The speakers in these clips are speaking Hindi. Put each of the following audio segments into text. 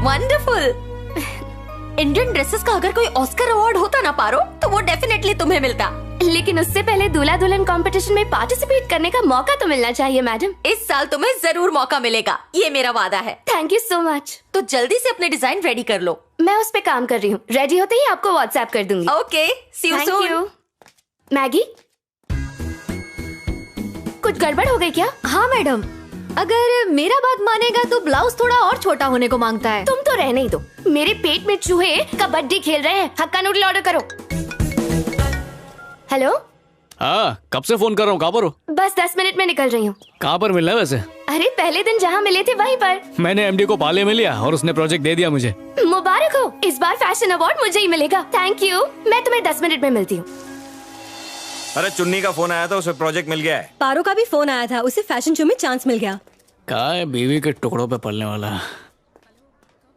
वंडरफुल। इंडियन ड्रेसेस का अगर कोई ऑस्कर अवार्ड होता ना पारो, तो वो डेफिनेटली तुम्हें मिलता। लेकिन उससे पहले दूल्हा दुल्हन कंपटीशन में पार्टिसिपेट करने का मौका तो मिलना चाहिए मैडम। इस साल तुम्हें जरूर मौका मिलेगा, ये मेरा वादा है। Thank you so much. तो जल्दी से अपने डिजाइन रेडी कर लो। मैं उस पे काम कर रही हूँ, रेडी होते ही आपको व्हाट्सएप कर दूंगी। Okay, see you soon. Maggie, कुछ गड़बड़ हो गई क्या? हाँ मैडम, अगर मेरा बात मानेगा तो ब्लाउज थोड़ा और छोटा होने को मांगता है। तुम तो रहने ही दो, मेरे पेट में चूहे कबड्डी खेल रहे हैं। हक्का नूडल ऑर्डर करो। हेलो। हाँ, कब से फोन कर रहा हूँ, कहाँ पर हो? बस 10 मिनट में निकल रही हूँ। कहाँ पर मिलना है वैसे? अरे पहले दिन जहाँ मिले थे वहीं पर। मैंने एमडी को पाले में लिया और उसने प्रोजेक्ट दे दिया मुझे। मुबारक हो, इस बार फैशन अवार्ड मुझे ही मिलेगा। थैंक यू, मैं तुम्हें 10 मिनट में मिलती हूँ। अरे चुन्नी का फोन आया था, उसे प्रोजेक्ट मिल गया है। पारो का भी फोन आया था, उसे फैशन शो में चांस मिल गया। कहा है बीवी के टुकड़ों पे पलने वाला।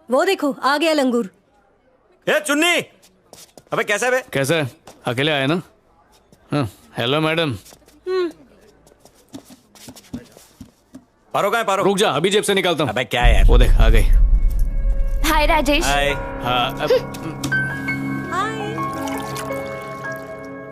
वो देखो आ गया लंगूर। ए चुन्नी, अबे कैसा है बे? कैसा है? अकेले आए ना? हाँ, हेलो मैडम। पारो कहाँ है? पारो रुक जा, अभी जेब से निकालता हूँ। अबे क्या है यार? वो देख, आ गई। हाय राजेश। हाय। हाँ,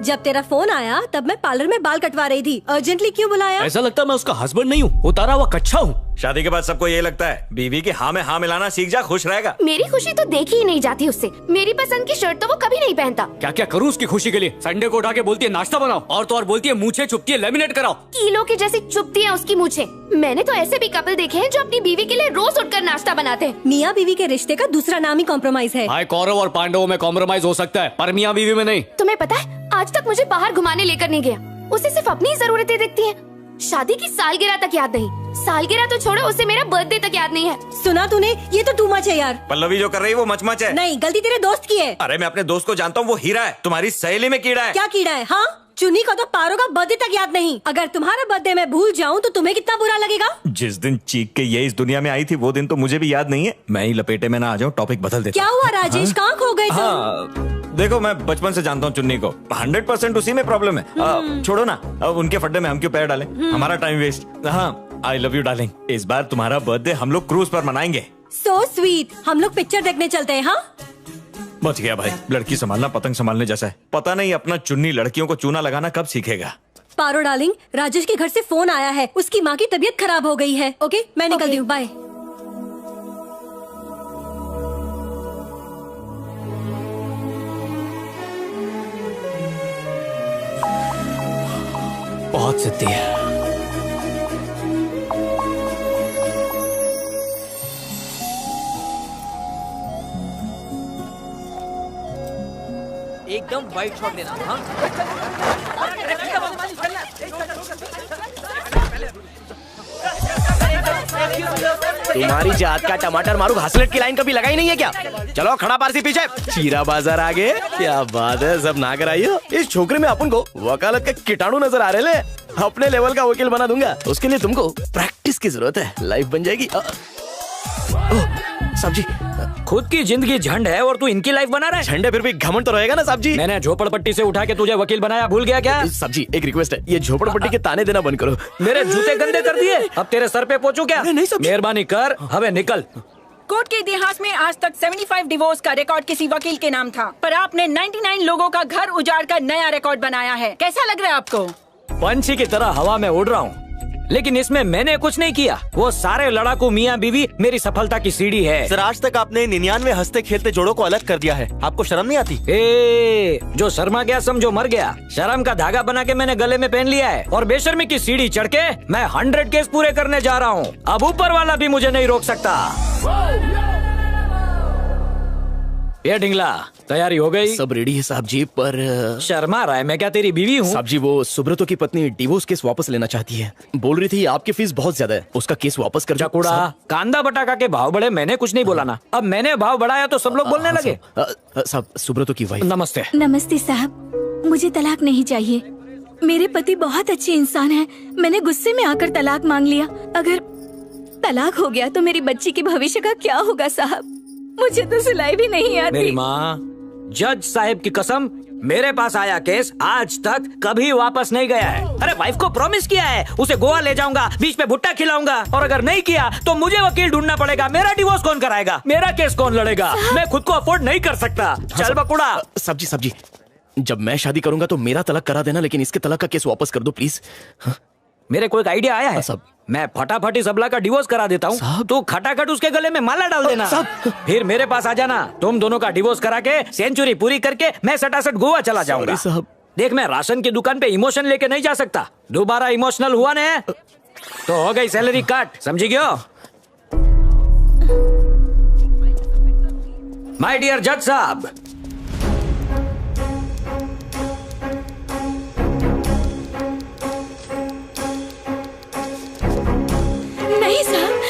जब तेरा फोन आया तब मैं पार्लर में बाल कटवा रही थी। अर्जेंटली क्यों बुलाया? ऐसा लगता है मैं उसका हस्बैंड नहीं हूँ, उतारा हुआ कच्चा हूँ। शादी के बाद सबको ये लगता है, बीवी के हाँ में हाँ मिलाना सीख जा, खुश रहेगा। मेरी खुशी तो देखी ही नहीं जाती उससे। मेरी पसंद की शर्ट तो वो कभी नहीं पहनता। क्या क्या करूँ उसकी खुशी के लिए? संडे को उठा के बोलती है नाश्ता बनाओ, और तो और बोलती है मूछें चुपती है लेमिनेट कराओ। कीलो की जैसी चुभती है उसकी मूछें। मैंने तो ऐसे भी कपल देखे हैं जो अपनी बीवी के लिए रोज उठकर नाश्ता बनाते हैं। मियाँ बीवी के रिश्ते का दूसरा नाम ही कॉम्प्रोमाइज है। भाई कौरव और पांडवों में कॉम्प्रोमाइज हो सकता है, पर मियाँ बीवी में नहीं। तुम्हें पता है, आज तक मुझे बाहर घुमाने लेकर नहीं गया। उसे सिर्फ अपनी जरूरतें दिखती हैं। शादी की सालगिरह तक याद नहीं। सालगिरह तो छोड़ो, उसे मेरा बर्थडे तक याद नहीं है। सुना तूने? ये तो टू मच है यार। पल्लवी जो कर रही है वो मचमच है। नहीं, गलती तेरे दोस्त की है। अरे मैं अपने दोस्त को जानता हूँ, वो हीरा है। तुम्हारी सहेली में कीड़ा है। क्या कीड़ा है? हाँ, चुन्नी को तो पारो का बर्थडे तक याद नहीं। अगर तुम्हारा बर्थडे मैं भूल जाऊँ तो तुम्हें कितना बुरा लगेगा? जिस दिन चीख के ये इस दुनिया में आई थी वो दिन तो मुझे भी याद नहीं है। मैं ही लपेटे में ना आ जाऊँ, टॉपिक बदल देता। क्या हुआ राजेश, कहाँ खो गए तुम? हाँ, देखो मैं बचपन से जानता हूँ चुन्नी को, 100% उसी में प्रॉब्लम है। छोड़ो ना, अब उनके फड्डे में हम क्यों पैर डालें? हमारा टाइम वेस्ट। हाँ, आई लव यू डार्लिंग। इस बार तुम्हारा बर्थडे हम लोग क्रूज पर मनाएंगे। So sweet. हम लोग पिक्चर देखने चलते हैं। हाँ, बच गया भाई। लड़की संभालना पतंग संभालने जैसा है। पता नहीं अपना चुन्नी लड़कियों को चूना लगाना कब सीखेगा। पारो डार्लिंग, राजेश के घर से फोन आया है। उसकी माँ की तबीयत खराब हो गई है। ओके, मैं निकलती हूँ। बाय। बहुत सिद्धि है। एकदम वाइट शॉट लेना। हाँ? तुम्हारी जात का टमाटर मारू घासलेट की लाइन कभी लगाई नहीं है क्या? चलो खड़ा पारसी पीछे, चीरा बाजार आगे। क्या बात है, सब ना कर आई हो। इस छोकरे में अपन को वकालत का कीटाणु नजर आ रहे ले। अपने लेवल का वकील बना दूंगा। उसके लिए तुमको प्रैक्टिस की जरूरत है। लाइफ बन जाएगी। साहब जी, खुद की जिंदगी झंड है और तू इनकी लाइफ बना रहा है। झंडे फिर भी घमंड तो रहेगा ना साहब जी। मैंने झोपड़पट्टी से उठा के तुझे वकील बनाया, भूल गया क्या? साहब जी एक रिक्वेस्ट है, ये झोपड़पट्टी के ताने देना बंद करो। मेरे जूते गंदे कर दिए, अब तेरे सर पे पोंछूं क्या? नहीं साहब, मेहरबानी कर, हमें निकल। कोर्ट के इतिहास में आज तक 75 डिवोर्स का रिकॉर्ड किसी वकील के नाम था, पर आपने 99 लोगों का घर उजाड़ कर नया रिकॉर्ड बनाया है। कैसा लग रहा है आपको? पंछी की तरह हवा में उड़ रहा हूँ, लेकिन इसमें मैंने कुछ नहीं किया। वो सारे लड़ाकू मियाँ बीवी मेरी सफलता की सीढ़ी है। सर आज तक आपने 99 हंसते खेलते जोड़ों को अलग कर दिया है। आपको शर्म नहीं आती? जो शर्मा गया समझो मर गया। शर्म का धागा बना के मैंने गले में पहन लिया है और बेशर्मी की सीढ़ी चढ़ के मैं 100 केस पूरे करने जा रहा हूँ। अब ऊपर वाला भी मुझे नहीं रोक सकता। ये ढिंगला, तैयारी हो गई? सब रेडी है साहब जी, पर शर्मा रहा है? मैं क्या तेरी बीवी हूँ? साहब जी वो सुब्रतो की पत्नी डिवोर्स केस वापस लेना चाहती है। बोल रही थी आपकी फीस बहुत ज्यादा है, उसका केस वापस कर दो। कांदा बटाका के भाव बढ़े, मैंने कुछ नहीं बोला ना। अब मैंने भाव बढ़ाया तो सब लोग बोलने लगे। साहब सुब्रतो की वाइफ। नमस्ते। नमस्ते साहब, मुझे तलाक नहीं चाहिए। मेरे पति बहुत अच्छे इंसान हैं। मैंने गुस्से में आकर तलाक मांग लिया। अगर तलाक हो गया तो मेरी बच्ची के भविष्य का क्या होगा साहब? मुझे तो सिलाई भी नहीं आती। मेरी माँ, जज साहब की कसम, मेरे पास आया केस आज तक कभी वापस नहीं गया है। अरे वाइफ को प्रॉमिस किया है उसे गोवा ले जाऊंगा, बीच में भुट्टा खिलाऊंगा, और अगर नहीं किया तो मुझे वकील ढूंढना पड़ेगा। मेरा डिवोर्स कौन कराएगा? मेरा केस कौन लड़ेगा? मैं खुद को अफोर्ड नहीं कर सकता। चल बकुड़ा। सब्जी, जब मैं शादी करूंगा तो मेरा तलाक करा देना, लेकिन इसके तलाक का केस वापस कर दो प्लीज। मेरे को एक आइडिया आया है साहब। मैं फटाफट इस अबला का डिवोर्स करा देता हूँ, तो खटाखट उसके गले में माला डाल देना। फिर मेरे पास आ जाना, तुम दोनों का डिवोर्स करा के सेंचुरी पूरी करके मैं सटासट गोवा चला जाऊंगा। साहब। देख, मैं राशन की दुकान पे इमोशन लेके नहीं जा सकता। दोबारा इमोशनल हुआ ने तो हो गई सैलरी कट, समझी गयो? माय डियर जज साहब, नहीं साहब,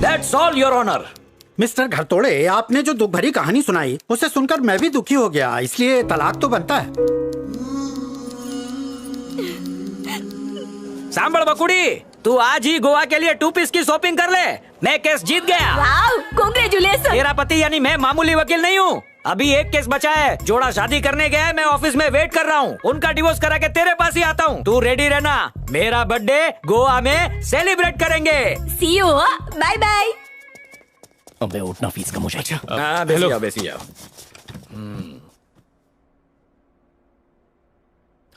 that's all your honour. Mister Ghartode, आपने जो दुख भरी कहानी सुनाई उसे सुनकर मैं भी दुखी हो गया, इसलिए तलाक तो बनता है। सांभल बकुड़ी, तू आज ही गोवा के लिए 2 पीस की शॉपिंग कर ले। मैं केस जीत गया। कांग्रेचुलेशन। तेरा पति यानी मैं मामूली वकील नहीं हूँ। अभी एक केस बचा है। जोड़ा शादी करने गया है, मैं ऑफिस में वेट कर रहा हूँ। उनका डिवोर्स करा के तेरे पास ही आता हूँ। तू रेडी रहना, मेरा बर्थडे गोवा में सेलिब्रेट करेंगे। सी यू, बाय बाय। अबे उठना फीस कम हो जाएगी। हाँ, बेसी आओ, बेसी आओ।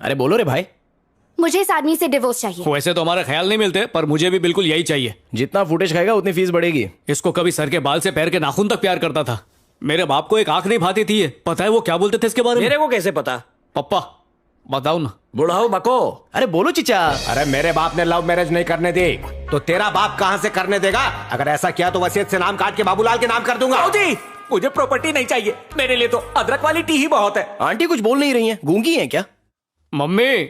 अरे बोलो रे भाई। मुझे इस आदमी से डिवोर्स चाहिए। वैसे तो हमारे ख्याल नहीं मिलते, पर मुझे भी बिल्कुल यही चाहिए। जितना फुटेज खाएगा उतनी फीस बढ़ेगी। इसको कभी सर के बाल से पैर के नाखून तक प्यार करता था। मेरे बाप को एक आंख नहीं भाती थी। पता है वो क्या बोलते थे इसके बारे में? मेरे को कैसे पता? पप्पा बताओ ना। बुढ़ाओ बको। अरे बोलो चिचा। अरे मेरे बाप ने लव मैरिज नहीं करने दी, तो तेरा बाप कहां से करने देगा? अगर ऐसा किया तो वसीयत से नाम काट के बाबूलाल के नाम कर दूंगा। जी, मुझे प्रॉपर्टी नहीं चाहिए, मेरे लिए तो अदरक वाली टी ही बहुत है। आंटी कुछ बोल नहीं रही हैं, गूंगी हैं क्या? मम्मी।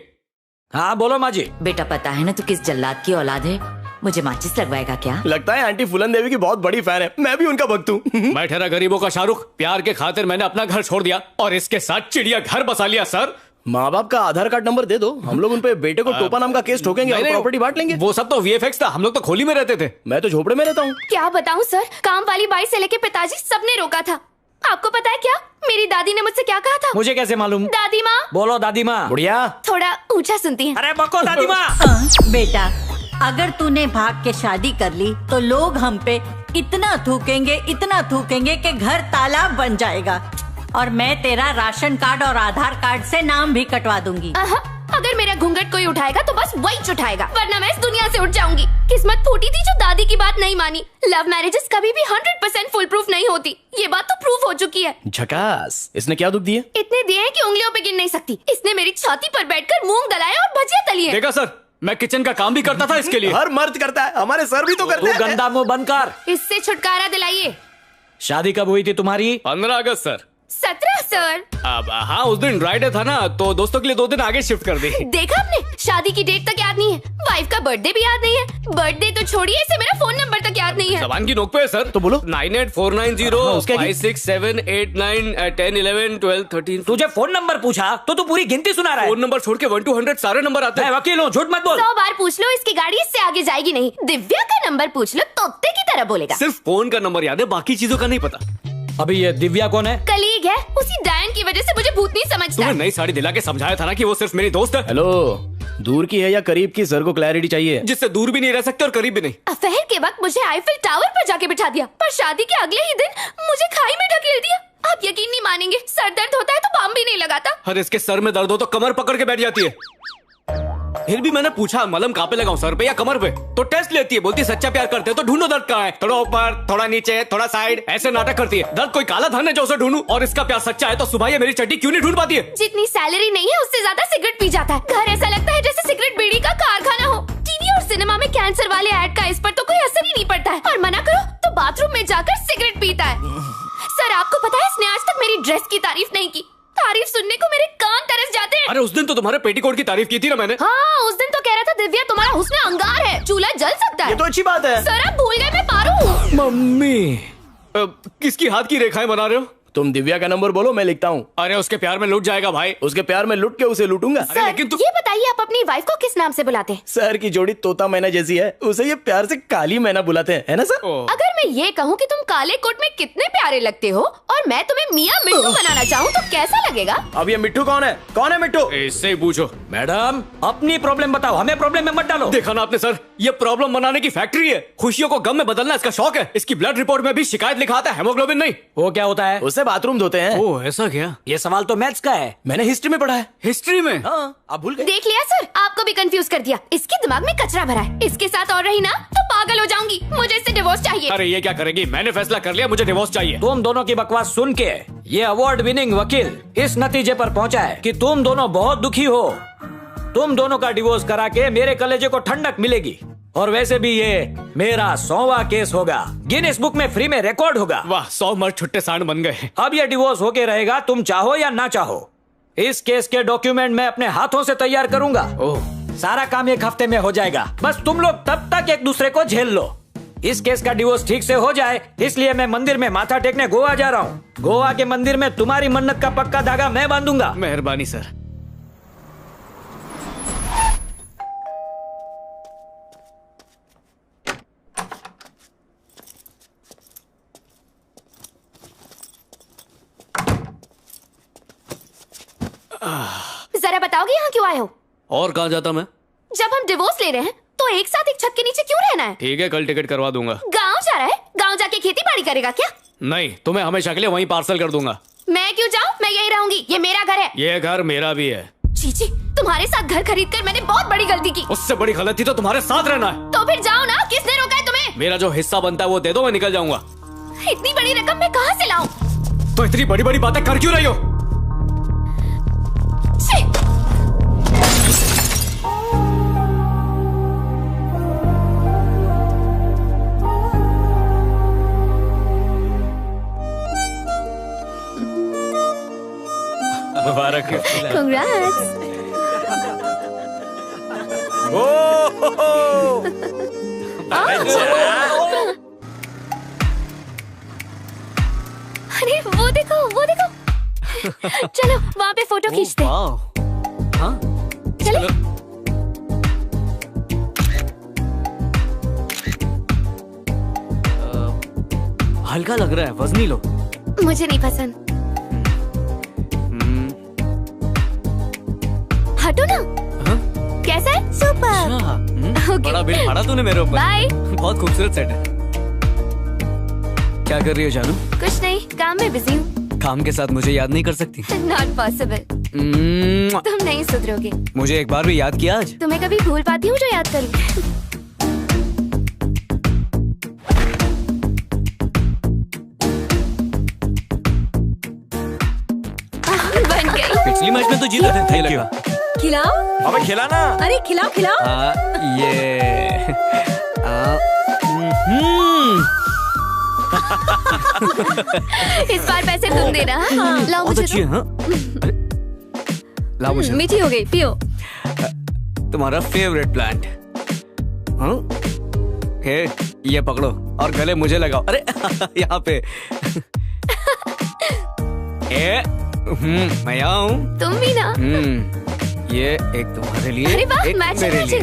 हाँ बोलो माँ जी। बेटा पता है ना तू किस जल्लाद की औलाद है? मुझे माचिस लगवाएगा क्या? लगता है आंटी फूलन देवी की बहुत बड़ी फैन है। मैं भी उनका भक्त हूँ। मैं ठहरा गरीबों का शाहरुख। प्यार के खातिर मैंने अपना घर छोड़ दिया और इसके साथ चिड़िया घर बसा लिया। सर, माँ बाप का आधार कार्ड नंबर दे दो, हम लोग उन पे बेटे को टोपा नाम का केस ठोकेंगे और प्रॉपर्टी बांट लेंगे। वो सब तो वीएफएक्स था, हम लोग तो खोली में रहते थे। मैं तो झोपड़े में रहता हूँ। क्या बताऊं सर, काम वाली बाई से लेके पिताजी सबने रोका था। आपको पता है क्या मेरी दादी ने मुझसे क्या कहा था? मुझे कैसे मालूम? दादी माँ। बोलो दादी माँ। बुढ़िया थोड़ा ऊंचा सुनती हैं। अरे बको दादी माँ। बेटा, अगर तूने भाग के शादी कर ली तो लोग हम पे इतना थूकेंगे कि घर तालाब बन जाएगा, और मैं तेरा राशन कार्ड और आधार कार्ड से नाम भी कटवा दूंगी। अगर मेरा घूंघट कोई उठाएगा तो बस वही उठाएगा, वरना मैं इस दुनिया से उठ जाऊंगी। किस्मत फूटी थी जो दादी की बात नहीं मानी। लव मैरिजेस कभी भी 100% फुल प्रूफ नहीं होती, ये बात तो प्रूफ हो चुकी है। झकास। इसने क्या दुख दिए? इतने दिए हैं कि उंगलियों पे गिन नहीं सकती। इसने मेरी छाती पर बैठकर मूंग दलाया और भजिया तली है। देखा सर, मैं किचन का काम भी करता था इसके लिए। हर मर्द करता है, हमारे सर भी तो करते हैं। गंदा मुंह बंद कर। इससे छुटकारा दिलाइए। शादी कब हुई थी तुम्हारी? 15 अगस्त सर। 17 सर। अब हाँ, उस दिन ड्राई डे था ना, तो दोस्तों के लिए 2 दिन आगे शिफ्ट कर दी। देखा आपने, शादी की डेट तक याद नहीं है, वाइफ का बर्थडे भी याद नहीं है। बर्थडे तो छोड़िए, इसे मेरा फोन नंबर तक याद नहीं है। जबान की नोक पे है सर। तो बोलो। 9849056789111213। तुझे फोन नंबर पूछा तो तू पूरी गिनती सुना रहा है। फोन नंबर छोड़ के 1 to 100 सारे नंबर आते हैं। मैं वकील हूँ, झूठ मत बोल। 100 बार पूछ लो, इसकी गाड़ी इससे आगे जाएगी नहीं। दिव्या का नंबर पूछ लो, तोते की तरह बोलेगा। सिर्फ फोन का नंबर याद है, बाकी चीजों का नहीं पता। अभी ये दिव्या कौन है? कलीग है, उसी डायन की वजह से मुझे भूत नहीं समझता। तुम्हें नई साड़ी दिला के समझाया था ना कि वो सिर्फ मेरी दोस्त है। हेलो, दूर की है या करीब की? सर को क्लैरिटी चाहिए। जिससे दूर भी नहीं रह सकते और करीब भी नहीं। अफेयर के वक्त मुझे आईफिल टावर पर जाके बिठा दिया, पर शादी के अगले ही दिन मुझे खाई में ढकेल दिया। आप यकीन नहीं मानेंगे, सर दर्द होता है तो बाम भी नहीं लगाता। अरे इसके सर में दर्द हो तो कमर पकड़ के बैठ जाती है। फिर भी मैंने पूछा मलहम कहाँ पे लगाऊं, सर पे या कमर पे? तो टेस्ट लेती है, बोलती है सच्चा प्यार करते हैं तो ढूंढो दर्द कहाँ है। थोड़ा ऊपर, थोड़ा नीचे, थोड़ा साइड, ऐसे नाटक करती है। दर्द कोई काला धन है जो उसे ढूंढूं, और इसका प्यार सच्चा है तो सुबह ये मेरी चड्डी क्यों नहीं ढूंढ पाती है? जितनी सैलरी नहीं है उससे ज्यादा सिगरेट पी जाता है। घर ऐसा लगता है जैसे सिगरेट बीड़ी का कारखाना हो। टीवी और सिनेमा में कैंसर वाले ऐड का इस पर तो कोई असर ही नहीं पड़ता है, और मना करो तो बाथरूम में जाकर सिगरेट पीता है। सर आपको पता है इसने आज तक मेरी ड्रेस की तारीफ नहीं की। तारीफ सुनने को मेरे कान तरस जाते हैं। अरे उस दिन तो तुम्हारे पेटीकोट की तारीफ की थी ना मैंने। हाँ, उस दिन तो कह रहा था दिव्या तुम्हारा हुस्न अंगार है, चूल्हा जल सकता है। ये तो अच्छी बात है। सर आप भूल गए मैं पारू हूँ। मम्मी, किसकी हाथ की रेखाएं बना रहे हो? तुम दिव्या का नंबर बोलो, मैं लिखता हूँ। अरे उसके प्यार में लुट जाएगा भाई। उसके प्यार में लुट के उसे लूटूंगा। सर, लेकिन ये बताइए आप अपनी वाइफ को किस नाम से बुलाते हैं? सर की जोड़ी तोता मैना जैसी है, उसे ये प्यार से काली मैना बुलाते हैं, है ना सर? अगर मैं ये कहूँ कि तुम काले कोट में कितने प्यारे लगते हो और मैं तुम्हें मियाँ मिट्टू बनाना चाहूँ तो कैसा लगेगा? अब ये मिट्टू कौन है? कौन है मिट्टू? इससे ही पूछो। मैडम अपनी प्रॉब्लम बताओ, हमें प्रॉब्लम में मत डालो। देखा ना आपने सर, ये प्रॉब्लम बनाने की फैक्ट्री है। खुशियों को गम में बदलना इसका शौक है। इसकी ब्लड रिपोर्ट में भी शिकायत लिखा आता है, हेमोग्लोबिन नहीं। वो क्या होता है? उससे बाथरूम धोते हैं। ओह ऐसा क्या? ये सवाल तो मैथ्स का है, मैंने हिस्ट्री में पढ़ा है। हिस्ट्री में? हाँ, आप भूल गए। देख लिया सर, आपको भी कंफ्यूज कर दिया। इसके दिमाग में कचरा भरा है। इसके साथ और रही ना तो पागल हो जाऊंगी। मुझे इससे डिवोर्स चाहिए। अरे ये क्या करेगी? मैंने फैसला कर लिया, मुझे डिवोर्स चाहिए। तुम दोनों की बकवास सुन के ये अवार्ड विनिंग वकील इस नतीजे पर पहुंचा है कि तुम दोनों बहुत दुखी हो। तुम दोनों का डिवोर्स करा के मेरे कलेजे को ठंडक मिलेगी। और वैसे भी ये मेरा 100वां केस होगा, गिनीज बुक में फ्री में रिकॉर्ड होगा। वाह, 100 मर्द छुट्टे सांड बन गए। अब ये डिवोर्स होके रहेगा, तुम चाहो या ना चाहो। इस केस के डॉक्यूमेंट मैं अपने हाथों से तैयार करूंगा। सारा काम 1 हफ्ते में हो जाएगा। बस तुम लोग तब तक एक दूसरे को झेल लो। इस केस का डिवोर्स ठीक से हो जाए, इसलिए मैं मंदिर में माथा टेकने गोवा जा रहा हूँ। गोवा के मंदिर में तुम्हारी मन्नत का पक्का धागा मैं बांधूंगा। मेहरबानी सर। जरा बताओगे यहाँ क्यों आए हो? और कहाँ जाता मैं? जब हम डिवोर्स ले रहे हैं तो एक साथ एक छत के नीचे क्यों रहना है? ठीक है, कल टिकट करवा दूंगा। गाँव जा रहा है? गाँव जाके खेती बाड़ी करेगा क्या? नहीं, तुम्हें हमेशा के लिए वहीं पार्सल कर दूंगा। मैं क्यों जाऊँ? मैं यही रहूंगी। ये मेरा घर है। ये घर मेरा भी है। चीची, तुम्हारे साथ घर खरीद कर मैंने बहुत बड़ी गलती की। उससे बड़ी गलती तो तुम्हारे साथ रहना है। तो फिर जाओ ना, किसने रोका है तुम्हें? मेरा जो हिस्सा बनता है वो दे दो, मैं निकल जाऊंगा। इतनी बड़ी रकम मैं कहाँ से लाऊं? तो इतनी बड़ी बड़ी बातें कर क्यों रही हो? मुबारक हो। Congrats. अरे वो देखो, वो देखो। चलो वहाँ पे फोटो खींचते। हाँ? चलो। हल्का लग रहा है, वजनी लो। मुझे नहीं पसंद। हटो ना। कैसा है? सुपर। बड़ा बिल फाड़ा तूने मेरे ऊपर। बाय। बहुत खूबसूरत सेट है। क्या कर रही हो जानू? कुछ नहीं, काम में बिजी हूँ। काम के साथ मुझे याद नहीं कर सकती? Not possible. तुम नहीं सुधरोगे। मुझे एक बार भी याद किया आज? तुम्हें कभी भूल पाती हूँ जो याद करूँ। बन गई। पिछली मैच में तो जीते थे। Thank you. खिलाओ। अबे खिलाना। अरे खिलाओ खिलाओ। ये इस बार पैसे तुम देना। हाँ। लाओ मुझे अच्छी है। हाँ? लाओ मुझे। मीठी हो गई, पियो। तुम्हारा फेवरेट प्लांट। हाँ? ये पकड़ो और गले मुझे लगाओ। अरे यहाँ पे। मैं यहाँ हूँ। तुम भी ना। ये एक तुम्हारे लिए, अरे वाह, एक मैचिंग मेरे लिए।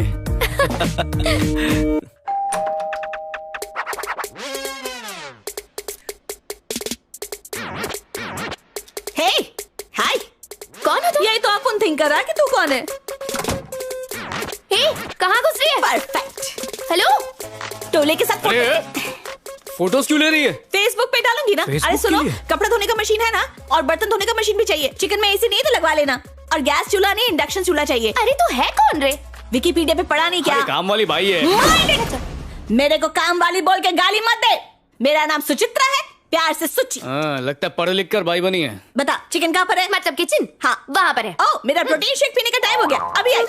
हे, हाय। कौन है तुम? यही तो अपन थिंक कर रहा है कि तू कौन है। हे, कहाँ घुस रही है? परफेक्ट। हेलो। टोले के साथ फोटोज क्यों ले रही है? फेसबुक पे डालूंगी ना। Facebook अरे सुनो, के लिए? कपड़ा धोने का मशीन है ना, और बर्तन धोने का मशीन भी चाहिए। चिकन में एसी नहीं तो लगवा लेना। और गैस चूल्हा नहीं, इंडक्शन चूल्हा चाहिए। अरे तू है कौन रे? विकिपीडिया पे पढ़ा नहीं क्या? अरे काम वाली भाई है। मेरे को काम वाली बोल के गाली मत दे। मेरा नाम सुचित्रा है, प्यार से सुचि। लगता है पढ़ लिख कर भाई बनी है। बता चिकन कहाँ पर है? मतलब किचन। हाँ वहाँ पर है। ओ, मेरा प्रोटीन शेक पीने का टाइम हो गया, अभी आई।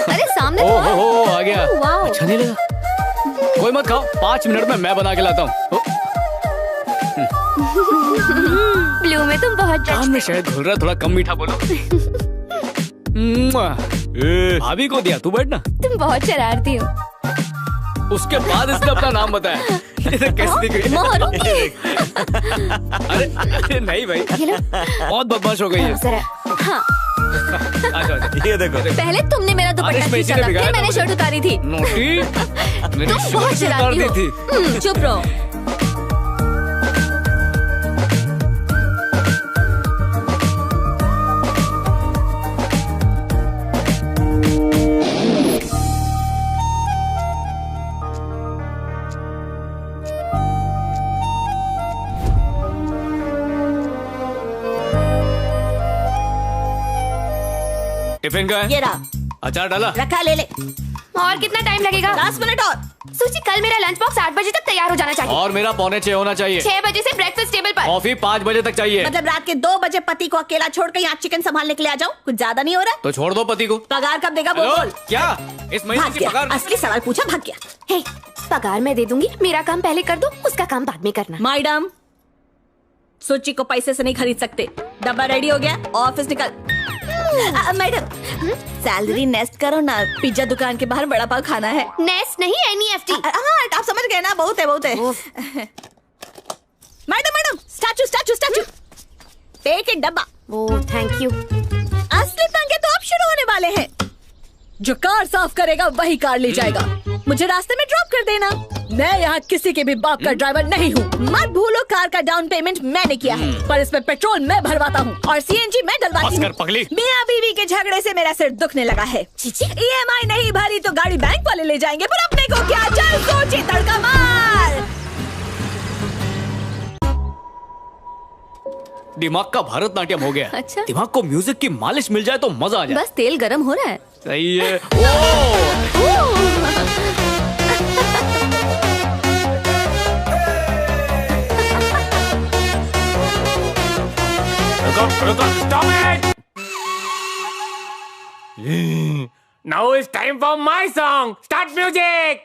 अरे सामने ओ तो हो आ गया। वाओ। अच्छा नहीं लगा? कोई मत खाओ, 5 मिनट में मैं बना के लाता हूँ। ब्लू में तुम बहुत कान में शायद घुल रहा, थोड़ा कम मीठा बोलो। भाभी को दिया, तू बैठ ना। तुम बहुत शरारती हो। उसके बाद इसने अपना नाम बताया। ये कैसे दिख रही है? अरे नहीं भाई, बहुत बदमाश हो गई है। जरा हाँ। ये देखो। पहले तुमने मेरा दुपट्टा खींचा था, फिर मैंने शर्ट उतारी थी। नोटी। तुम बहुत शरारती हो। चुप रहो। टिफिन का है? ये रहा। अचार डाला? रखा, ले ले। और कितना टाइम लगेगा? 10 मिनट और। सूची, कल मेरा लंच बॉक्स 8 बजे तक तैयार हो जाना चाहिए। और मेरा 6:45 होना चाहिए। 6 बजे से ब्रेकफास्ट टेबल पर। कॉफी 5 बजे तक चाहिए। मतलब रात के 2 बजे पति को अकेला छोड़ के यहाँ चिकन संभालने के लिए आ जाऊँ? कुछ ज्यादा नहीं हो रहा? तो छोड़ दो पति को। पगार कब देगा? हेलो, बोल। क्या इस महीने भाग की गया। पगार? असली सवाल पूछा, भाग गया। हे, पगार मैं दे दूंगी, मेरा काम पहले कर दो, उसका काम बाद में करना। मैडम, सूची को पैसे से नहीं खरीद सकते। डब्बा रेडी हो गया, ऑफिस निकल। मैडम, सैलरी नेस्ट करो ना, पिज्जा दुकान के बाहर बड़ा पाव खाना है। नेस्ट नहीं, NEFT। हाँ, आप समझ गए ना, बहुत है बहुत है। मैडम, स्टैचू स्टैचू स्टैचू, एक डब्बा। ओह, थैंक यू। असली पंगे तो अब शुरू होने वाले हैं। जो कार साफ करेगा वही कार ले जाएगा। मुझे रास्ते में ड्रॉप कर देना। मैं यहाँ किसी के भी बाप का ड्राइवर नहीं हूँ। मत भूलो, कार का डाउन पेमेंट मैंने किया है, पर इसमें पेट्रोल मैं भरवाता हूँ और CNG मैं डलवाती हूँ। मियाँ बीवी के झगड़े से मेरा सिर दुखने लगा है। EMI नहीं भरी तो गाड़ी बैंक वाले ले जाएंगे, पर अपने को क्या? चल सोची, तड़का मार। दिमाग का भरतनाट्यम हो गया। अच्छा? दिमाग को म्यूजिक की मालिश मिल जाए तो मजा आ जाए। बस तेल गरम हो रहा है। सही है। रुको, stop it! Now it's time for my song. Start music.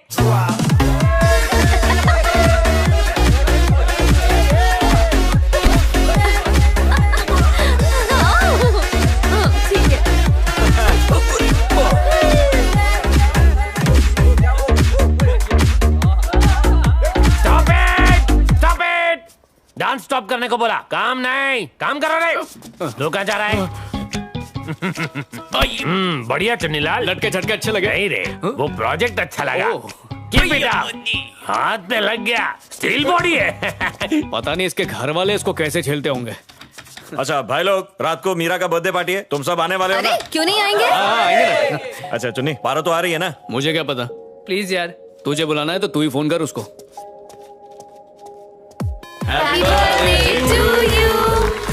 Dance stop करने को बोला, काम नहीं, काम करो रे। तू कहाँ जा रहा है? बढ़िया चुन्नीलाल, लटके झटके अच्छे लगे? नहीं रे, वो प्रोजेक्ट अच्छा लगा। Keep it up. हाथ में लग गया, स्टील बॉडी है। पता नहीं इसके घर वाले इसको कैसे झेलते होंगे। अच्छा भाई लोग, रात को मीरा का बर्थडे पार्टी है, तुम सब आने वाले हो ना? क्यों नहीं आएंगे? आएंगे ना। अच्छा चुन्नी, पारो तो आ रही है ना? मुझे क्या पता। प्लीज यार, तुझे बुलाना है तो तू ही फोन कर उसको। Happy birthday to you.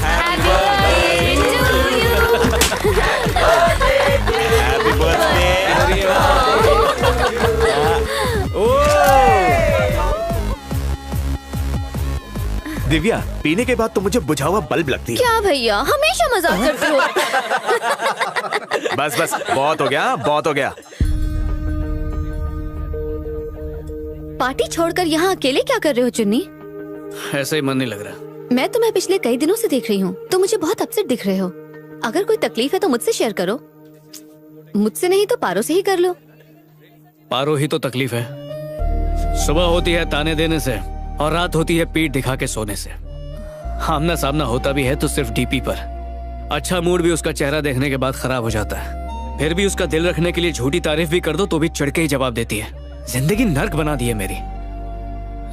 Happy birthday to you. Happy birthday. Divya, पीने के बाद तो मुझे बुझा हुआ बल्ब लगती है। क्या भैया, हमेशा मजाक करते हो। बस बस, बहुत हो गया, बहुत हो गया। पार्टी छोड़कर यहाँ अकेले क्या कर रहे हो चुन्नी? ऐसा ही मन नहीं लग रहा। मैं तुम्हें पिछले कई दिनों से देख रही हूँ, तुम मुझे बहुत अपसेट दिख रहे हो। अगर कोई तकलीफ है तो मुझसे शेयर करो, मुझसे नहीं तो पारो से ही कर लो। पारो ही तो तकलीफ है। सुबह होती है ताने देने से और रात होती है पीठ दिखा के सोने से। आमना सामना होता भी है तो सिर्फ डीपी पर। अच्छा मूड भी उसका चेहरा देखने के बाद खराब हो जाता है। फिर भी उसका दिल रखने के लिए झूठी तारीफ भी कर दो तो भी चढ़ के ही जवाब देती है। जिंदगी नर्क बना दी है मेरी।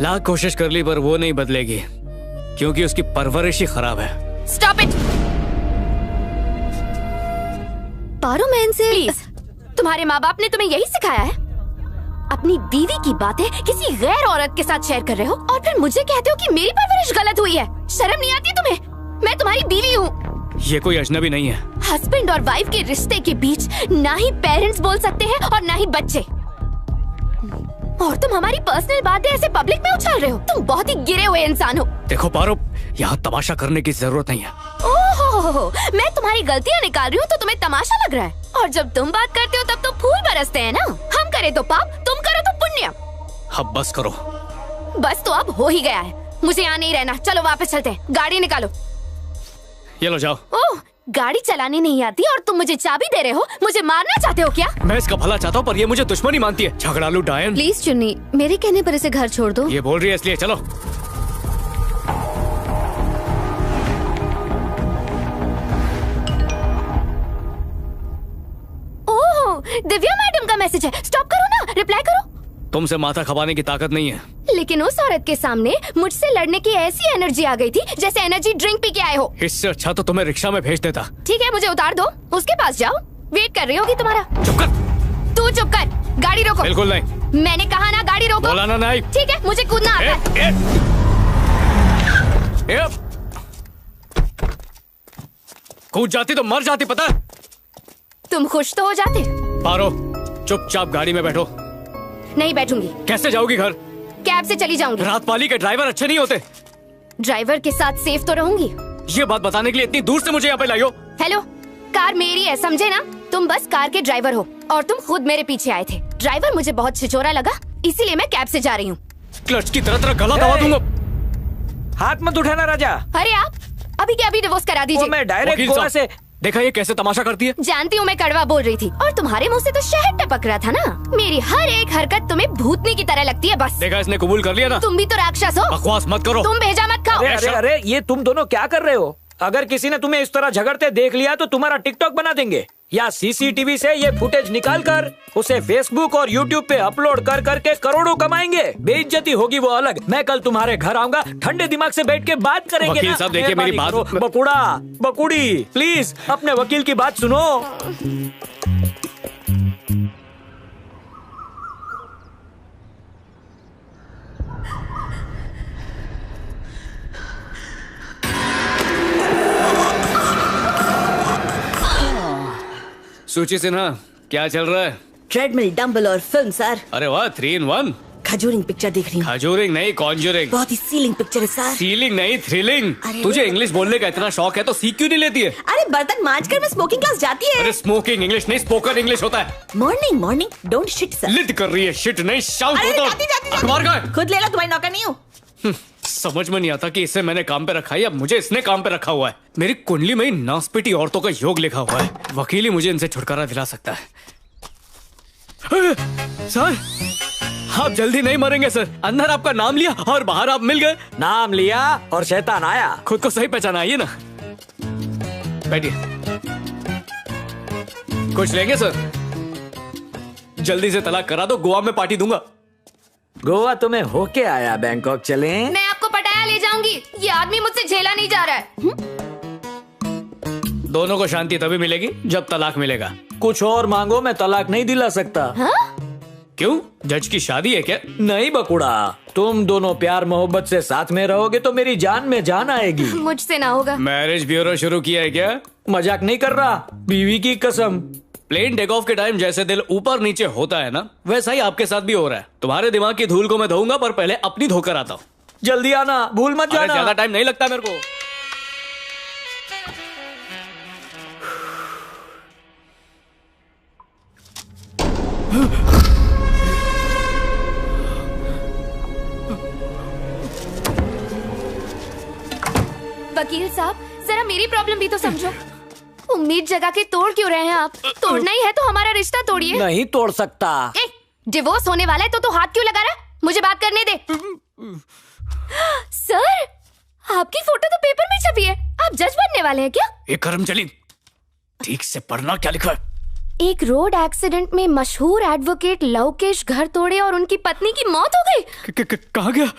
लाख कोशिश कर ली पर वो नहीं बदलेगी, क्योंकि उसकी परवरिश ही खराब है। Stop it! पारो, मैं इनसे प्लीज, तुम्हारे माँ बाप ने तुम्हें यही सिखाया है? अपनी बीवी की बातें किसी गैर औरत के साथ शेयर कर रहे हो और फिर मुझे कहते हो कि मेरी परवरिश गलत हुई है। शर्म नहीं आती तुम्हें? मैं तुम्हारी बीवी हूँ। ये कोई अजनबी नहीं है। हस्बैंड और वाइफ के रिश्ते के बीच ना ही पेरेंट्स बोल सकते हैं और ना ही बच्चे। और तुम हमारी पर्सनल बातें ऐसे पब्लिक में उछाल रहे हो। तुम बहुत ही गिरे हुए इंसान हो। देखो पारो, यहाँ तमाशा करने की जरूरत नहीं है। ओहो, मैं तुम्हारी गलतियाँ निकाल रही हूँ तो तुम्हें तमाशा लग रहा है। और जब तुम बात करते हो तब तो फूल बरसते हैं ना। हम करे तो पाप, तुम करो तो पुण्य। अब बस करो। बस तो अब हो ही गया है, मुझे यहाँ नहीं रहना। चलो वापस चलते हैं, गाड़ी निकालो। ये लो जाओ। ओह, गाड़ी चलानी नहीं आती और तुम मुझे चाबी दे रहे हो? मुझे मारना चाहते हो क्या? मैं इसका भला चाहता हूँ पर ये मुझे दुश्मनी मानती है। झगड़ालू डायन। प्लीज चुन्नी, मेरे कहने पर इसे घर छोड़ दो। ये बोल रही है इसलिए चलो। ओह, दिव्या मैडम का मैसेज है। स्टॉप करो ना, रिप्लाई करो। तुमसे माथा खपाने की ताकत नहीं है। लेकिन उस औरत के सामने मुझसे लड़ने की ऐसी एनर्जी आ गई थी जैसे एनर्जी ड्रिंक पी के आए हो। इससे अच्छा तो तुम्हें रिक्शा में भेज देता। ठीक है, मुझे उतार दो, उसके पास जाओ, वेट कर रही होगी तुम्हारा। चुप कर। तू चुप कर, गाड़ी रोको। बिल्कुल नहीं। मैंने कहा ना, गाड़ी रोको। बोला ना नहीं। ठीक है, मुझे कूदना आता है। कूद जाती तो मर जाती, पता है? तुम खुश तो हो जाते। पारो, चुपचाप गाड़ी में बैठो। नहीं बैठूंगी। कैसे जाओगी घर? कैब से चली जाऊंगी। रात पाली के ड्राइवर अच्छे नहीं होते। ड्राइवर के साथ सेफ तो रहूंगी। ये बात बताने के लिए इतनी दूर से मुझे यहाँ पे लाई हो? हेलो, कार मेरी है, समझे ना? तुम बस कार के ड्राइवर हो और तुम खुद मेरे पीछे आए थे। ड्राइवर मुझे बहुत छिछोरा लगा, इसीलिए मैं कैब से जा रही हूँ। क्लच की तरह गला दबा दूंगा। हाथ मत उठाना राजा। अरे आप अभी के अभी डिवोर्स करा दीजिए। मैं डायरेक्ट गोवा से। देखा ये कैसे तमाशा करती है? जानती हूँ मैं कड़वा बोल रही थी और तुम्हारे मुंह से तो शहद टपक रहा था ना। मेरी हर एक हरकत तुम्हें भूतनी की तरह लगती है बस। देखा, इसने कबूल कर लिया ना। तुम भी तो राक्षस हो। बकवास मत करो। तुम भेजा मत खाओ। अरे अरे ये तुम दोनों क्या कर रहे हो? अगर किसी ने तुम्हें इस तरह झगड़ते देख लिया तो तुम्हारा टिकटॉक बना देंगे या सीसीटीवी से ये फुटेज निकाल कर उसे फेसबुक और यूट्यूब पे अपलोड कर करके करोड़ों कमाएंगे। बेइज्जती होगी वो अलग। मैं कल तुम्हारे घर आऊंगा, ठंडे दिमाग से बैठ के बात करेंगे। वकील साहब देखिए मेरी बात। बकुड़ी प्लीज अपने वकील की बात सुनो। सूची सिन्हा, क्या चल रहा है? ट्रेडमिल, डंबल और फिल्म सर। अरे वाह, 3 in 1। खजूरिंग पिक्चर देख रही हूँ। खजूरिंग नहीं, कॉन्जूरिंग। बहुत ही सीलिंग पिक्चर है सर। सीलिंग नहीं, थ्रिलिंग। तुझे इंग्लिश बोलने का इतना शौक है तो सीख क्यों नहीं लेती है? अरे बर्तन मांजकर मैं स्मोकिंग क्लास जाती है। अरे स्मोकिंग इंग्लिश नहीं, स्पोकन इंग्लिश होता है। Morning morning don't shit sir. लिट कर रही है, शिट नहीं शाउट होता। अखबार का है? खुद ले लो, तुम्हारी नौकर नहीं हूँ। समझ में नहीं आता कि इसे मैंने काम पे रखा है या मुझे इसने काम पे रखा हुआ है। मेरी कुंडली में ही नासपीटी औरतों का योग लिखा हुआ है। वकील ही मुझे इनसे छुटकारा दिला सकता है। सर, आप जल्दी नहीं मरेंगे सर। अंदर आपका नाम लिया और बाहर आप मिल गए। नाम लिया और शैतान आया। खुद को सही पहचाना, आइए ना, बैठिए। कुछ लेंगे सर? जल्दी से तलाक करा दो, गोवा में पार्टी दूंगा। गोवा तुम्हें होके आया, बैंकॉक चले? मैं आपको पटाया ले जाऊंगी। ये आदमी मुझसे झेला नहीं जा रहा है। दोनों को शांति तभी मिलेगी जब तलाक मिलेगा। कुछ और मांगो, मैं तलाक नहीं दिला सकता। क्यों? जज की शादी है क्या? नहीं बकुड़ा, तुम दोनों प्यार मोहब्बत से साथ में रहोगे तो मेरी जान में जान आएगी। मुझसे ना होगा। मैरिज ब्यूरो शुरू किया है क्या? मजाक नहीं कर रहा, बीवी की कसम। प्लेन टेक ऑफ के टाइम जैसे दिल ऊपर नीचे होता है ना, वैसा ही आपके साथ भी हो रहा है। तुम्हारे दिमाग की धूल को मैं धोऊंगा, पर पहले अपनी धोकर आता हूँ। जल्दी आना, भूल मत जाना। ज्यादा टाइम नहीं लगता मेरे को। वकील साहब, जरा मेरी प्रॉब्लम भी तो समझो। उम्मीद जगा के तोड़ क्यों रहे हैं आप? तोड़ना ही है तो हमारा रिश्ता तोड़िए। नहीं तोड़ सकता। डिवोर्स होने वाला है तो हाथ क्यों लगा रहा है? मुझे बात करने दे। सर, आपकी फोटो तो पेपर में छपी है। आप जज बनने वाले हैं क्या? एक कर्मचारी, ठीक से पढ़ना क्या लिखा है? एक रोड एक्सीडेंट में मशहूर एडवोकेट लवकेश घर तोड़े और उनकी पत्नी की मौत हो गई। कहाँ गया?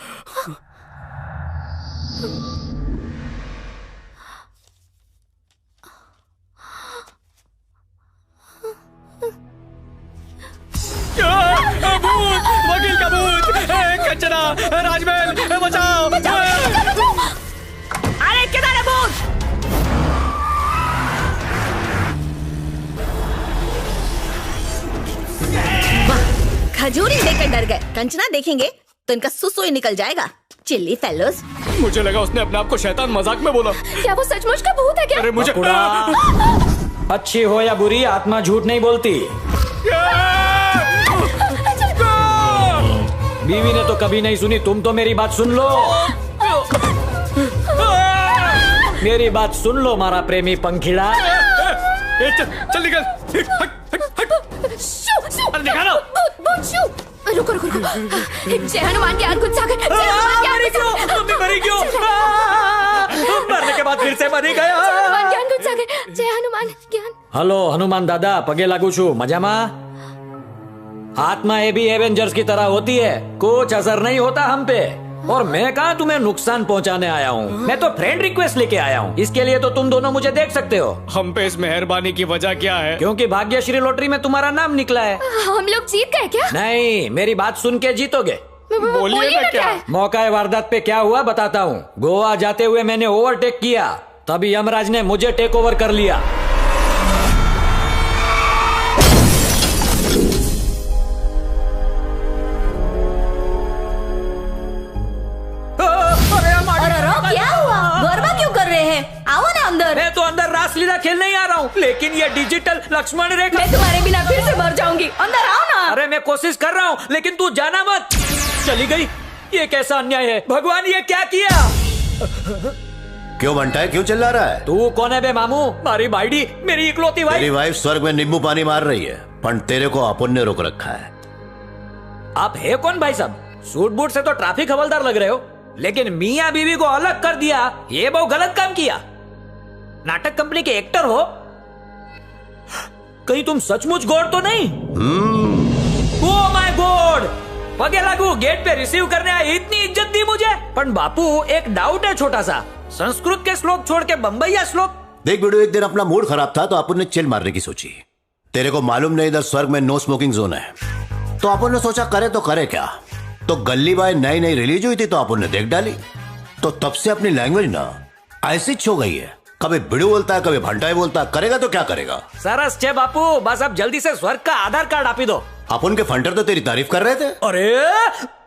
भूत, वकील का भूत, कंचना, राजमहल, बचाओ। अरे किधर है भूत? खजूरी देखकर डर गए। कंचना देखेंगे तो इनका सुसु ही निकल जाएगा। Chilli fellows. मुझे लगा उसने अपने आप को शैतान मजाक में बोला। क्या वो सचमुच का भूत है क्या? अरे मुझे अच्छी हो या बुरी, आत्मा झूठ नहीं बोलती। बीवी ने तो कभी नहीं सुनी, तुम तो मेरी बात सुन लो। मेरी बात सुन लो मारा प्रेमी पंखीड़ा। चल निकल। रुको रुको रुको। जय हनुमान ज्ञान कुछ सागर। जय हनुमान ज्ञान कुछ सागर। मम्मी मरी क्यों? मरने के बाद फिर से मरी गया। जय हनुमान ज्ञान कुछ सागर। जय हनुमान ज्ञान। हेलो हनुमान दादा, पगे लागू छू, मजामा? आत्मा ये भी एवेंजर्स की तरह होती है, कुछ असर नहीं होता हम पे। और मैं कहा तुम्हें नुकसान पहुंचाने आया हूँ। मैं तो फ्रेंड रिक्वेस्ट लेके आया हूँ। इसके लिए तो तुम दोनों मुझे देख सकते हो। हम पे इस मेहरबानी की वजह क्या है? क्योंकि भाग्यश्री लॉटरी में तुम्हारा नाम निकला है। हम लोग जीत गए क्या? नहीं, मेरी बात सुन के जीतोगे। बोलिए ना क्या है? मौका वारदात पे क्या हुआ बताता हूँ। गोवा जाते हुए मैंने ओवरटेक किया, तभी यमराज ने मुझे टेक ओवर कर लिया। अंदर। मैं तो अंदर रासलीला खेलने ही आ रहा हूँ, लेकिन ये डिजिटल लक्ष्मण रेखा। मैं तुम्हारे बिना फिर से मर जाऊंगी, अंदर आओ ना। अरे मैं कोशिश कर रहा हूँ, लेकिन तू जाना मत। चली गई, ये कैसा अन्याय है भगवान, ये क्या किया? क्यों बंटा है, क्यों चिल्ला रहा है? तू कौन है बे मामू? मारी बाइडी, मेरी इकलौती वाइफ। तेरी वाइफ स्वर्ग में नींबू पानी मार रही है, पर तेरे को अपन ने रोक रखा है। आप है कौन भाई साहब? सूट बूट से तो ट्रैफिक हवलदार लग रहे हो, लेकिन मियाँ बीवी को अलग कर दिया, ये बहुत गलत काम किया। नाटक कंपनी के एक्टर हो, कहीं तुम सचमुच गॉड तो नहीं? ओह माय गॉड, पगे लागू, गेट पे रिसीव करने आए, इतनी इज्जत दी मुझे। पर बापू एक डाउट है छोटा सा, संस्कृत के श्लोक छोड़ के बम्बईया श्लोक। देख बेटू, एक दिन अपना मूड खराब था तो अपन ने चिल मारने की सोची। तेरे को मालूम नहीं इधर स्वर्ग में नो स्मोकिंग जोन है, तो अपन ने सोचा करे तो करे क्या। तो गल्ली बाय नई नई रिलीज हुई थी तो अपन ने देख डाली, तो तब से अपनी लैंग्वेज ना ऐसी छो गई है, कभी बिड़ू बोलता है, कभी भंटाई बोलता है। करेगा तो क्या करेगा? सरस छे बापू, बस अब जल्दी से स्वर्ग का आधार कार्ड आपी दो। अपन के फंटर तो तेरी तारीफ कर रहे थे। अरे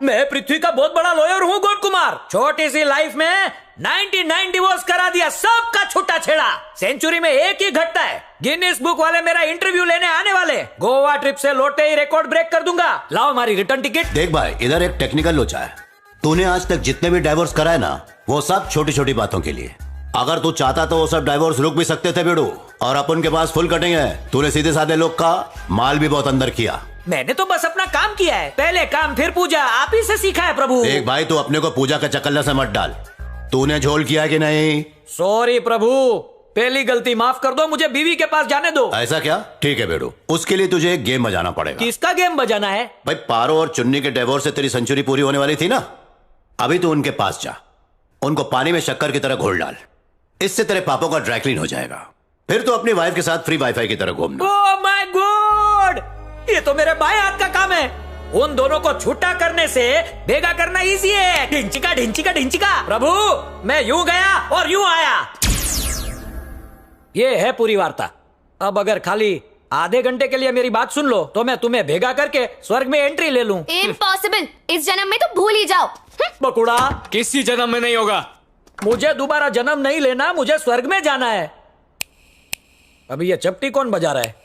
मैं पृथ्वी का बहुत बड़ा लॉयर हूँ गौड कुमार, छोटी सी लाइफ में 99 डिवोर्स करा दिया, सबका छुट्टा छेड़ा। सेंचुरी में एक ही घटता है। गिनीज बुक वाले मेरा इंटरव्यू लेने आने वाले, गोवा ट्रिप से लौटे ही रिकॉर्ड ब्रेक कर दूंगा। लाओ हमारी रिटर्न टिकट। देख भाई, इधर एक टेक्निकल लोचा है। तूने आज तक जितने भी डाइवोर्स कराए ना, वो सब छोटी छोटी बातों के लिए। अगर तू चाहता तो वो सब डाइवोर्स रुक भी सकते थे बेड़ू, और अपन के पास फुल कटिंग है। तूने सीधे साधे लोग का माल भी बहुत अंदर किया। मैंने तो बस अपना काम किया है, पहले काम फिर पूजा, आप ही से सीखा है प्रभु। देख भाई, तू अपने को पूजा का चकल्ला से मत डाल। तूने झोल किया कि नहीं? सॉरी प्रभु, पहली गलती माफ कर दो, मुझे बीवी के पास जाने दो। ऐसा क्या? ठीक है बेड़ू, उसके लिए तुझे एक गेम बजाना पड़ेगा। किसका गेम बजाना है? भाई पारो और चुन्नी के डिवोर्स से तेरी सेंचुरी पूरी होने वाली थी ना, अभी तू उनके पास जा, उनको पानी में शक्कर की तरह घोल डाल। इससे तेरे पापों का ड्राई क्लीन हो जाएगा। फिर तो अपनी वाइफ के साथ फ्री वाईफाई की तरह घूमना। ओह माय गॉड, ये तो मेरे बाएं हाथ का काम है। उन दोनों को छूटा करने से भेगा करना इजी है। ढिंचिका ढिंचिका ढिंचिका। प्रभु मैं यूं गया और यूं आया, ये है पूरी वार्ता। अब अगर खाली आधे घंटे के लिए मेरी बात सुन लो तो मैं तुम्हें भेगा करके स्वर्ग में एंट्री ले लूं। इम्पॉसिबल, इस जन्म में तो भूल ही जाओ। बकुड़ा, किसी जन्म में नहीं होगा। मुझे दोबारा जन्म नहीं लेना, मुझे स्वर्ग में जाना है। अभी ये चपटी कौन बजा रहा है?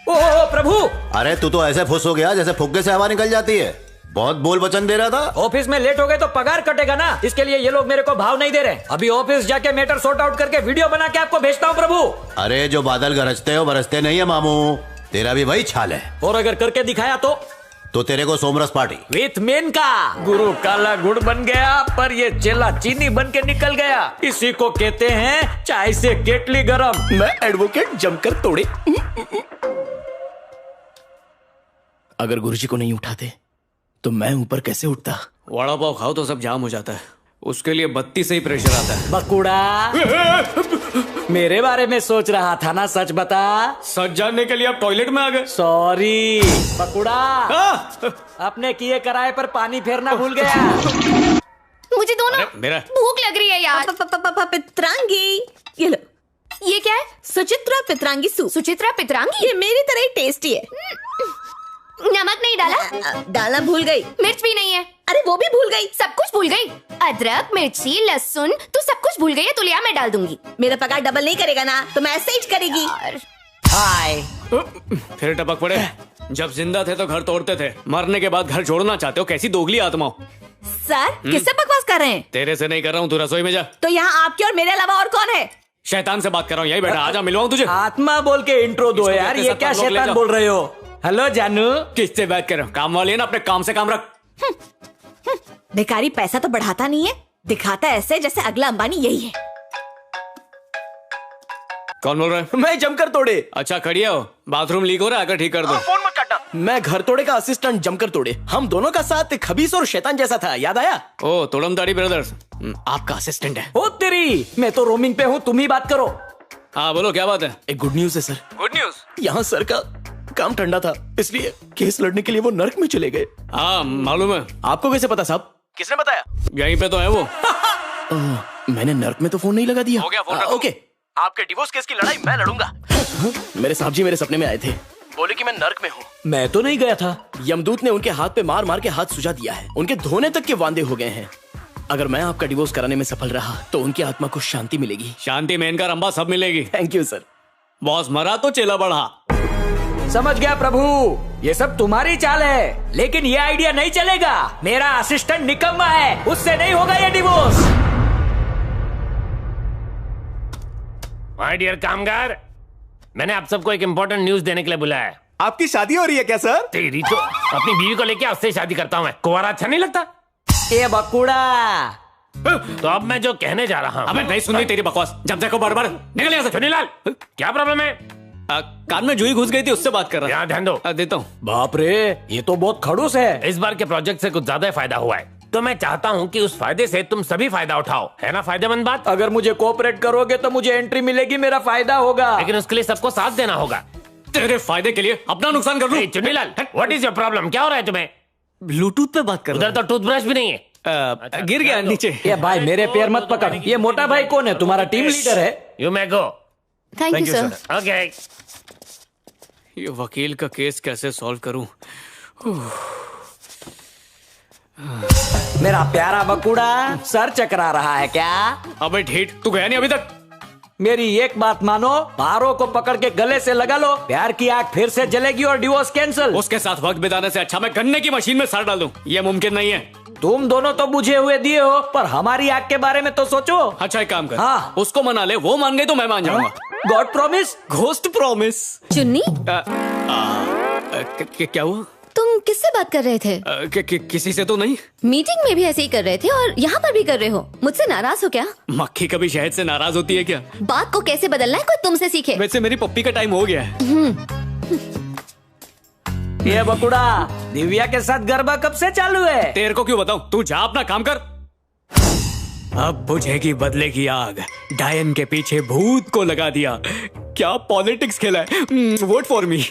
ओह प्रभु। अरे तू तो ऐसे फुस हो गया जैसे फुग्गे से हवा निकल जाती है। बहुत बोल वचन दे रहा था। ऑफिस में लेट हो गए तो पगार कटेगा ना, इसके लिए ये लोग मेरे को भाव नहीं दे रहे। अभी ऑफिस जाके मैटर सॉर्ट आउट करके वीडियो बना के आपको भेजता हूँ प्रभु। अरे जो बादल गरजते हो बरसते नहीं है मामू, तेरा भी वही छाल है। और अगर करके दिखाया तो तेरे को सोमरस पार्टी विथ मेन का। गुरु काला गुड़ बन गया पर ये चेला चीनी बन के निकल गया। इसी को कहते हैं चाय से केटली गरम। मैं एडवोकेट जमकर तोड़े। अगर गुरुजी को नहीं उठाते तो मैं ऊपर कैसे उठता? वड़ा पाव खाओ तो सब जाम हो जाता है, उसके लिए 32 से ही प्रेशर आता है। बकुड़ा मेरे बारे में सोच रहा था ना, सच बता। सच जानने के लिए आप टॉयलेट में आ गए। सॉरी बकुड़ा, अपने किए कराए पर पानी फेरना भूल गया। मुझे दोनों मेरा भूख लग रही है यार। पित्रांगी, ये लो। ये क्या है? सुचित्रा पित्रांगी सूप। सुचित्रा पित्रांगी? ये मेरी तरह ही टेस्टी है। नमक नहीं डाला? डालना भूल गई। मिर्च भी नहीं है? अरे वो भी भूल गई। सब कुछ भूल गई? अदरक मिर्ची लहसुन तू सब कुछ भूल गई है, तो लिया मैं डाल दूंगी। मेरा पगार डबल नहीं करेगा ना, तो मैं ऐसे ही करेगी। हाय। फिर टपक पड़े। जब जिंदा थे तो घर तोड़ते थे, मरने के बाद घर जोड़ना चाहते हो। कैसी दोगली आत्मा हो। सर किससे बकवास कर रहे हैं? तेरे से नहीं कर रहा हूँ, तू रसोई में जा। तो यहाँ आपके और मेरे अलावा और कौन है? शैतान से बात कर रहा हूँ, यही बैठा। आजा मिलवाऊं तुझे। आत्मा बोल के इंट्रो दो यार, ये क्या शैतान बोल रहे हो? हेलो जानू। किससे बात कर रहे हो? काम वाले ना, अपने काम से काम रख। बेकारी पैसा तो बढ़ाता नहीं है, दिखाता ऐसे जैसे अगला अंबानी यही है। कौन बोल रहा है? मैं जमकर तोड़े। अच्छा खड़िया हो, बाथरूम लीक हो रहा है, आकर ठीक कर दो। फोन मत काटना। मैं घर तोड़े का असिस्टेंट जमकर तोड़े। हम दोनों का साथ खबीस और शैतान जैसा था, याद आया? ओ तोड़म दाढ़ी ब्रदर्स, आपका असिस्टेंट है। ओ तेरी, मैं तो रोमिंग पे हूँ, तुम ही बात करो। हाँ बोलो, क्या बात है? एक गुड न्यूज है सर। Good news? यहाँ सर का काम ठंडा था, इसलिए केस लड़ने के लिए वो नर्क में चले गए। हाँ मालूम है। आपको कैसे पता साहब? किसने बताया? यहीं पे तो है वो। मैंने नर्क में तो फोन नहीं लगा दिया। हो गया फोन रखो। ओके, आपके डिवोर्स केस की लड़ाई मैं लड़ूंगा। मेरे साहब जी मेरे सपने में आए थे, बोले कि मैं नर्क में हूँ। मैं तो नहीं गया था। यमदूत ने उनके हाथ पे मार मार के हाथ सुझा दिया है, उनके धोने तक के वांदे हो गए हैं। अगर मैं आपका डिवोर्स कराने में सफल रहा तो उनकी आत्मा को शांति मिलेगी। शांति मेनका रंबा सब मिलेगी। Thank you sir. बॉस मरा तो चेला बढ़ा। समझ गया प्रभु, ये सब तुम्हारी चाल है, लेकिन ये आइडिया नहीं चलेगा। मेरा असिस्टेंट निकम्मा है, उससे नहीं होगा ये डिवोर्स। माय डियर कामगार, मैंने आप सबको एक इम्पोर्टेंट न्यूज देने के लिए बुलाया है। आपकी शादी हो रही है क्या सर? तेरी तो अपनी बीवी को लेके उससे शादी करता हूँ मैं। कुंवारा अच्छा नहीं लगता? ये बकुड़ा। तो अब मैं जो कहने जा रहा हूँ। अबे नहीं सुननी तेरी बकवास, जब देखो बार बार निकल यहाँ से। चुनीलाल, क्या प्रॉब्लम है? कान में जुई घुस गई थी, उससे बात कर रहा। यहाँ ध्यान दो। देता हूँ। बाप रे, ये तो बहुत खड़ूस है। इस बार के प्रोजेक्ट से कुछ ज्यादा फायदा हुआ है, तो मैं चाहता हूँ कि उस फायदे से तुम सभी फायदा उठाओ। है ना फायदेमंद बात? अगर मुझे कोऑपरेट करोगे तो मुझे एंट्री मिलेगी, मेरा फायदा होगा। लेकिन उसके लिए सबको साथ देना होगा। तेरे फायदे के लिए अपना नुकसान कर लूं? Chunilal, what is your problem? क्या हो रहा है तुम्हें? ब्लूटूथ पे बात कर रहा उधर तो टूथब्रश भी नहीं है। गिर गया नीचे। ये भाई मेरे पैर मत पकड़। ये मोटा भाई कौन है? तुम्हारा टीम लीडर है? You may go. Thank you sir. Okay. ये वकील का केस कैसे सॉल्व करूं? मेरा प्यारा बकुड़ा सर चकरा रहा है क्या? अबे ढीठ, तू गया नहीं अभी तक? मेरी एक बात मानो, पारो को पकड़ के गले से लगा लो, प्यार की आग फिर से जलेगी और डिवोर्स कैंसिल। उसके साथ वक्त बिताने से अच्छा मैं गन्ने की मशीन में सर डाल दूं। ये मुमकिन नहीं है। तुम दोनों तो बुझे हुए दिए हो, पर हमारी आग के बारे में तो सोचो। अच्छा एक काम कर, हाँ। उसको मना ले, वो मान गई तो मैं मान जाऊंगा। God promise, ghost promise. चुन्नी, क्या हुआ? तुम किससे बात कर रहे थे? किसी से तो नहीं। मीटिंग में भी ऐसे ही कर रहे थे और यहाँ पर भी कर रहे हो। मुझसे नाराज हो क्या? मक्खी कभी शहद से नाराज होती है क्या? बात को कैसे बदलना है कोई तुमसे सीखे। वैसे मेरी पप्पी का टाइम हो गया है। ये बकुड़ा, दिव्या के साथ गरबा कब से चालू है? तेरे को क्यों बताऊं? तू जा अपना काम कर। अब बुझेगी बदले की आग। डायन के पीछे भूत को लगा दिया। क्या पॉलिटिक्स खेला है। Vote for me.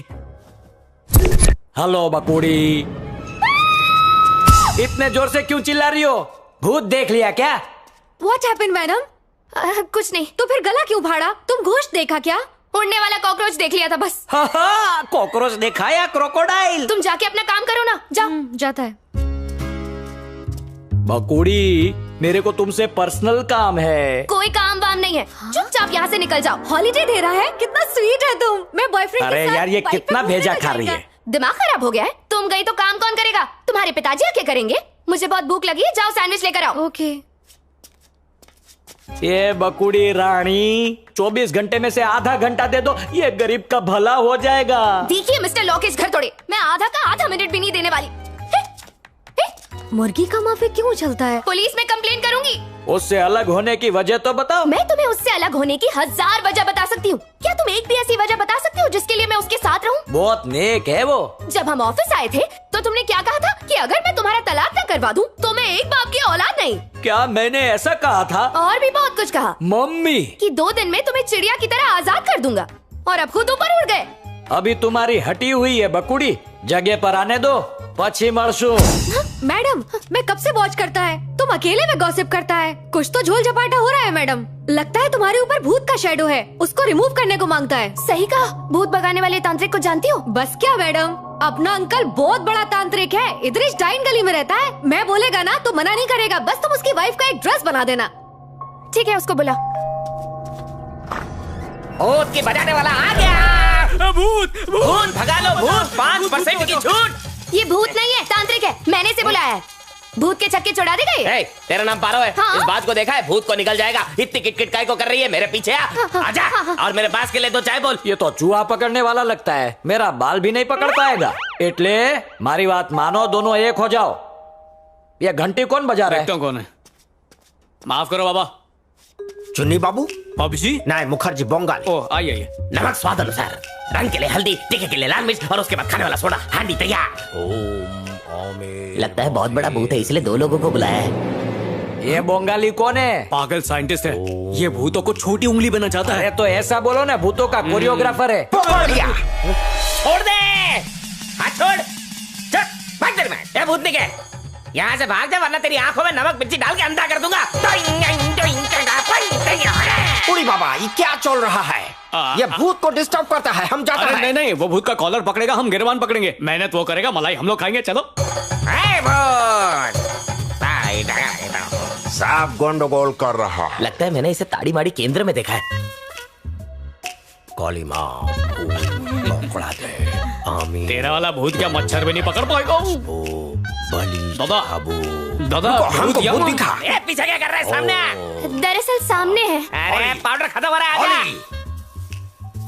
हेलो बकुड़ी, इतने जोर से क्यों चिल्ला रही हो? भूत देख लिया क्या? What happened, madam? कुछ नहीं। तो फिर गला क्यों फाड़ा? तुम घोस्ट देखा क्या? उड़ने वाला कॉकरोच देख लिया था बस। कॉकरोच देखा या क्रोकोडाइल? तुम जाके अपना काम करो ना। जाओ। जाता है। बकुड़ी, मेरे को तुमसे पर्सनल काम है। कोई काम वाम नहीं है, चुपचाप यहाँ से निकल जाओ। हॉलीडे दे रहा है, कितना स्वीट है तुम। मैं बॉयफ्रेंड अरे यार, ये कितना भेजा खा रही है। दिमाग खराब हो गया है? तुम गई तो काम कौन करेगा? तुम्हारे पिताजी आके करेंगे। मुझे बहुत भूख लगी है, जाओ सैंडविच लेकर आओ। ओके। ये बकुड़ी रानी, 24 घंटे में से आधा घंटा दे दो, ये गरीब का भला हो जाएगा। देखिए मिस्टर लोकेश घर तोड़े, मैं आधा का आधा मिनट भी नहीं देने वाली। मुर्गी का माफिया क्यों चलता है? पुलिस में कंप्लेंट करूंगी। उससे अलग होने की वजह तो बताओ। मैं तुम्हें उससे अलग होने की 1000 वजह बता सकती हूँ। क्या तुम एक भी ऐसी वजह बता सकती हो जिसके लिए मैं उसके साथ रहूं? बहुत नेक है वो। जब हम ऑफिस आए थे तो तुमने क्या कहा था कि अगर मैं तुम्हारा तलाक न करवा दूं तो मैं एक बाप की औलाद नहीं। क्या मैंने ऐसा कहा था? और भी बहुत कुछ कहा। मम्मी, कि 2 दिन में तुम्हें चिड़िया की तरह आजाद कर दूंगा, और अब खुद ऊपर उड़ गए। अभी तुम्हारी हटी हुई है बकुड़ी, जगह पर आने दो, पछी मरसू। मैडम, मैं कब से वॉच करता है, तुम अकेले में गॉसिप करता है। कुछ तो झोल झपाटा हो रहा है मैडम। लगता है तुम्हारे ऊपर भूत का शैडो है, उसको रिमूव करने को मांगता है। सही कहा। भूत भगाने वाले तांत्रिक को जानती हो? बस क्या मैडम, अपना अंकल बहुत बड़ा तांत्रिक है, इधर ही डाइन गली में रहता है। मैं बोलेगा ना तो मना नहीं करेगा, बस तुम उसकी वाइफ का एक ड्रेस बना देना। ठीक है, उसको बुला। भूत की बजाने वाला आ गया। भूत भूत भगा लो भूत। 5% की छूट। ये भूत नहीं है, तांत्रिक है, मैंने से बुलाया है। भूत के चक्के चढ़ा दे गए। तेरा नाम पारो है। हाँ? इस बात को देखा है? भूत को निकल जाएगा। इतनी किटकिट काय को कर रही है? मेरे पीछे आजा और मेरे पास के लिए 2 चाय बोल। ये तो चूहा पकड़ने वाला लगता है, मेरा बाल भी नहीं पकड़ पाएगा। એટલે मारी बात मानो, दोनों एक हो जाओ। ये घंटी कौन बजा रहा है? देखता हूं कौन है। माफ करो बाबा। चुन्नी बाबू? बाबूजी? नहीं, मुखर्जी बोंगाल। ओ आइए। नमक स्वाद अनुसार, रंग के लिए हल्दी, तीखे के लिए लाल मिर्च और उसके बाद खाने वाला सोडा। हांडी तैयार। लगता है बहुत बड़ा भूत है, इसलिए 2 लोगों को बुलाया है। ये बंगाली कौन है? पागल साइंटिस्ट है। ये भूतों को छोटी उंगली बनना चाहता है। तो ऐसा बोलो ना, भूतों का कोरियोग्राफर है। पकड़ लिया। छोड़ दे, हाथ छोड़। चल, भाग तेरे में। ये भूतनी के यहाँ से भाग जा, वरना तेरी आंखों में नमक मिर्ची डाल के अंधा कर दूंगा। उड़ी बाबा, ये क्या चल रहा है? ये भूत को डिस्टर्ब करता है, हम जाते हैं। नहीं, वो भूत का कॉलर पकड़ेगा, हम गिरबान पकड़ेंगे। मेहनत वो करेगा, मलाई हम लोग खाएंगे। चलो। सब गंडगोल कर रहा। लगता है मैंने इसे ताड़ी माड़ी केंद्र में देखा है। काली माँ पकड़ा दे। आमीन। तेरा वाला भूत क्या मच्छर भी नहीं पकड़ पाएगा? दादा दादा हमको भूत दिखा। ए, पीछे क्या कर रहा है? सामने। दरअसल सामने है। अरे पाउडर खत्म हो रहा है, आजा।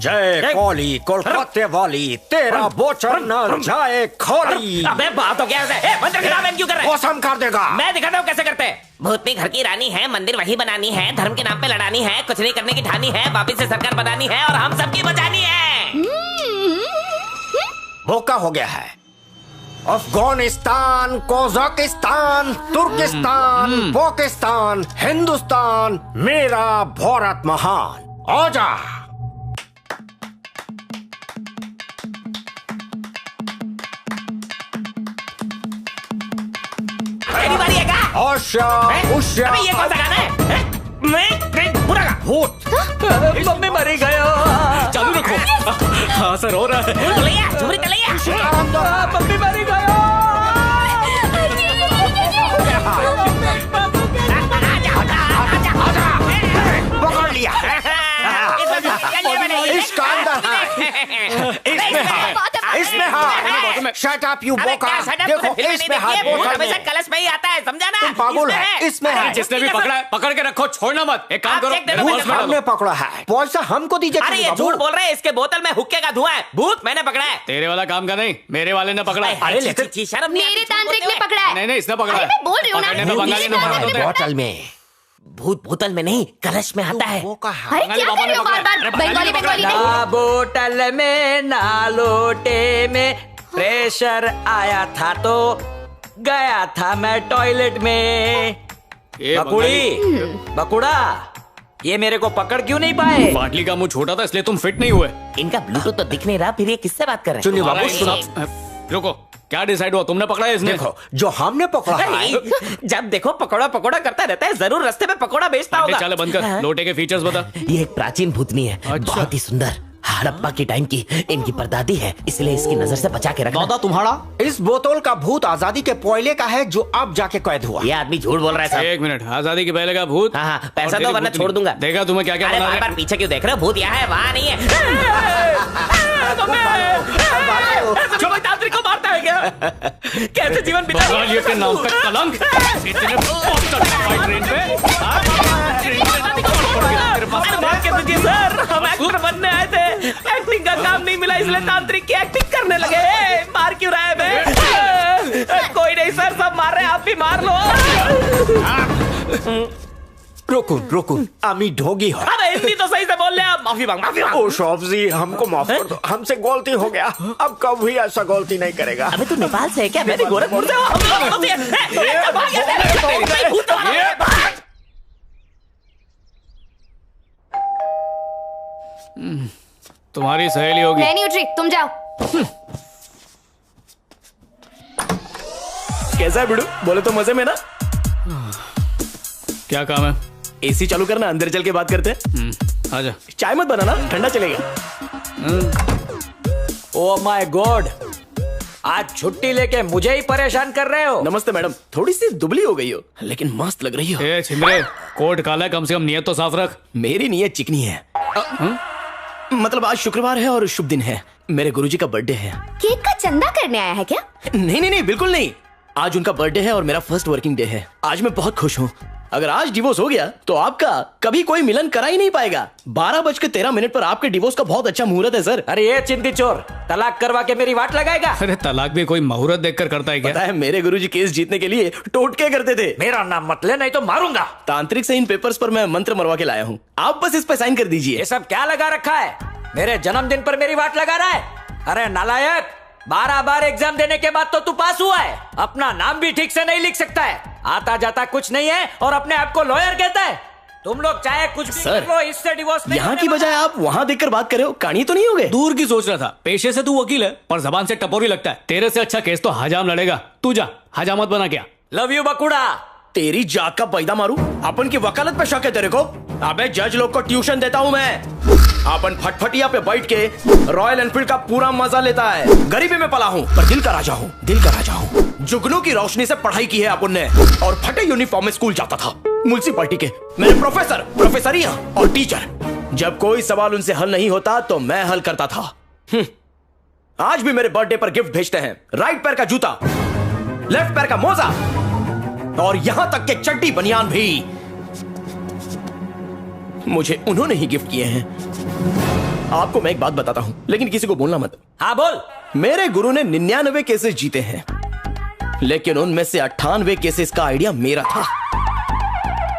जय कौली कोलकाते वाली, तेरा बोचर न जाए खोली। अबे बात हो गया है। मंदिर के नाम में क्यों कर रहा है? वो सम कर देगा। मैं दिखाता हूँ कैसे करते हैं। भूतनी घर की रानी है, मंदिर वही बनानी है, धर्म के नाम पे लड़ानी है, कुछ नहीं करने की ठानी है, वापिस से सरकार बनानी है और हम सबकी बचानी है। भूखा हो गया है। अफगानिस्तान, कजाकिस्तान, तुर्किस्तान, पाकिस्तान, हिंदुस्तान, मेरा भारत महान। आजा। मेरी बारी है क्या? ओशा, उशा। अबे ये कौन सा गाना है? मैं पूरा गा। भूत। मम्मी मरी गया। चालू रखो। हाँ सर हो रहा है। तलैया, झुमरी तलैया। मम्मी मरी गया। पकड़ लिया। इसका अंदर है। इसमें है। इसमें है। शट अप यू बोका। देखो इसमें है, बोतल में। कलश में ही आता है, समझा ना? तुम पागल है। इसमें है। जिसने भी पकड़ा है पकड़ के रखो, छोड़ना मत। एक काम करो, हमने पकड़ा है। पैसा हमको दीजिए। अरे ये झूठ बोल रहे हैं, इसके बोतल में हुक्के का धुआं है। भूत मैंने पकड़ा है। तेरे वाला काम का नहीं, मेरे वाले ने पकड़ा है। अरे लेकिन शर्म नहीं, मेरे तांत्रिक ने पकड़ा है। नहीं इसने पकड़ा है। मैं बोल रही हूँ ना, पकड़ने में बंगाली ने पकड़ा है। बोतल में। भूत बोतल में नहीं, कलश में आता है। अरे क्या कर रहे हो बार-बार? बंगाली ना नहीं। बोतल में ना लोटे में प्रेशर आया था तो गया था मैं टॉयलेट में। बकुड़ा ये मेरे को पकड़ क्यों नहीं पाए? बाटली का मुंह छोटा था इसलिए तुम फिट नहीं हुए। इनका ब्लूटूथ तो दिख नहीं रहा, फिर ये किससे बात कर रहे हैं? चुन्नी बाबू सुना। रुको, क्या डिसाइड हुआ? तुमने पकड़ा है इसने? देखो जो हमने पकड़ा है। जब देखो पकौड़ा पकौड़ा करता रहता है, जरूर रास्ते में पकौड़ा बेचता होगा। चले बंद कर, लोटे के फीचर्स बता। ये एक प्राचीन भूतनी है, बहुत ही सुंदर, हड़प्पा की टाइम की इनकी परदादी है, इसलिए इसकी नजर से बचा के रखना। दादा तुम्हारा इस बोतल का भूत आजादी के पहले का है जो अब जाके कैद हुआ। ये आदमी झूठ बोल रहा है साहब। एक मिनट, आजादी के पहले का भूत? हाँ, पैसा दो वरना छोड़ दूंगा। देखा तुम्हें क्या क्या अरे बना बार पीछे क्यों देख रहे हो? भूत यहाँ है, वहाँ नहीं है। तांत्रिक को मारता है क्या? कैसे जीवन बिता के नाम पे कलंक। इतने ट्रेन पे सर, हम एक्टर बनने आए थे, एक्टिंग का काम नहीं मिला इसलिए तांत्रिक की एक्टिंग करने लगे। मार क्यों रहा है मैं? कोई नहीं सर, सब मार रहे हैं, आप भी मार लो। रुकुन अमी ढोगी हो। अरे हिंदी तो सही से बोल ले आप। माफी मांग। ओ शॉप जी, हमको माफ कर दो, हमसे गलती हो गया, अब कभी ऐसा गलती नहीं करेगा। अबे तू नेपाल से है क्या? मैं भी गोरखपुर से हूँ। तुम्हारी सहेली होगी। मैं नहीं उठ रही, तुम जाओ। कैसा है बिड़ू? बोले तो मजे में ना? क्या काम है? एसी चालू करना, अंदर चल के बात करते हैं। आजा। चाय मत बनाना, ठंडा चलेगा। ओ माय गॉड, आज छुट्टी लेके मुझे ही परेशान कर रहे हो। नमस्ते मैडम, थोड़ी सी दुबली हो गई हो लेकिन मस्त लग रही हो। ए छिंदरे, कोट काला है, कम से कम नियत तो साफ रख। मेरी नियत चिकनी है। मतलब आज शुक्रवार है और शुभ दिन है, मेरे गुरुजी का बर्थडे है। केक का चंदा करने आया है क्या? नहीं बिल्कुल नहीं, आज उनका बर्थडे है और मेरा फर्स्ट वर्किंग डे है। आज मैं बहुत खुश हूँ। अगर आज डिवोर्स हो गया तो आपका कभी कोई मिलन करा ही नहीं पाएगा। 12:13 पर आपके डिवोर्स का बहुत अच्छा मुहूर्त है सर। अरे ये चिंती चोर, तलाक करवा के मेरी वाट लगाएगा? अरे तलाक भी कोई मुहूर्त देखकर करता है क्या? पता है, मेरे गुरुजी केस जीतने के लिए टोटके करते थे। मेरा नाम मत ले, नहीं तो मारूंगा। तांत्रिक से इन पेपर्स पर मैं मंत्र मरवा के लाया हूँ, आप बस इस पर साइन कर दीजिए। ये सब क्या लगा रखा है? मेरे जन्मदिन पर मेरी वाट लगा रहा है? अरे नालायक, 12 बार एग्जाम देने के बाद तो तू पास हुआ है, अपना नाम भी ठीक से नहीं लिख सकता है, आता जाता कुछ नहीं है और अपने आप को लॉयर कहता है। तुम लोग चाहे कुछ भी सर, कर लो, इससे डिवोर्स नहीं यहाँ की बजाय आप वहाँ देखकर बात कर रहे हो, कहानी तो नहीं हो गए? दूर की सोच रहा था। पेशे से तू वकील है पर जबान से टपोरी लगता है। तेरे से अच्छा केस तो हजाम लड़ेगा। तू जा, हजामत बना क्या? लव यू बकुड़ा। तेरी जात का पैदा मारू, अपन की वकालत पे शक है तेरे को? अबे जज लोग को ट्यूशन देता हूँ मैं। अपन फटफटिया पे बैठ के रॉयल एनफील्ड का पूरा मजा लेता है। गरीबी में पला हूँ पर दिल का राजा हूँ, दिल का राजा हूँ। जुगनू की रोशनी से पढ़ाई की है अपन ने और फटे यूनिफॉर्म में स्कूल जाता था। म्युनिसिपैलिटी के मेरे प्रोफेसरिया और टीचर। जब कोई सवाल उनसे हल नहीं होता तो मैं हल करता था। आज भी मेरे बर्थडे पर गिफ्ट भेजते हैं, राइट पैर का जूता, लेफ्ट पैर का मोजा और यहां तक के चड्डी बनियान भी मुझे उन्होंने ही गिफ्ट किए हैं। आपको मैं एक बात बताता हूं, लेकिन किसी को बोलना मत। हाँ बोल। मेरे गुरु ने 99 केसेस जीते हैं, लेकिन उनमें से 98 केसेस का आइडिया मेरा था।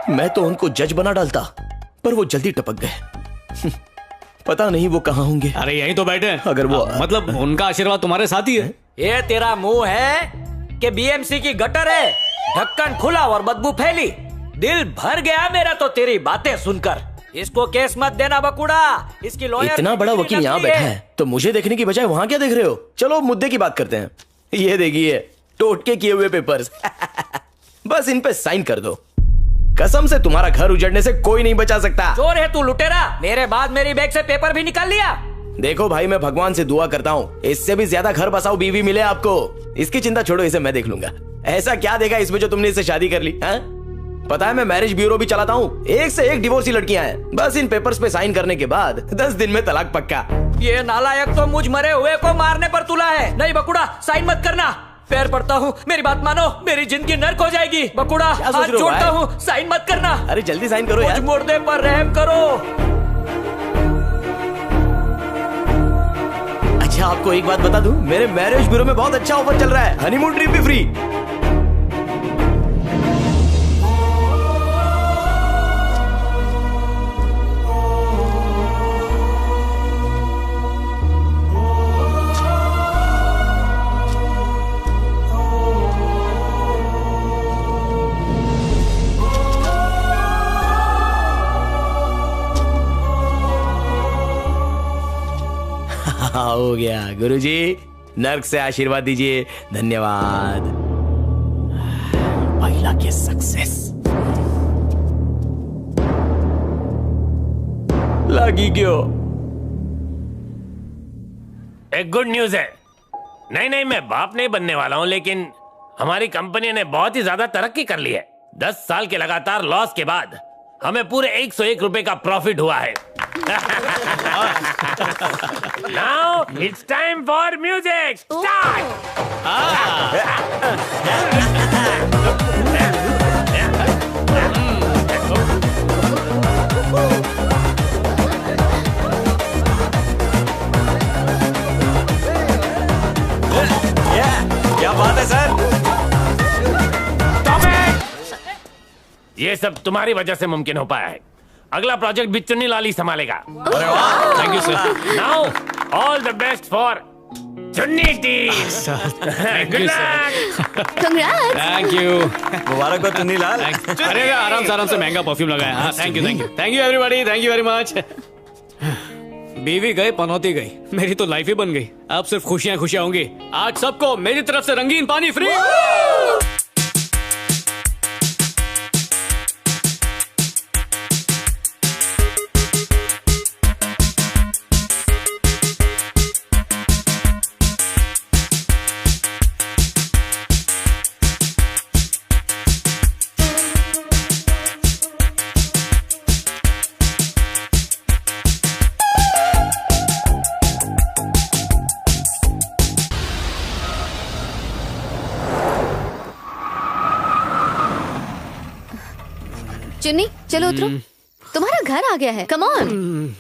मैं तो उनको जज बना डालता, पर वो जल्दी टपक गए। पता नहीं वो कहाँ होंगे। अरे यहीं तो बैठे हैं। अगर वो मतलब उनका आशीर्वाद तुम्हारे साथ ही है। ये तेरा मुंह है कि बीएमसी की गटर है? ढक्कन खुला और बदबू फैली। दिल भर गया मेरा तो तेरी बातें सुनकर। इसको केस मत देना बकुड़ा, इसकी लॉयर इतना बड़ा वकील यहाँ बैठा है तो मुझे देखने की बजाय वहाँ क्या देख रहे हो? चलो मुद्दे की बात करते हैं। ये देखिए टोटके किए हुए पेपर्स। बस इन पे साइन कर दो। कसम से तुम्हारा घर उजड़ने से कोई नहीं बचा सकता। चोर है तू लुटेरा। मेरे बाद मेरी बैग से पेपर भी निकाल लिया। देखो भाई, मैं भगवान से दुआ करता हूँ इससे भी ज्यादा घर बसाओ बीवी मिले आपको। इसकी चिंता छोड़ो, इसे मैं देख लूंगा। ऐसा क्या देखा इसमें जो तुमने इससे शादी कर ली? पता है मैं मैरिज ब्यूरो भी चलाता हूँ, एक से एक डिवोर्सी लड़कियां हैं। बस इन पेपर्स पे साइन करने के बाद 10 दिन में तलाक पक्का। ये नालायक तो मुझ मरे हुए को मारने पर तुला है। नहीं बकुड़ा, साइन मत करना। पैर पड़ता हूँ, मेरी बात मानो, मेरी जिंदगी नर्क हो जाएगी। बकुड़ा हाथ जोड़ता हूँ, साइन मत करना। अरे जल्दी साइन करो यार। मुझ मुर्दे पर रहम करो। अच्छा आपको एक बात बता दूं, मेरे मैरिज ब्यूरो में बहुत अच्छा ऑफर चल रहा है, हनीमून ट्रिप भी फ्री। हो गया गुरुजी, नर्क से आशीर्वाद दीजिए। धन्यवाद। पहला के सक्सेस लगी क्यों? एक गुड न्यूज है। नहीं मैं बाप नहीं बनने वाला हूं, लेकिन हमारी कंपनी ने बहुत ही ज्यादा तरक्की कर ली है। 10 साल के लगातार लॉस के बाद हमें पूरे 101 रुपए का प्रॉफिट हुआ है। Now it's time for music. Start. क्या बात है सर? Stop it! ये सब तुम्हारी वजह से मुमकिन हो पाया है। अगला प्रोजेक्ट भी चुन्नी लाली संभालेगा। अरे वाह, thank you sir. Now all the best for Chunni team. Good luck. Thank you. मुबारक हो चुन्नी लाल। अरे आराम से महंगा परफ्यूम लगाया। Thank you everybody, thank you very much. बीवी गई, पनौती गई, मेरी तो लाइफ ही बन गई। अब सिर्फ खुशियां होंगी। आज सबको मेरी तरफ से रंगीन पानी फ्री। चुन्नी चलो उतरो, तुम्हारा घर आ गया है। Come on.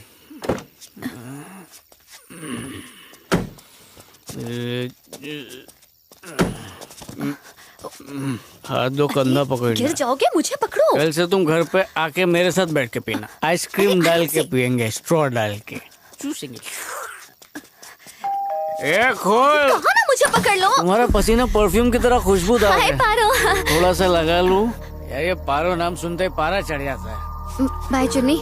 हाथ दो, कंधा पकड़। गिर जाओगे, मुझे पकड़ो। कल से तुम घर पे आके मेरे साथ बैठ के पीना। आइसक्रीम डाल के पियेंगे, स्ट्रॉ डाल के चूसेंगे। खोल। कहाँ ना, मुझे पकड़ लो। तुम्हारा पसीना परफ्यूम की तरह खुशबूदार है। पारो। थोड़ा सा लगा लूं। यार ये पारो नाम सुनते ही पारा चढ़ जाता है। Bye Chunni.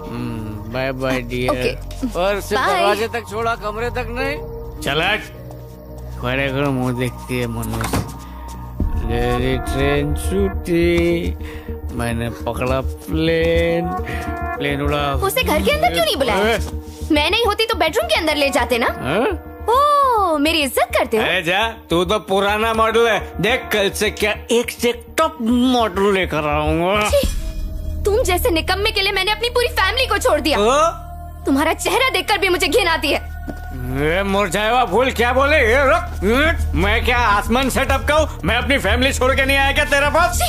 Bye bye dear. और सिर्फ दरवाजे तक छोड़ा, कमरे तक नहीं। चलट खड़े करो, मुंह देखती है मनुष्य। मेरी ट्रेन छूटी, मैंने पकड़ा प्लेन उड़ा। उसे घर के अंदर क्यों नहीं बुलाया? मैं नहीं होती तो बेडरूम के अंदर ले जाते ना। ओह, मेरी इज्जत करते हो। अरे जा, तू तो पुराना मॉडल है। देख कल से क्या एक से टॉप मॉडल लेकर आऊंगा। तुम जैसे निकम्मे के लिए मैंने अपनी पूरी फैमिली को छोड़ दिया। तुम्हारा चेहरा देखकर भी मुझे घिन आती है। ये मुरझाया हुआ फूल क्या बोले? ये रुक, मैं क्या आसमान से टपका हूँ? मैं अपनी फैमिली छोड़ के नहीं आया क्या तेरे पास?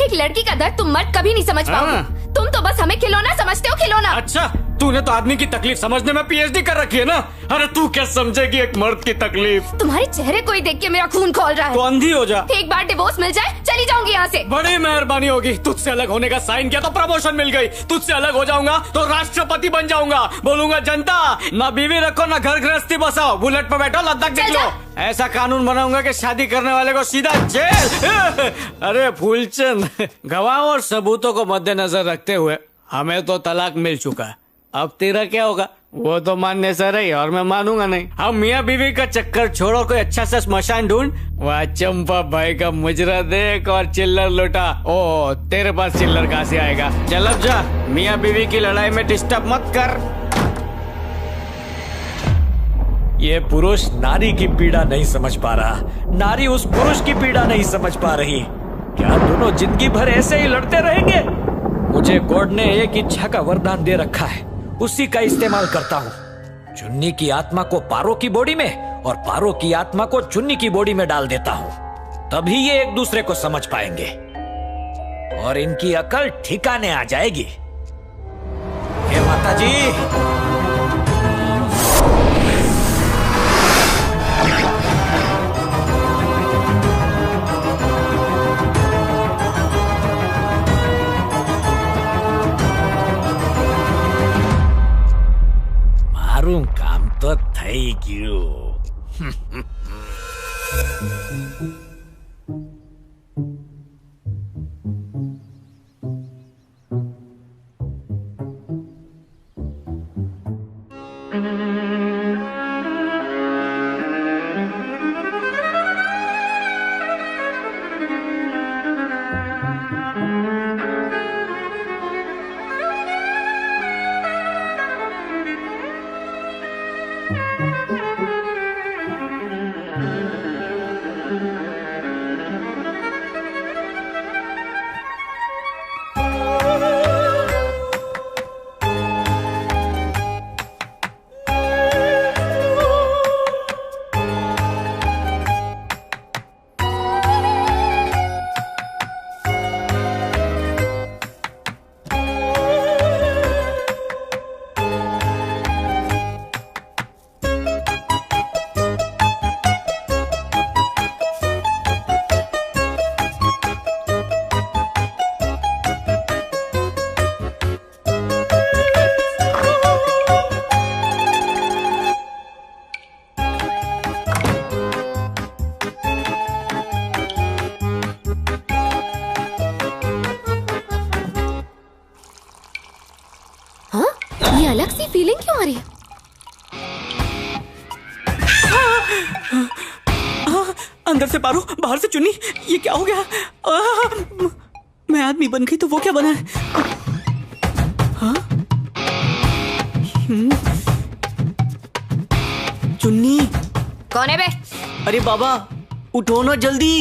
एक लड़की का दर्द तुम मर्द कभी नहीं समझ पाओगे। तुम तो बस हमें खिलौना समझते हो, खिलौना। अच्छा, तूने तो आदमी की तकलीफ समझने में पीएचडी कर रखी है ना। अरे तू क्या समझेगी एक मर्द की तकलीफ? तुम्हारे चेहरे को ही देख के मेरा खून खौल रहा है। तो अंधी हो जा। एक बार डिवोर्स मिल जाए चली जाऊंगी यहाँ से। बड़ी मेहरबानी होगी। तुझसे अलग होने का साइन किया तो प्रमोशन मिल गई। तुझसे अलग हो जाऊंगा तो राष्ट्रपति बन जाऊंगा। बोलूंगा जनता, ना बीवी रखो ना घर गृहस्थी बसाओ, बुलेट पे बैठो लद्दाख देख लो। ऐसा कानून बनाऊंगा कि शादी करने वाले को सीधा जेल। अरे फूलचंद, गवाह और सबूतों को मद्देनजर रखते हुए हमें तो तलाक मिल चुका है। अब तेरा क्या होगा वो तो मानने से रही, और मैं मानूंगा नहीं। हम मियाँ बीवी का चक्कर छोड़ो, कोई अच्छा सा स्मशान ढूंढ। वह चंपा भाई का मुजरा देख और चिल्लर लुटा। ओ तेरे पास चिल्लर कहाँ से आएगा? चल अब जा, मियाँ बीवी की लड़ाई में डिस्टर्ब मत कर। ये पुरुष नारी की पीड़ा नहीं समझ पा रहा, नारी उस पुरुष की पीड़ा नहीं समझ पा रही। क्या दोनों जिंदगी भर ऐसे ही लड़ते रहेंगे? मुझे गॉड ने एक इच्छा का वरदान दे रखा है, उसी का इस्तेमाल करता हूँ। चुन्नी की आत्मा को पारो की बॉडी में और पारो की आत्मा को चुन्नी की बॉडी में डाल देता हूँ। तभी ये एक दूसरे को समझ पाएंगे और इनकी अकल ठिकाने आ जाएगी। हे माता जी, काम तो થઈ ગયું। ये अलग सी फीलिंग क्यों आ रही है? अंदर से पारो, बाहर से चुन्नी, ये क्या हो गया? मैं आदमी बन गई तो वो क्या बना है? चुन्नी कौन है बे? अरे बाबा उठो ना जल्दी।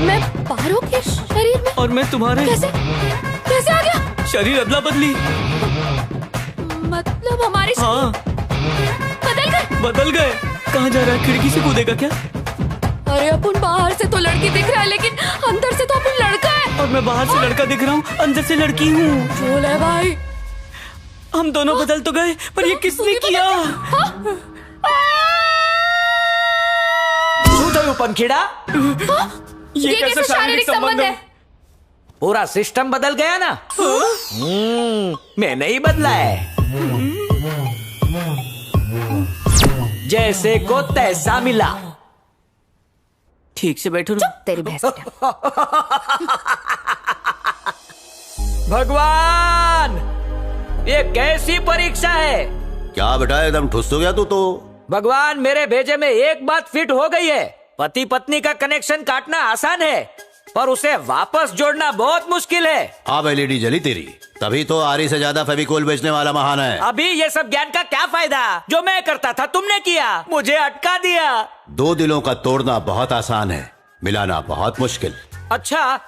मैं पारो के शरीर में और मैं तुम्हारे। कैसे कैसे आ गया? शरीर अदला बदली। मतलब हमारे हाँ बदल गए। बदल गए। कहाँ जा रहा है? खिड़की से कूदेगा क्या? अरे अपन बाहर से तो लड़की दिख रहा है लेकिन अंदर से तो अपन लड़का है। और मैं बाहर से लड़का दिख रहा हूँ, अंदर से लड़की हूँ। झोल है भाई। हम दोनों बदल तो गए पर ये किसने किया? पंखीड़ा, ये कैसे शारीरिक संबंध है? पूरा सिस्टम बदल गया ना। मैंने ही बदला है। जैसे को तैसा मिला। ठीक से बैठो। चुप तेरी भैंस। भगवान, ये कैसी परीक्षा है? क्या बेटा एकदम ठुस हो गया तू तो। भगवान, मेरे भेजे में एक बात फिट हो गई है। पति पत्नी का कनेक्शन काटना आसान है पर उसे वापस जोड़ना बहुत मुश्किल है। अब एलईडी जली तेरी, तभी तो आरी से ज्यादा फेविकोल बेचने वाला महान है। अभी ये सब ज्ञान का क्या फायदा? जो मैं करता था तुमने किया, मुझे अटका दिया। दो दिलों का तोड़ना बहुत आसान है, मिलाना बहुत मुश्किल। अच्छा,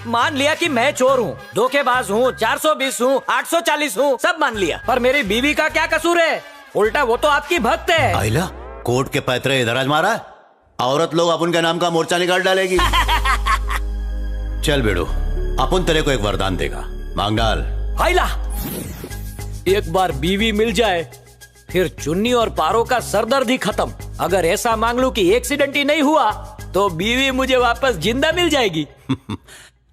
मान लिया कि मैं चोर हूँ, धोखेबाज हूँ, 420 हूँ, 840 हूँ, सब मान लिया, पर मेरी बीवी का क्या कसूर है? उल्टा वो तो आपकी भक्त है। आइला, कोर्ट के पैतरे इधर आजमा, औरत लोग अपन के नाम का मोर्चा निकाल डालेगी। चल बेड़ू, अपन तेरे को एक वरदान देगा, मांग डाल। आइला, एक बार बीवी मिल जाए फिर चुन्नी और पारो का सरदर्द ही खत्म। अगर ऐसा मांग लूं कि एक्सीडेंट ही नहीं हुआ तो बीवी मुझे वापस जिंदा मिल जाएगी।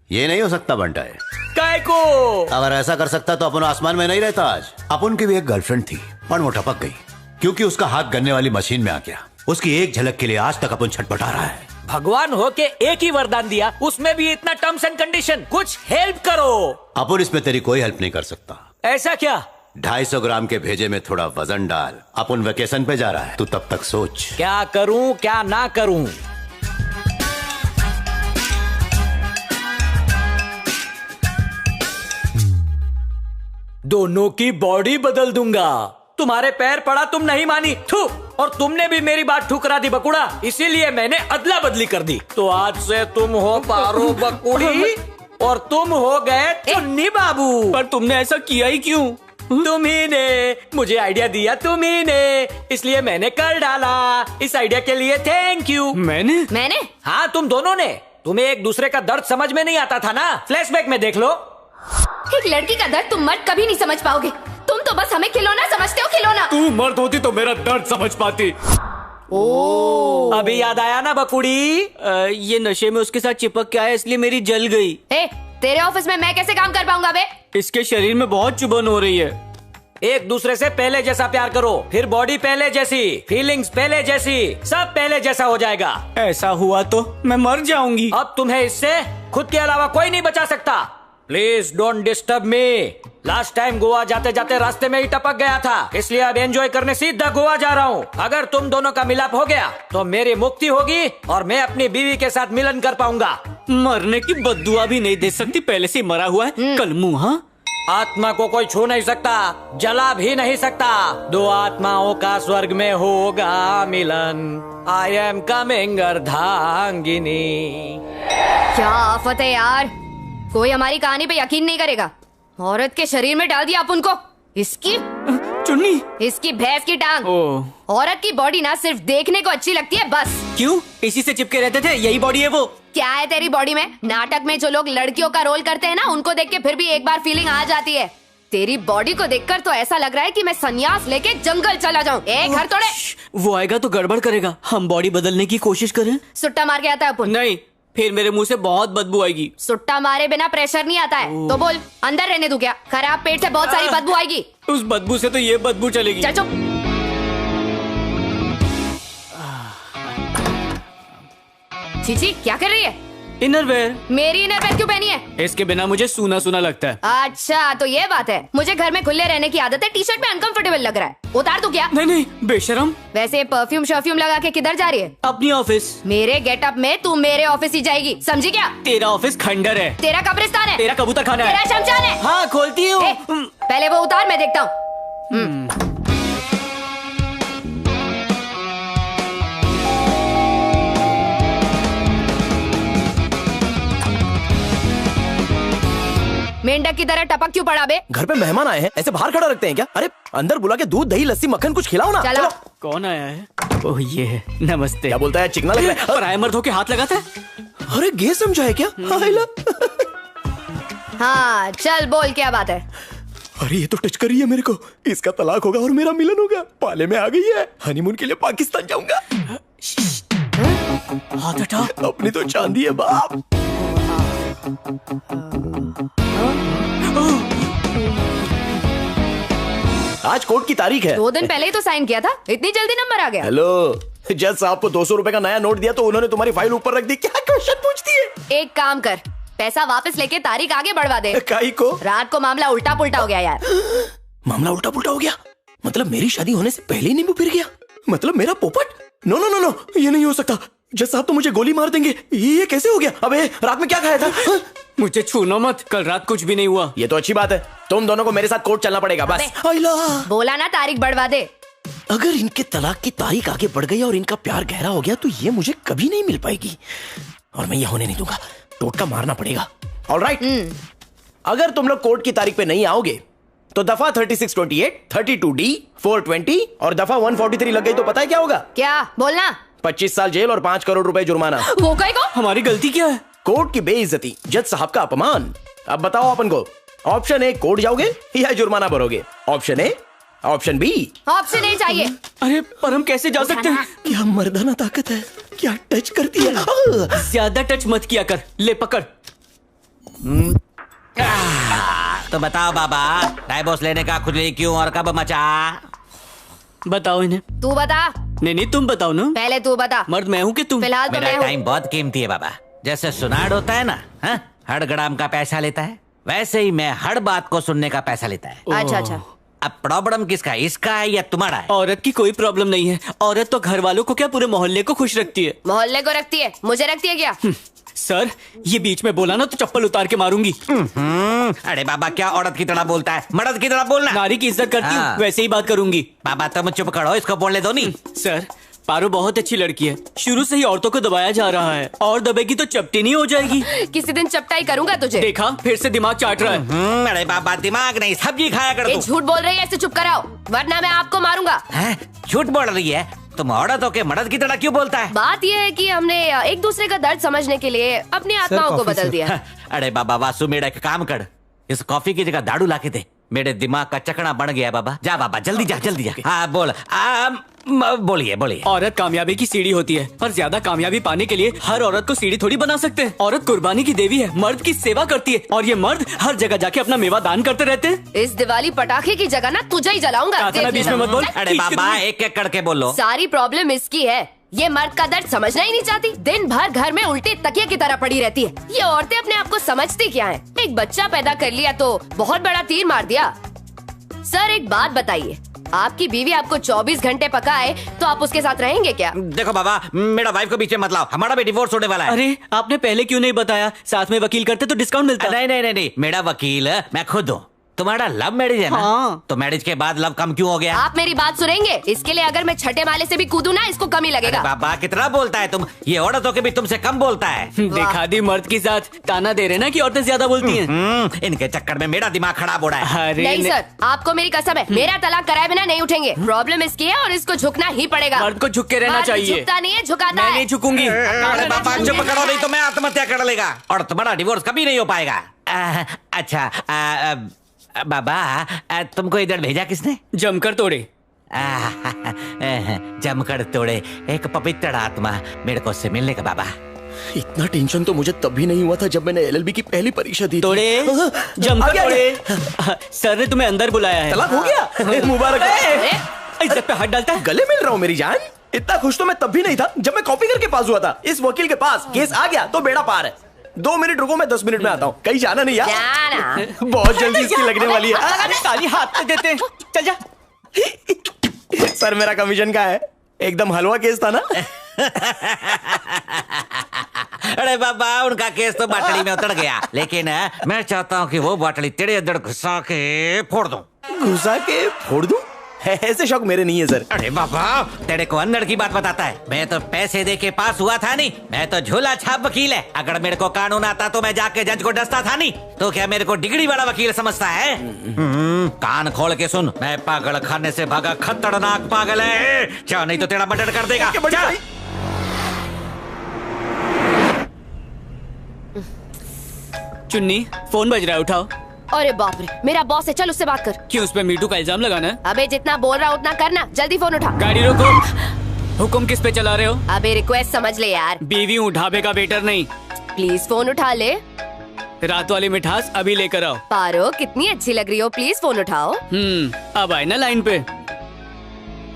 ये नहीं हो सकता बंटा है। काय को? अगर ऐसा कर सकता तो अपन आसमान में नहीं रहता आज। अपन की भी एक गर्लफ्रेंड थी और वो टपक गई क्योंकि उसका हाथ गन्ने वाली मशीन में आ गया। उसकी एक झलक के लिए आज तक अपन छटपटा रहा है। भगवान हो के एक ही वरदान दिया, उसमें भी इतना टर्म्स एंड कंडीशन। कुछ हेल्प करो। अपन इसमें तेरी कोई हेल्प नहीं कर सकता। ऐसा क्या? 250 ग्राम के भेजे में थोड़ा वजन डाल। अपन वेकेशन पे जा रहा है, तू तब तक सोच क्या करूं क्या ना करूं। दोनों की बॉडी बदल दूंगा। तुम्हारे पैर पड़ा, तुम नहीं मानी, थू। और तुमने भी मेरी बात ठुकरा दी बकुड़ा, इसीलिए मैंने अदला बदली कर दी। तो आज से तुम हो पारो बकुड़ी और तुम हो गए चुन्नी बाबू। पर तुमने ऐसा किया ही क्यों? तुम ही ने मुझे आइडिया दिया, तुम ही ने, इसलिए मैंने कर डाला। इस आइडिया के लिए थैंक यू। मैंने? हाँ, तुम दोनों ने। तुम्हें एक दूसरे का दर्द समझ में नहीं आता था ना? फ्लैशबैक में देख लो। एक लड़की का दर्द तुम मर्द कभी नहीं समझ पाओगे। तुम तो बस हमें खिलौना समझते हो, खिलौना। तू मर्द होती तो मेरा दर्द समझ पाती। अभी याद आया ना बकुड़ी? ये नशे में उसके साथ चिपक के आया इसलिए मेरी जल गई। तेरे ऑफिस में मैं कैसे काम कर पाऊंगा बे? इसके शरीर में बहुत चुभन हो रही है। एक दूसरे से पहले जैसा प्यार करो, फिर बॉडी पहले जैसी, फीलिंग्स पहले जैसी, सब पहले जैसा हो जाएगा। ऐसा हुआ तो मैं मर जाऊंगी। अब तुम्हें इससे खुद के अलावा कोई नहीं बचा सकता। Please don't disturb me. Last time Goa जाते जाते रास्ते में ही टपक गया था, इसलिए अब एंजॉय करने सीधा गोवा जा रहा हूँ। अगर तुम दोनों का मिलाप हो गया तो मेरी मुक्ति होगी और मैं अपनी बीवी के साथ मिलन कर पाऊंगा। मरने की बद्दुआ भी नहीं दे सकती, पहले से मरा हुआ है। कलमू। हाँ, आत्मा को कोई छू नहीं सकता, जला भी नहीं सकता। दो आत्माओं का स्वर्ग में होगा मिलन। I am coming अर्धांगिनी। क्या आफत है यार, कोई हमारी कहानी पे यकीन नहीं करेगा। औरत के शरीर में डाल दिया अपन को। इसकी चुन्नी, इसकी भैंस की टांग। औरत की बॉडी ना सिर्फ देखने को अच्छी लगती है बस। क्यों? इसी से चिपके रहते थे, यही बॉडी है वो। क्या है तेरी बॉडी में? नाटक में जो लोग लड़कियों का रोल करते हैं ना, उनको देख के फिर भी एक बार फीलिंग आ जाती है। तेरी बॉडी को देखकर तो ऐसा लग रहा है कि मैं संन्यास लेके जंगल चला जाऊं। घर तोड़े। वो आएगा तो गड़बड़ करेगा। हम बॉडी बदलने की कोशिश करें। सुट्टा मार के आता है अपन? नहीं, फिर मेरे मुंह से बहुत बदबू आएगी। सुट्टा मारे बिना प्रेशर नहीं आता है। तो बोल, अंदर रहने दूं क्या? खराब पेट से बहुत सारी बदबू आएगी। उस बदबू से तो ये बदबू चलेगी। चल चुप। चीची, क्या कर रही है? इनरवेयर। मेरी इनरवेयर क्यों पहनी है? इसके बिना मुझे सूना सूना लगता है। अच्छा, तो ये बात है। मुझे घर में खुले रहने की आदत है, टी शर्ट में अनकंफर्टेबल लग रहा है। उतार दूं क्या? नहीं, बेशरम। वैसे परफ्यूम शर्फ्यूम लगा के किधर जा रही है? अपनी ऑफिस। मेरे गेटअप में तू मेरे ऑफिस ही जाएगी, समझी क्या? तेरा ऑफिस खंडर है। तेरा कब्रिस्तान है। तेरा कबूतर खाना है। तेरा शमशान है। हाँ, खोलती हूँ। पहले वो उतार, मैं देखता हूँ। मेंढक की तरह टपक क्यों पड़ा बे? घर पे मेहमान आए हैं, ऐसे बाहर खड़ा रखते हैं क्या? अरे अंदर बुला के दूध दही लस्सी मक्खन कुछ खिलाओ ना। चलो। कौन आया है? ओह ये है। नमस्ते। क्या बोलता है? चिकना लग रहा है। पराया मर्द होके हाथ लगाता है। अरे गे समझा है क्या? हाँ चल बोल, क्या बात है? अरे ये तो टच कर रही है मेरे को। इसका तलाक होगा और मेरा मिलन होगा। पाले में आ गई है। हनीमून के लिए पाकिस्तान जाऊंगा। हाथ हटा। अपनी तो चांदी है बाप। आज कोर्ट की तारीख है। 2 दिन पहले ही तो साइन किया था, इतनी जल्दी नंबर आ गया? हेलो, जज साहब को 200 रुपए का नया नोट दिया तो उन्होंने तुम्हारी फाइल ऊपर रख दी। क्या क्वेश्चन पूछती है? एक काम कर, पैसा वापस लेके तारीख आगे बढ़वा दे। काई को? रात को मामला उल्टा पुल्टा हो गया यार। मामला उल्टा पुल्टा हो गया? मतलब मेरी शादी होने से पहले ही नींबू फिर गया? मतलब मेरा पोपट? नो नो नो नो, ये नहीं हो सकता। जज साहब तो मुझे गोली मार देंगे। ये कैसे हो गया? अबे रात में क्या खाया था? मुझे छूना मत, कल रात कुछ भी नहीं हुआ। ये तो अच्छी बात है, तुम दोनों को मेरे साथ कोर्ट चलना पड़ेगा बस। बोला ना तारीख बढ़वा दे। अगर इनके तलाक की तारीख आगे बढ़ गई और इनका प्यार गहरा हो गया तो ये मुझे कभी नहीं मिल पाएगी और मैं ये होने नहीं दूंगा। टोटका मारना पड़ेगा। ऑलराइट, अगर तुम लोग कोर्ट की तारीख पे नहीं आओगे तो दफा 3628, 32D, 420 और दफा 143 लग गई तो पता है क्या होगा? क्या बोलना? 25 साल जेल और 5 करोड़ रुपए जुर्माना। वो कहीं को? हमारी गलती क्या है? कोर्ट की बेइज्जती, जज साहब का अपमान। अब बताओ अपन को, ऑप्शन ए कोर्ट जाओगे या जुर्माना भरोगे? Option A, option B. Option A चाहिए। अरे पर हम कैसे जा सकते हैं? क्या मर्दाना ताकत है, क्या टच करती है। ज्यादा टच मत किया कर, ले पकड़। तो बताओ बाबा, डाइवोर्स लेने का खुजली क्यों और कब मचा? बताओ इन्हें। तू बता। नहीं तुम बताओ ना। पहले तू बता। मर्द मैं हूँ कि तुम? फिलहाल तो मेरा मैं हूँ। टाइम बहुत कीमती है बाबा। जैसे सुनाड़ होता है ना, हर ग्राम का पैसा लेता है, वैसे ही मैं हर बात को सुनने का पैसा लेता है। अच्छा अच्छा। अब प्रॉब्लम किसका, इसका है या तुम्हारा है? औरत की कोई प्रॉब्लम नहीं है। औरत तो घर वालों को क्या पूरे मोहल्ले को खुश रखती है। मोहल्ले को रखती है, मुझे रखती है क्या? सर ये बीच में बोला ना तो चप्पल उतार के मारूंगी। अरे बाबा, क्या औरत की तरह बोलता है, मर्द की तरह बोलना। नारी की इज्जत करती हूँ, वैसे ही बात करूंगी। बाबा तुम चुप करो, इसको बोलने दो नहीं। सर पारो बहुत अच्छी लड़की है, शुरू से ही औरतों को दबाया जा रहा है, और दबेगी तो चपटी नहीं हो जाएगी। किसी दिन चपटाई करूंगा तुझे। देखा, फिर से दिमाग चाट रहा है। अरे बाबा, दिमाग नहीं सब्जी खाया कर। ये झूठ बोल रही है, ऐसे चुप कराओ वरना मैं आपको मारूंगा। झूठ बोल रही है? तुम औरत हो के मर्द की तरह क्यों बोलता है? बात यह है कि हमने एक दूसरे का दर्द समझने के लिए अपनी आत्माओं को बदल दिया। अरे बाबा वासु, मेरा एक काम कर, इस कॉफी की जगह दारू ला के दे। मेरे दिमाग का चकना बन गया बाबा। जा बाबा, जल्दी जा जल्दी जा। हाँ बोल, बोलिए बोलिए। औरत कामयाबी की सीढ़ी होती है, पर ज्यादा कामयाबी पाने के लिए हर औरत को सीढ़ी थोड़ी बना सकते हैं। औरत कुर्बानी की देवी है, मर्द की सेवा करती है, और ये मर्द हर जगह जाके अपना मेवा दान करते रहते हैं। इस दिवाली पटाखे की जगह ना तुझे ही जलाऊंगा। बीच में मत बोल। अरे बाबा, एक एक करके बोलो। सारी प्रॉब्लम इसकी है, ये मर्द का दर्द समझना ही नहीं चाहती। दिन भर घर में उल्टे तकिए की तरह पड़ी रहती है। ये औरतें अपने आप को समझती क्या हैं? एक बच्चा पैदा कर लिया तो बहुत बड़ा तीर मार दिया। सर एक बात बताइए, आपकी बीवी आपको 24 घंटे पकाए तो आप उसके साथ रहेंगे क्या? देखो बाबा, मेरा वाइफ को बीच में मत लाओ, हमारा भी डिवोर्स होने वाला है। अरे आपने पहले क्यों नहीं बताया? साथ में वकील करते तो डिस्काउंट मिलता। नहीं, मेरा वकील मैं खुद हूँ। तुम्हारा लव मैरिज है ना? हाँ। तो मैरिज के बाद लव कम क्यों हो गया? आप मेरी बात सुनेंगे? इसके लिए अगर मैं छठे माले से भी कूदूं ना, इसको कम ही लगेगा। बाबा कितना बोलता है तुम, ये औरतों के भी तुमसे कम बोलता है। देखा दी, मर्द की साथ ताना दे रहे ना कि औरतें ज्यादा बोलती हैं। इनके चक्कर में मेरा दिमाग खराब हो रहा है। नहीं सर, आपको मेरी कसम है, मेरा तलाक कराए बिना नहीं उठेंगे। प्रॉब्लम इसकी है और इसको झुकना ही पड़ेगा। मर्द को झुक के रहना चाहिए। झुकता नहीं है, झुकाता मैं है। नहीं झुकूंगी। अरे बाबा चुप करो, नहीं तो मैं आत्महत्या कर लेगा और तुम्हारा डिवोर्स कभी नहीं हो पाएगा। अच्छा बाबा, तुमको इधर भेजा किसने? जमकर तोड़े। जमकर तोड़े एक पवित्र आत्मा मेरे को उससे मिलने का। बाबा इतना टेंशन तो मुझे तब भी नहीं हुआ था जब मैंने एलएलबी की पहली परीक्षा दी। तोड़े, जमकर तोड़े। सर ने तुम्हें अंदर बुलाया है। तलाक हो गया? मुबारक। इज्जत पे हाथ डालता है। गले मिल रहा हूँ मेरी जान। इतना खुश तो मैं तब भी नहीं था जब मैं कॉपी करके पास हुआ था। इस वकील के पास केस आ गया तो बेड़ा पार है। 2 मिनट रुको, मैं 10 मिनट में आता हूँ। कहीं जाना नहीं यार, जाना। बहुत जल्दी इसकी लगने वाली है। अरे ताली हाथ में देते हैं, चल जा। सर मेरा कमीशन का है, एकदम हलवा केस था ना। अरे बाबा, उनका केस तो बाटली में उतर गया, लेकिन मैं चाहता हूँ कि वो बाटली तेरे अंदर घुसा के फोड़ दूं। घुसा के फोड़ दूं? ऐसे शौक मेरे नहीं है सर। अरे बाबा, तेरे को अंदर की बात बताता है। मैं तो पैसे दे के पास हुआ था नहीं, मैं तो झोला छाप वकील है। अगर मेरे को कानून आता तो मैं जाके जज को डसता था नहीं। तो क्या मेरे को डिग्री वाला वकील समझता है? कान खोल के सुन, मैं पागल खाने से भागा खतरनाक पागल है। क्या नहीं तो तेरा मर्डर कर देगा। चुन्नी फोन बज रहा है, उठाओ। अरे बाप रे, मेरा बॉस है, चल उससे बात कर। क्यों, उस पे मीटू का इल्जाम लगाना है? अबे जितना बोल रहा उतना करना, जल्दी फोन उठा। गाड़ी रोको। हुक्म किस पे चला रहे हो? अबे रिक्वेस्ट समझ ले यार। बीवी हूँ, ढाबे का वेटर नहीं। प्लीज फोन उठा ले। रात वाली मिठास अभी लेकर आओ। पारो कितनी अच्छी लग रही हो, प्लीज फोन उठाओ। अब आए ना लाइन पे।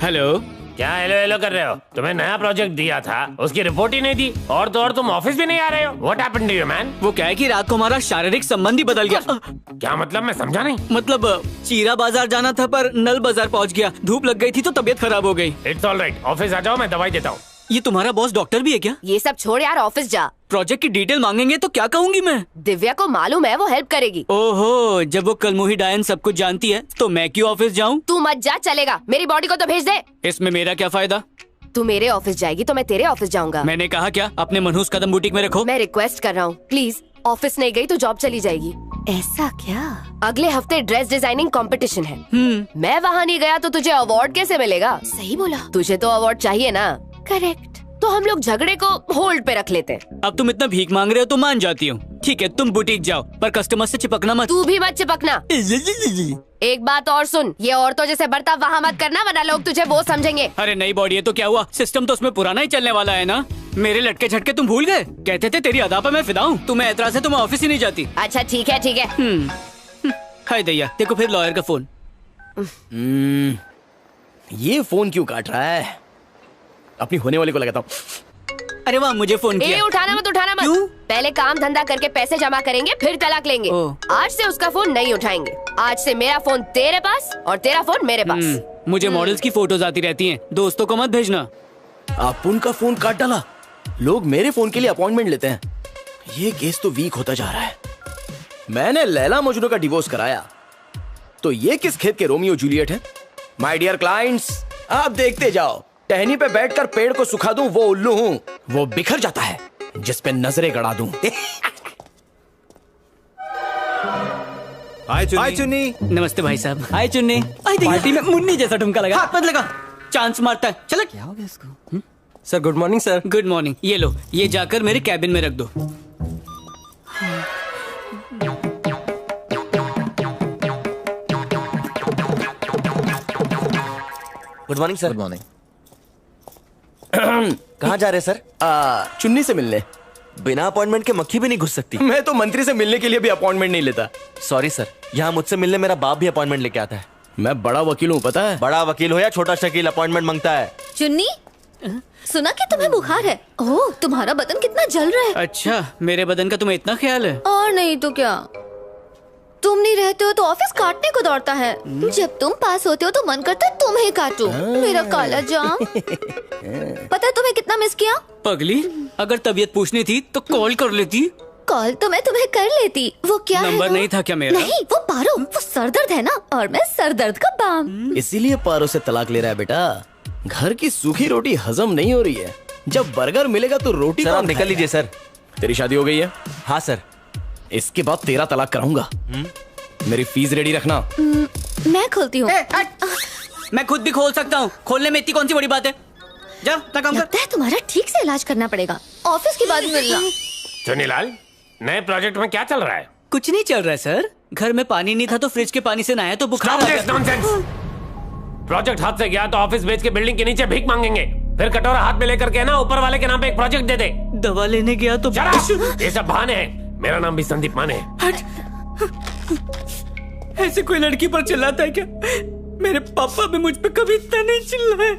हेलो। क्या हेलो हेलो कर रहे हो? तुम्हें नया प्रोजेक्ट दिया था, उसकी रिपोर्ट ही नहीं दी, और तो और तुम ऑफिस भी नहीं आ रहे हो। What happened to you man? वो क्या है कि रात को हमारा शारीरिक संबंध ही बदल गया। क्या मतलब, मैं समझा नहीं। मतलब चीरा बाजार जाना था पर नल बाजार पहुंच गया, धूप लग गई थी तो तबीयत खराब हो गई। इट्स ऑल राइट, ऑफिस आ जाओ, मैं दवाई देता हूँ। ये तुम्हारा बॉस डॉक्टर भी है क्या? ये सब छोड़ यार, ऑफिस जा। प्रोजेक्ट की डिटेल मांगेंगे तो क्या कहूंगी मैं? दिव्या को मालूम है वो हेल्प करेगी। ओहो, जब वो कलमुही डायन सब कुछ जानती है तो मैं क्यों ऑफिस जाऊं? तू मत जा, चलेगा। मेरी बॉडी को तो भेज दे। इसमें मेरा क्या फायदा? तू मेरे ऑफिस जाएगी तो मैं तेरे ऑफिस जाऊंगा। मैंने कहा क्या? अपने मनहूस कदम बुटीक में रखो। मैं रिक्वेस्ट कर रहा हूँ, प्लीज। ऑफिस नहीं गई तो जॉब चली जाएगी। ऐसा क्या? अगले हफ्ते ड्रेस डिजाइनिंग कंपटीशन है। मैं वहाँ नहीं गया तो तुझे अवार्ड कैसे मिलेगा? सही बोला। तुझे तो अवार्ड चाहिए ना? करेक्ट। तो हम लोग झगड़े को होल्ड पे रख लेते हैं। अब तुम इतना भीख मांग रहे हो तो मान जाती हूँ। ठीक है, तुम बुटीक जाओ, पर कस्टमर से चिपकना मत। तू भी मत चिपकना। एक बात और सुन, ये औरतों जैसे बर्ताव वहाँ मत करना, वरना लोग तुझे वो समझेंगे। अरे नई बॉडी है तो क्या हुआ? सिस्टम तो उसमें पुराना ही चलने वाला है ना। मेरे लटके झटके तुम भूल गए? कहते थे तेरी अदा पर मैं फिदा हूँ। तुम्हें एतराज है तो मैं ऑफिस ही नहीं जाती। अच्छा ठीक है ठीक है। हाय दैया, देखो फिर लॉयर का फोन। ये फोन क्यों काट रहा है? अपनी होने वाली को लगाता हूँ। अरे वाह, मुझे फोन किया। उठाना मत, उठाना मत। क्यों? पहले काम धंधा करके पैसे जमा करेंगे, फिर तलाक लेंगे। आज से उसका फोन नहीं उठाएंगे। आज से मेरा फोन तेरे पास और तेरा फोन मेरे पास। मुझे मॉडल्स की फोटोज आती रहती हैं, दोस्तों को मत भेजना। आप उनका फोन काट डाला। लोग मेरे फोन के लिए अपॉइंटमेंट लेते हैं। ये केस तो वीक होता जा रहा है। मैंने लैला मजनू का डिवोर्स कराया तो ये किस खेत के रोमियो जूलियट है? माय डियर क्लाइंट्स, आप देखते जाओ। टहनी पे बैठकर पेड़ को सुखा दूं वो उल्लू हूं, वो बिखर जाता है जिस पे नजरें गड़ा दूं। हाय चुन्नी। नमस्ते भाई साहब। हाय चुन्नी। पार्टी में मुन्नी जैसा ठुमका लगा। हाथ मत लगा, चांस मारता है। चलो, क्या हो गया इसको? Sir good morning sir. Good morning. ये लो, ये जाकर मेरे कैबिन में रख दो। Good morning sir. Good morning. कहाँ जा रहे सर? चुन्नी से मिलने। बिना अपॉइंटमेंट के मक्खी भी नहीं घुस सकती। मैं तो मंत्री से मिलने के लिए भी अपॉइंटमेंट नहीं लेता। सॉरी सर, यहाँ मुझसे मिलने मेरा बाप भी अपॉइंटमेंट लेके आता है। मैं बड़ा वकील हूँ, पता है? बड़ा वकील हो या छोटा शकील, अपॉइंटमेंट मांगता है। चुन्नी, सुना कि तुम्हें बुखार है? ओह, तुम्हारा बदन कितना जल रहा है। अच्छा, मेरे बदन का तुम्हें इतना ख्याल है? और नहीं तो क्या। तुम नहीं रहते हो तो ऑफिस काटने को दौड़ता है। जब तुम पास होते हो तो मन करता है तुम्हें काटूं। मेरा काला जाम। पता है तुम्हें कितना मिस किया? पगली, अगर तबीयत पूछनी थी तो कॉल कर लेती। कॉल तो मैं तुम्हें कर लेती। वो क्या नंबर है? नहीं था क्या मेरा? नहीं, वो पारो, वो सरदर्द है ना, और मैं सरदर्द का बाम। इसीलिए पारो से तलाक ले रहा है बेटा। घर की सूखी रोटी हजम नहीं हो रही है। जब बर्गर मिलेगा तो रोटी सर आप निकल लीजिए सर। तेरी शादी हो गई है? हाँ सर। इसके बाद तेरा तलाक कराऊंगा। मेरी फीस रेडी रखना। मैं खोलती हूँ। मैं खुद भी खोल सकता हूँ। खोलने में इतनी कौन सी बड़ी बात है? जा, अपना काम कर। लगता है तुम्हारा ठीक से इलाज करना पड़ेगा। ऑफिस के बाद मिलना। चुन्नीलाल, नए प्रोजेक्ट में क्या चल रहा है? कुछ नहीं चल रहा है सर। घर में पानी नहीं था तो फ्रिज के पानी से नहाया तो बुखार आ गया। प्रोजेक्ट हाथ से गया तो ऑफिस बेच के बिल्डिंग के नीचे भीख मांगेंगे। फिर कटोरा हाथ में लेकर के ना ऊपर वाले के नाम पे एक प्रोजेक्ट दे दे। दवा लेने गया तो ये सब बहाने हैं। मेरा नाम भी संदीप माने है। ऐसे कोई लड़की पर चिल्लाता है क्या? मेरे पापा भी मुझ पे कभी इतना नहीं चिल्लाए।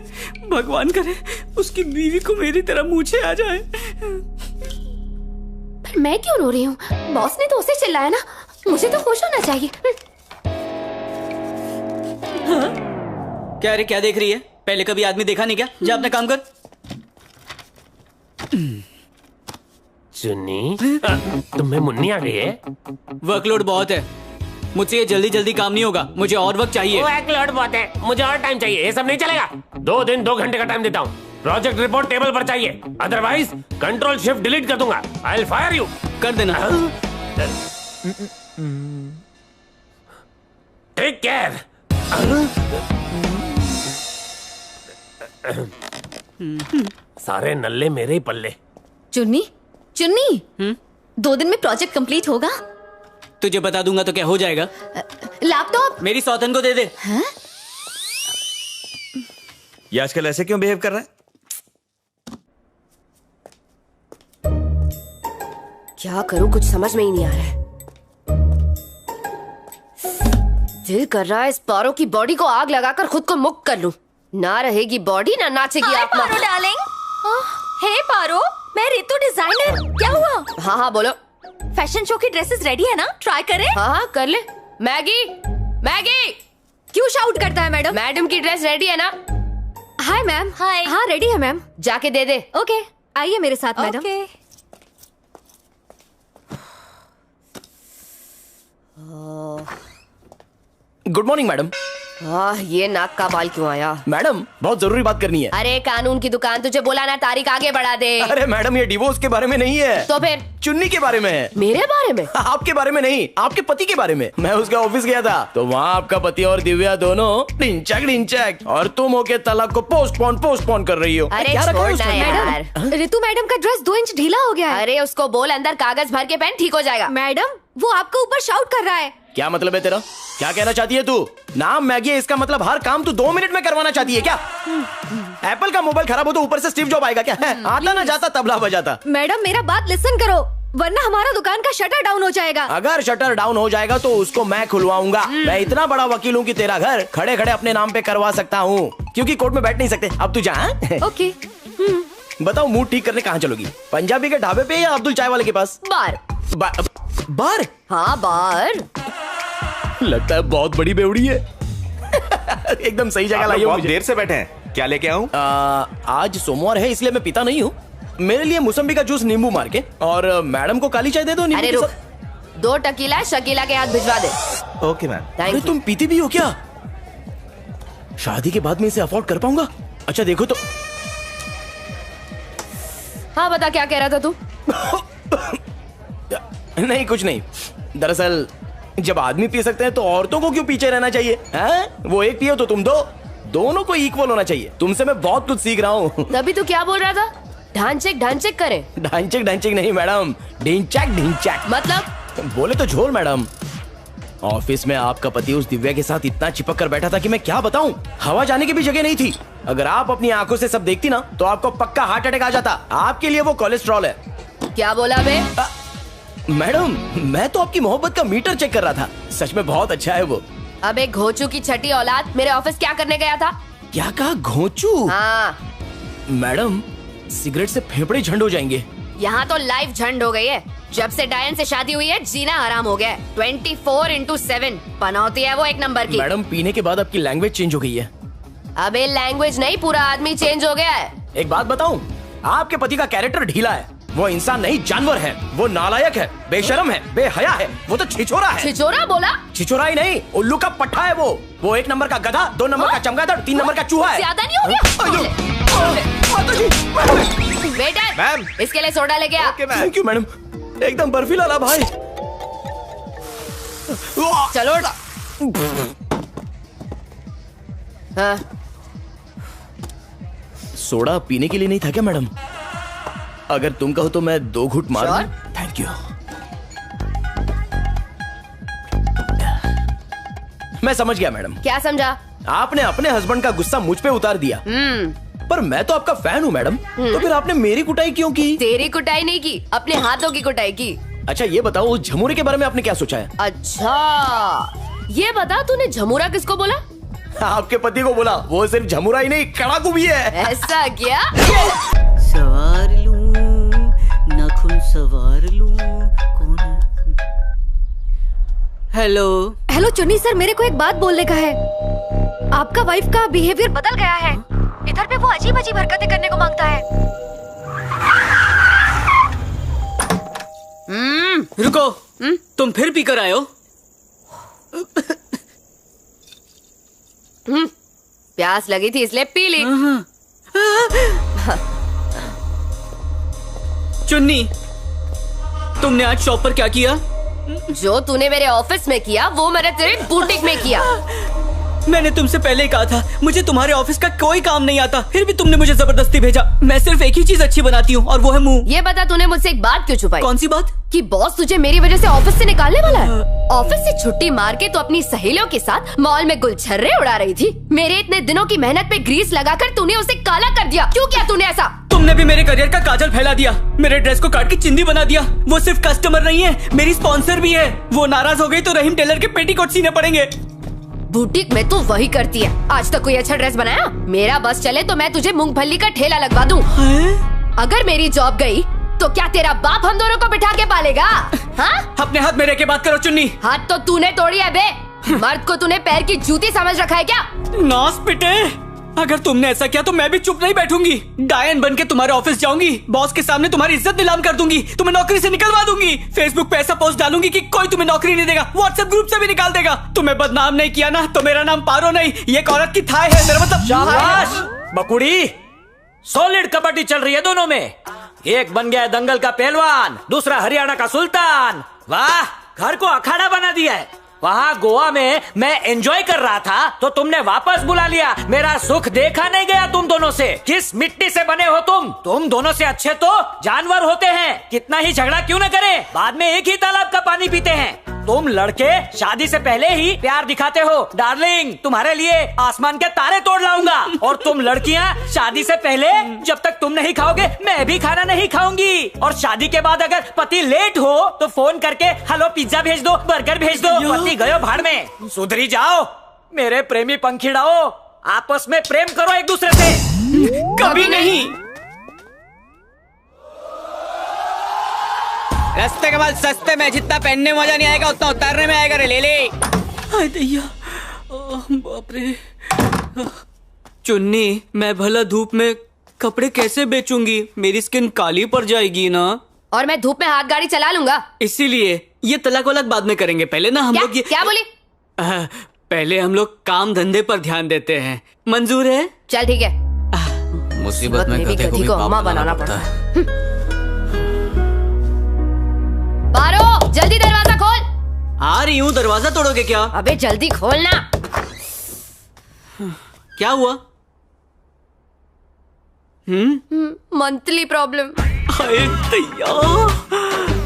भगवान करे उसकी बीवी को मेरी तरह मूछे आ जाए। पर मैं क्यों रो रही हूँ? बॉस ने तो उसे चिल्लाया ना, मुझे तो खुश होना चाहिए। क्या रे, क्या देख रही है? पहले कभी आदमी देखा नहीं क्या? जा अपना काम कर। चुन्नी, तुम्हें मुन्नी आ गई है? वर्कलोड बहुत है, मुझसे ये जल्दी जल्दी काम नहीं होगा। मुझे और वक्त चाहिए। वर्कलोड बहुत है, मुझे और टाइम चाहिए। ये सब नहीं चलेगा। 2 दिन 2 घंटे का टाइम देता हूँ। प्रोजेक्ट रिपोर्ट टेबल पर चाहिए, अदरवाइज कंट्रोल शिफ्ट डिलीट कर दूंगा। I will fire you. कर देना। Take care. सारे नल्ले मेरे ही पल्ले। चुन्नी, चुन्नी, 2 दिन में प्रोजेक्ट कंप्लीट होगा? तुझे बता दूंगा तो क्या हो जाएगा? लैपटॉप मेरी सौतन को दे दे। हाँ? ये आजकल ऐसे क्यों बिहेव कर रहा है? क्या करूं, कुछ समझ में ही नहीं आ रहा है। दिल कर रहा है इस पारो की बॉडी को आग लगाकर खुद को मुक्त कर लूं। ना रहेगी बॉडी, ना नाचेगी आत्मा। पारो डार्लिंग। हे पारो, मैं रितु डिजाइनर। क्या हुआ? हाँ हाँ बोलो। फैशन शो की ड्रेसेस रेडी है ना? ट्राई करें? हाँ हाँ कर ले। Maggi, Maggi. क्यों शाउट करता है मैडम? मैडम की ड्रेस रेडी है ना? Hi ma'am. हाय। हाँ रेडी है मैम, जाके दे दे। ओके आइए मेरे साथ मैडम। Good morning madam. ये नाक का बाल क्यों आया? मैडम बहुत जरूरी बात करनी है। अरे कानून की दुकान, तुझे बोला ना तारीख आगे बढ़ा दे। अरे मैडम ये डिवोर्स के बारे में नहीं है। तो फिर? चुन्नी के बारे में है। मेरे बारे में? आपके बारे में नहीं, आपके पति के बारे में। मैं उसके ऑफिस गया था तो वहाँ आपका पति और दिव्या दोनों ढिंचैक और तुम होके तलाक को पोस्टपोन कर रही हो। अरे छोड़ना यार। ऋतु मैडम का ड्रेस 2 इंच ढीला हो गया है। अरे उसको बोल अंदर कागज भर के पहन, ठीक हो जाएगा। मैडम वो आपके ऊपर शाउट कर रहा है। क्या मतलब है तेरा? क्या कहना चाहती है तू? नाम मैगी है, इसका मतलब हर काम तू 2 मिनट में करवाना चाहती है क्या? एप्पल का मोबाइल खराब हो तो ऊपर से स्टीव जॉब आएगा क्या? आता ना जाता तबला बजाता। मैडम मेरा बात लिसन करो, वरना हमारा दुकान का शटर डाउन हो जाएगा। अगर शटर डाउन हो जाएगा तो उसको मैं खुलवाऊंगा। मैं इतना बड़ा वकील हूँ कि तेरा घर खड़े खड़े अपने नाम पे करवा सकता हूँ, क्योंकि कोर्ट में बैठ नहीं सकते। अब तू जा। ओके बताओ मूड ठीक करने कहाँ चलोगी? पंजाबी के ढाबे पे या अब्दुल चाय वाले के पास? बार। बार? हाँ बार। लगता है बहुत बड़ी बेवड़ी है। एकदम सही जगह लाई हो। बहुत देर से बैठे हैं, क्या लेके आऊं? आज सोमवार है इसलिए मैं पीता नहीं हूँ। मेरे लिए मौसम्बी का जूस नींबू मार के, और मैडम को काली चाय दे दो। अरे रुक, 2 टकीला शकीला के हाथ भिजवा दे। Okay ma'am. अरे तुम पीती भी हो क्या? शादी के बाद में इसे अफोर्ड कर पाऊंगा? अच्छा देखो तो। हाँ बता क्या कह रहा था तू? नहीं कुछ नहीं। दरअसल जब आदमी पी सकते हैं तो औरतों को क्यों पीछे रहना चाहिए? हैं? वो एक पियो तो तुम दो, दोनों को इक्वल होना चाहिए। तुमसे मैं बहुत कुछ सीख रहा हूँ। तभी तू क्या बोल रहा था? ढांचेक करे। ढांचेक नहीं मैडम, ढिंचैक। मतलब? बोले तो झोल मैडम। ऑफिस में आपका पति उस दिव्या के साथ इतना चिपक कर बैठा था कि मैं क्या बताऊं, हवा जाने की भी जगह नहीं थी। अगर आप अपनी आंखों से सब देखती ना तो आपको पक्का हार्ट अटैक आ जाता। आपके लिए वो कोलेस्ट्रॉल है। क्या बोला बे? मैडम मैं तो आपकी मोहब्बत का मीटर चेक कर रहा था। सच में बहुत अच्छा है वो। अब एक घोचू की छठी औलाद मेरे ऑफिस क्या करने गया था? क्या कहा? घोचू? हाँ। मैडम सिगरेट से फेफड़े झंड हो जाएंगे। यहाँ तो लाइफ झंड हो गई है। जब से डायन से शादी हुई है जीना आराम हो गया है। 24/7 पनौती है वो एक नंबर की। मैडम पीने के बाद आपकी लैंग्वेज चेंज हो गई है। अबे लैंग्वेज नहीं, पूरा आदमी चेंज हो गया है। एक बात बताऊं, आपके पति का कैरेक्टर ढीला है। वो इंसान नहीं जानवर है। वो नालायक है, बेशरम है, बेहया है। वो तो छिछोरा है। छिछोरा बोला? छिछोरा ही नहीं, उल्लू का पट्टा है वो। वो 1 नंबर का गधा, 2 नंबर का चमगादड़, 3 नंबर का चूहा है। ज्यादा नहीं हो गया? बेटा मैम इसके लिए सोडा लेके आ। थैंक यू मैडम, एकदम बर्फीला ला भाई। चलो। हाँ। सोडा पीने के लिए नहीं था क्या मैडम? अगर तुम कहो तो मैं 2 घूंट मार दूं। Thank you. मैं समझ गया मैडम। क्या समझा? आपने अपने हस्बैंड का गुस्सा मुझ पे उतार दिया। पर मैं तो आपका फैन हूँ मैडम, तो फिर आपने मेरी कुटाई क्यों की? तेरी कुटाई नहीं की, अपने हाथों की कुटाई की। अच्छा ये बताओ उस झमुरे के बारे में आपने क्या सोचा है? अच्छा ये बता तूने झमुरा किसको बोला? आपके पति को बोला। वो सिर्फ झमुरा ही नहीं कड़ाकू भी है। ऐसा क्या? सवार लूं नाखून सवार लूं। कौन है? हेलो चुन्नी सर, मेरे को एक बात बोलने का है। आपका वाइफ का बिहेवियर बदल गया है। इधर पे वो अजीब अजीब हरकतें करने को मांगता है। रुको, तुम फिर पी कर आए हो? प्यास लगी थी इसलिए पी ली। चुन्नी तुमने आज शॉप पर क्या किया? जो तूने मेरे ऑफिस में किया वो मैंने तेरे बुटीक में किया। मैंने तुमसे पहले ही कहा था मुझे तुम्हारे ऑफिस का कोई काम नहीं आता, फिर भी तुमने मुझे जबरदस्ती भेजा। मैं सिर्फ एक ही चीज अच्छी बनाती हूँ और वो है मुंह। ये बता तूने मुझसे एक बात क्यों छुपाई? कौन सी बात? कि बॉस तुझे मेरी वजह से ऑफिस से निकालने वाला है। ऑफिस से छुट्टी मार के तो अपनी सहेलियों के साथ मॉल में गुलछर्रे उड़ा रही थी। मेरे इतने दिनों की मेहनत पे ग्रीस लगाकर तूने उसे काला कर दिया। क्यों किया तूने ऐसा? तुमने भी मेरे करियर का काजल फैला दिया, मेरे ड्रेस को काट के चिंदी बना दिया। वो सिर्फ कस्टमर नहीं है, मेरी स्पॉन्सर भी है। वो नाराज हो गई तो रहीम टेलर के पेटीकोट सीने पड़ेंगे। बुटीक में तू वही करती है। आज तक कोई अच्छा ड्रेस बनाया? मेरा बस चले तो मैं तुझे मूंगफली का ठेला लगवा दूं। अगर मेरी जॉब गई तो क्या तेरा बाप हम दोनों को बिठा के पालेगा? हाँ? अपने हाथ में रह के बात करो चुन्नी। हाथ तो तूने तोड़ी है बे। मर्द को तूने पैर की जूती समझ रखा है क्या? नास पिटे। अगर तुमने ऐसा किया तो मैं भी चुप नहीं बैठूंगी। डायन बन के तुम्हारे ऑफिस जाऊंगी, बॉस के सामने तुम्हारी इज्जत नीलाम कर दूंगी, तुम्हें नौकरी से निकलवा दूंगी, फेसबुक पे ऐसा पोस्ट डालूंगी कि कोई तुम्हें नौकरी नहीं देगा, व्हाट्सएप ग्रुप से भी निकाल देगा। तुम्हें बदनाम नहीं किया ना तो मेरा नाम पारो नहीं, ये एक औरत की थाय है। मेरा मतलब शाबाश बकुड़ी, सॉलिड कबड्डी चल रही है दोनों में। एक बन गया है दंगल का पहलवान, दूसरा हरियाणा का सुल्तान। वाह, घर को अखाड़ा बना दिया है। वहाँ गोवा में मैं एंजॉय कर रहा था तो तुमने वापस बुला लिया। मेरा सुख देखा नहीं गया तुम दोनों से। किस मिट्टी से बने हो तुम दोनों से अच्छे तो जानवर होते हैं। कितना ही झगड़ा क्यों न करें, बाद में एक ही तालाब का पानी पीते हैं। तुम लड़के शादी से पहले ही प्यार दिखाते हो। डार्लिंग, तुम्हारे लिए आसमान के तारे तोड़ लाऊंगा। और तुम लड़कियां शादी से पहले जब तक तुम नहीं खाओगे मैं भी खाना नहीं खाऊंगी। और शादी के बाद अगर पति लेट हो तो फोन करके हेलो पिज्जा भेज दो, बर्गर भेज दो। पति गयो भाड़ में, सुधरी जाओ मेरे प्रेमी पंखीड़ाओ। आपस में प्रेम करो एक दूसरे से। कभी नहीं। रास्ते के बाद सस्ते में जितना पहनने में मजा नहीं आएगा उतना उतारने में आएगा रे। ले ले। हाय दैया, बाप रे। चुन्नी, मैं भला धूप में कपड़े कैसे बेचूंगी? मेरी स्किन काली पड़ जाएगी ना। और मैं धूप में हाथ गाड़ी चला लूंगा। इसीलिए ये तलाक वलाक बाद में करेंगे, पहले ना हम लोग ये क्या बोली? पहले हम लोग काम धंधे पर ध्यान देते हैं। मंजूर है? चल ठीक है। मुसीबत में गधे को भी अम्मा बनाना पड़ता है। पारो, जल्दी दरवाजा खोल। आ रही हूँ, दरवाजा तोड़ोगे क्या? अबे जल्दी खोलना। क्या हुआ? Monthly problem.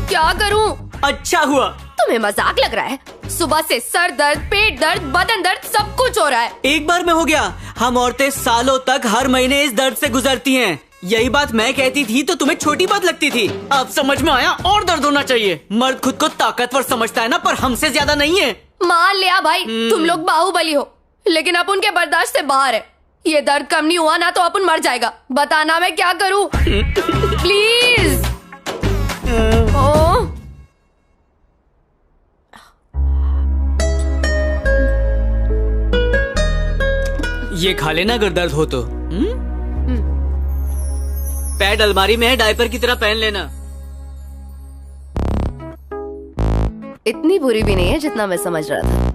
क्या करूं? अच्छा हुआ। तुम्हें मजाक लग रहा है? सुबह से सर दर्द, पेट दर्द, बदन दर्द सब कुछ हो रहा है। एक बार में हो गया? हम औरतें सालों तक हर महीने इस दर्द से गुजरती हैं। यही बात मैं कहती थी तो तुम्हें छोटी बात लगती थी। अब समझ में आया, और दर्द होना चाहिए। मर्द खुद को ताकतवर समझता है ना, पर हमसे ज्यादा नहीं है। मान लिया भाई, तुम लोग बाहुबली हो, लेकिन अब उनके बर्दाश्त से बाहर है। ये दर्द कम नहीं हुआ ना तो अपन मर जाएगा। बताना मैं क्या करूं? प्लीज। ये खा लेना अगर दर्द हो तो। पैड अलमारी में है, डायपर की तरह पहन लेना। इतनी बुरी भी नहीं है जितना मैं समझ रहा था।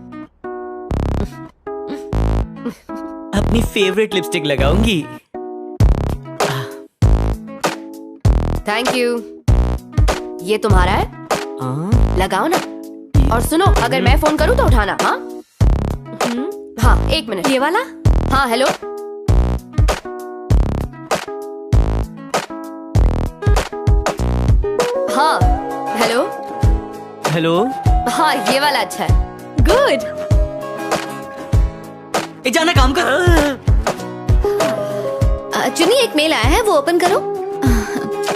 अपनी फेवरेट लिपस्टिक लगाऊंगी। Thank you. ये तुम्हारा है? लगाओ ना। और सुनो, अगर मैं फोन करूं तो उठाना। हाँ हाँ, एक मिनट। ये वाला? हाँ हेलो। हाँ हेलो। हेलो। हाँ ये वाला अच्छा है। गुड। जाना काम कर। चुनी, एक मेल आया है, वो ओपन करो।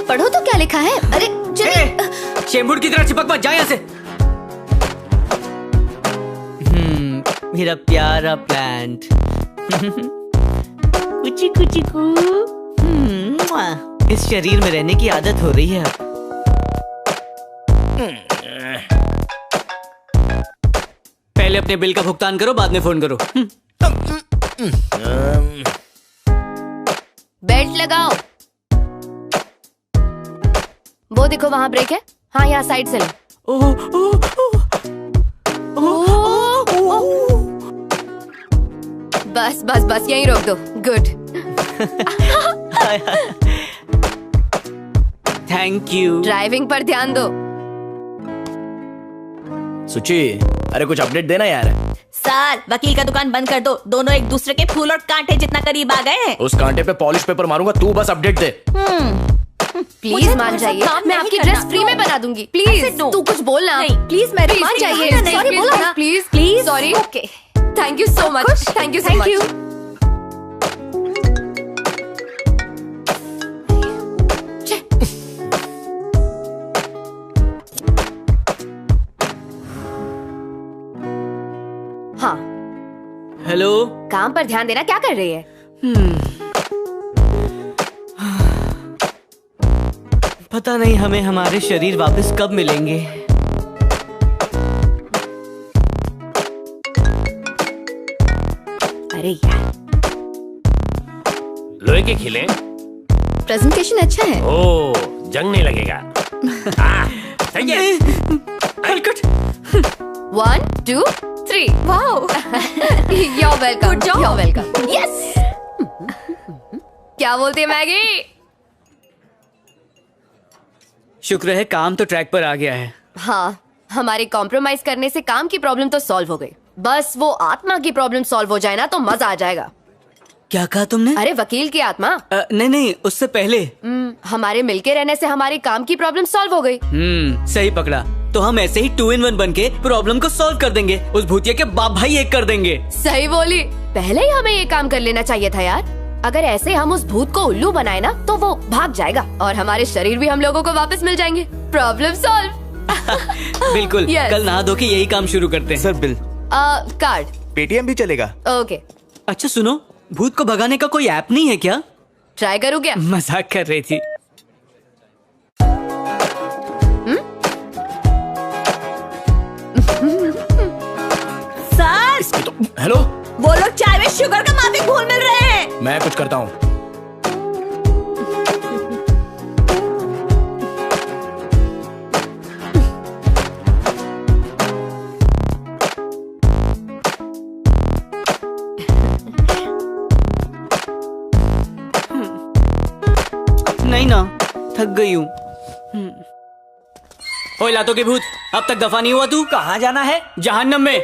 पढ़ो तो क्या लिखा है। अरे चुनी, चेंबूर की तरह चिपक मत जा यहाँ से। मेरा प्यारा प्लांट। कुची कुची कू। इस शरीर में रहने की आदत हो रही है अब। पहले अपने बिल का भुगतान करो, बाद में फोन करो। बेल्ट लगाओ। वो देखो वहां ब्रेक है। हाँ यहाँ साइड से लो। बस बस बस यहीं रोक दो। गुड। Thank you. ड्राइविंग पर ध्यान दो। सुची, अरे कुछ अपडेट देना यार। सर, वकील का दुकान बंद कर दो। दोनों एक दूसरे के फूल और कांटे जितना करीब आ गए हैं। उस कांटे पे पॉलिश पेपर मारूंगा, तू बस अपडेट दे। प्लीज मान जाइए, मैं आपकी ड्रेस फ्री में बना दूंगी। प्लीज तू कुछ बोलना। प्लीज मेरे मान जाइए। सॉरी बोलो ना। Please please. Sorry. Okay, thank you so much. Thank you so much. हाँ हेलो। काम पर ध्यान देना। क्या कर रही है? पता नहीं हमें हमारे शरीर वापस कब मिलेंगे। अरे यार, लोहे के खिले। प्रेजेंटेशन अच्छा है। ओ, जंग नहीं लगेगा। सही है। 1, 2, 3। Wow. You're welcome. Good job. You're welcome. Yes. क्या बोलती है मैगी? शुक्र है काम तो ट्रैक पर आ गया है। हाँ, हमारे कॉम्प्रोमाइज करने से काम की प्रॉब्लम तो सॉल्व हो गई। बस वो आत्मा की प्रॉब्लम सॉल्व हो जाए ना तो मजा आ जाएगा। क्या कहा तुमने? अरे वकील की आत्मा। नहीं, उससे पहले। हमारे मिलके रहने से हमारी काम की प्रॉब्लम सॉल्व हो गई। सही पकड़ा। तो हम ऐसे ही 2 in 1 बन के प्रॉब्लम को सॉल्व कर देंगे। उस भूतिया के बाप भाई एक कर देंगे। सही बोली। पहले ही हमें ये काम कर लेना चाहिए था यार। अगर ऐसे हम उस भूत को उल्लू बनाए ना तो वो भाग जाएगा और हमारे शरीर भी हम लोगों को वापस मिल जाएंगे। Problem solve. बिल्कुल। कल नहा धो के यही काम शुरू करते हैं। Sir bill. कार्ड। पेटीएम भी चलेगा। ओके। अच्छा सुनो, भूत को भगाने का कोई ऐप नहीं है क्या? ट्राई करूँ क्या? मजाक कर रही थी। सर। हेलो। वो लोग चाय में शुगर का माफिक घोल मिल रहे हैं। मैं कुछ करता हूँ। नहीं ना, थक गई हूँ। ओए लातों के भूत, अब तक दफा नहीं हुआ तू? कहाँ जाना है? जहन्नम में।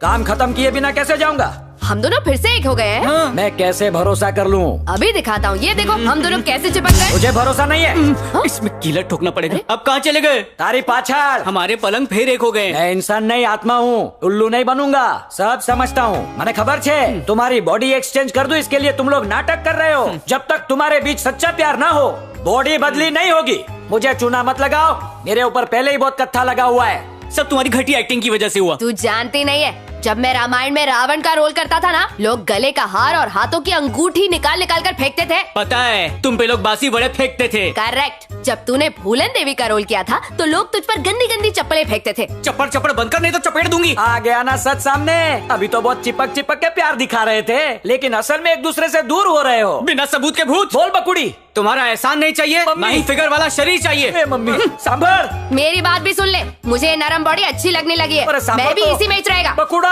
काम खत्म किए बिना कैसे जाऊंगा? हम दोनों फिर से एक हो गए हैं। मैं कैसे भरोसा कर लूं? अभी दिखाता हूँ। ये देखो हम दोनों कैसे चिपक गए। मुझे भरोसा नहीं है। इसमें कीलर ठोकना पड़ेगा। अब कहाँ चले गए? तारी पाछड़। हमारे पलंग फिर एक हो गए। मैं इंसान नहीं आत्मा हूँ, उल्लू नहीं बनूंगा। सब समझता हूँ। मैंने खबर छे तुम्हारी बॉडी एक्सचेंज कर दूं, इसके लिए तुम लोग नाटक कर रहे हो। जब तक तुम्हारे बीच सच्चा प्यार ना हो बॉडी बदली नहीं होगी। मुझे चूना मत लगाओ, मेरे ऊपर पहले ही बहुत कत्था लगा हुआ है। सब तुम्हारी घटिया एक्टिंग की वजह से हुआ। तू जानती नहीं है, जब मैं रामायण में रावण का रोल करता था ना, लोग गले का हार और हाथों की अंगूठी निकाल निकाल कर फेंकते थे। पता है, तुम पे लोग बासी बड़े फेंकते थे। करेक्ट। जब तूने फूलन देवी का रोल किया था तो लोग तुझ पर गंदी गंदी चप्पलें फेंकते थे। चप्पड़ बंद कर, नहीं तो चपेट दूंगी। आ गया ना सच सामने। अभी तो बहुत चिपक चिपक के प्यार दिखा रहे थे, लेकिन असल में एक दूसरे से दूर हो रहे हो। बिना सबूत के भूत। बोल बकुड़ी। तुम्हारा एहसान नहीं चाहिए, ना ही फिगर वाला शरीर चाहिए। मम्मी सांभर। मेरी बात भी सुन ले, मुझे ये नरम बॉडी अच्छी लगने लगी है। मैं भी इसी में ही रहेगा। बकुड़ा।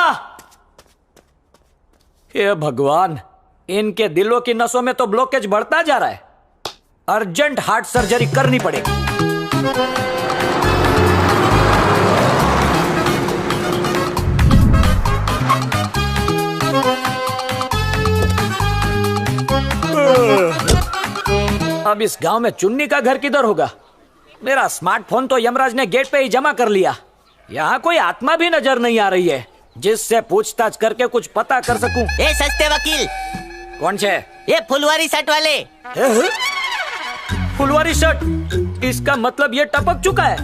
हे भगवान, इनके दिलों की नसों में तो ब्लॉकेज बढ़ता जा रहा है। अर्जेंट हार्ट सर्जरी करनी पड़ेगी। अब इस गांव में चुन्नी का घर किधर होगा? मेरा स्मार्टफोन तो यमराज ने गेट पे ही जमा कर लिया। यहाँ कोई आत्मा भी नजर नहीं आ रही है जिससे पूछताछ करके कुछ पता कर सकूं। ए सस्ते वकील। कौन से? ये फुलवारी शर्ट वाले। फुलवारी शर्ट? इसका मतलब ये टपक चुका है।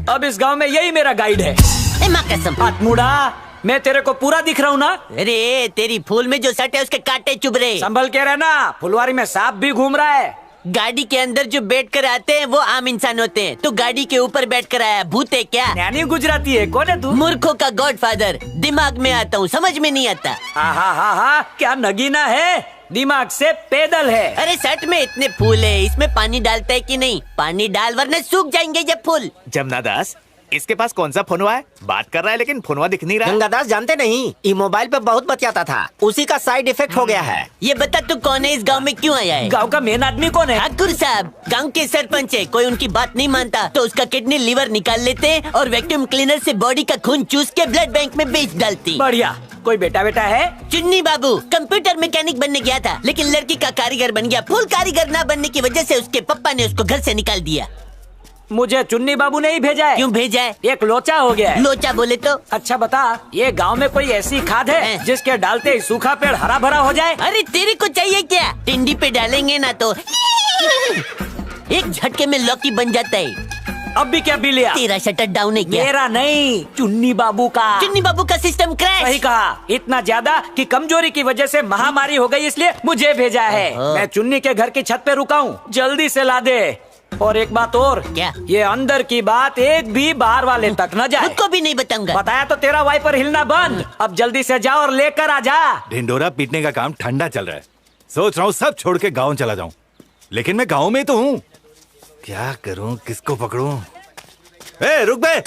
अब इस गांव में यही मेरा गाइड है। माँ कसम। आत्मुड़ा, मैं तेरे को पूरा दिख रहा हूँ ना? अरे तेरी फूल में जो शर्ट है उसके कांटे चुभ रहे। संभल के रहना, फुलवारी में सांप भी घूम रहा है। गाड़ी के अंदर जो बैठ कर आते हैं वो आम इंसान होते हैं, तो गाड़ी के ऊपर बैठ कर आया भूत है क्या? नैनी गुजराती है। कौन है तू? मूर्खों का गॉडफादर। दिमाग में आता हूँ, समझ में नहीं आता। हा, क्या नगीना है, दिमाग से पैदल है। अरे शर्ट में इतने फूल है, इसमें पानी डालता है कि नहीं? पानी डाल वरना सूख जाएंगे ये फूल। जमुना दास, इसके पास कौन सा फोनवा है? बात कर रहा है लेकिन फोनवा दिख नहीं रहा। गंगादास जानते नहीं, ये मोबाइल पे बहुत बतियाता था, उसी का साइड इफेक्ट हो गया है। ये बता तू कौन है, इस गांव में क्यों आया है? गांव का मेन आदमी कौन है? ठाकुर साहब, गांव के सरपंच है। कोई उनकी बात नहीं मानता तो उसका किडनी लीवर निकाल लेते हैं और वैक्यूम क्लीनर से बॉडी का खून चूस के ब्लड बैंक में बेच डालती। बढ़िया। कोई बेटा है? चुन्नी बाबू कंप्यूटर मैकेनिक बनने गया था, लेकिन लड़की का कारीगर बन गया। फुल कारीगर न बनने की वजह से उसके पप्पा ने उसको घर से निकाल दिया। मुझे चुन्नी बाबू ने ही भेजा है। क्यों भेजा है? एक लोचा हो गया है। लोचा बोले तो? अच्छा बता, ये गांव में कोई ऐसी खाद है जिसके डालते ही सूखा पेड़ हरा भरा हो जाए? अरे तेरे को चाहिए क्या? टिंडी पे डालेंगे ना तो एक झटके में लौकी बन जाता है। अब भी क्या बिल लिया? तेरा शटर डाउन है क्या? मेरा नहीं, चुन्नी बाबू का। चुन्नी बाबू का सिस्टम क्रैश। सही कहा, इतना ज्यादा कि कमजोरी की वजह से महामारी हो गई, इसलिए मुझे भेजा है। मैं चुन्नी के घर की छत पे रुका हूँ, जल्दी से ला दे। और एक बात और, क्या? ये अंदर की बात एक भी बाहर वाले तक न जाए। खुद को भी नहीं बताऊंगा। बताया तो तेरा वाइपर हिलना बंद। अब जल्दी से जा और लेकर आ जा। ढिंडोरा पीटने का काम ठंडा चल रहा है। सोच रहा हूँ सब छोड़ के गांव चला जाऊं, लेकिन मैं गांव में तो हूँ। क्या करूं, किसको पकड़ूं? ए, रुक बे।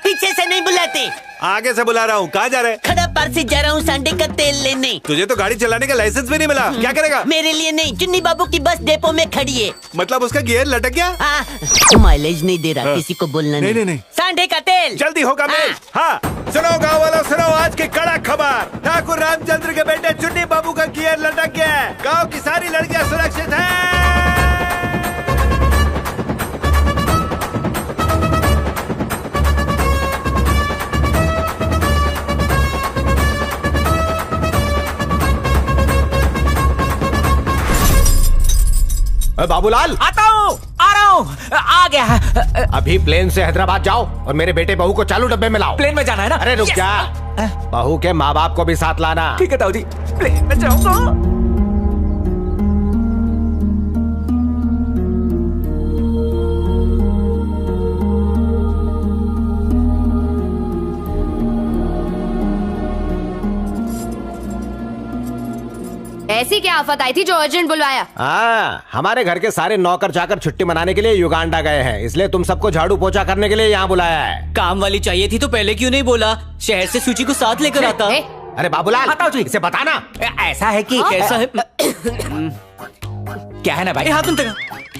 पीछे से नहीं बुलाते, आगे से बुला रहा हूँ। कहाँ जा रहे? खड़ा पार से जा रहा हूँ सांडे का तेल लेने। तुझे तो गाड़ी चलाने का लाइसेंस भी नहीं मिला, क्या करेगा? मेरे लिए नहीं, चुन्नी बाबू की बस डेपो में खड़ी है। मतलब उसका गियर लटक गया? माइलेज नहीं दे रहा, किसी को बोलना नहीं। नहीं। सांडे का तेल जल्दी होगा मेल। हाँ, सुनो गाँव वालों, सुनो आज की कड़क खबर। ठाकुर रामचंद्र के बेटे चुन्नी बाबू का गियर लटक गया। गाँव की सारी लड़कियाँ सुरक्षित है। बाबूलाल, आता हूँ, आ रहा हूँ, आ गया। अभी प्लेन से हैदराबाद जाओ और मेरे बेटे बहू को चालू डब्बे में लाओ। प्लेन में जाना है ना? अरे रुक जा, बहू के माँ बाप को भी साथ लाना। ठीक है ताऊ जी, प्लेन में जाऊंगा। ऐसी क्या आफत आई थी जो अर्जेंट बुलवाया? हाँ, हमारे घर के सारे नौकर चाकर छुट्टी मनाने के लिए युगांडा गए हैं, इसलिए तुम सबको झाड़ू पोछा करने के लिए यहाँ बुलाया है। काम वाली चाहिए थी तो पहले क्यों नहीं बोला? शहर से सूची को साथ लेकर आता। अरे बाबूलाल, इसे बताना। ऐसा है कि कैसा है? क्या है ना भाई, हाथ उनका,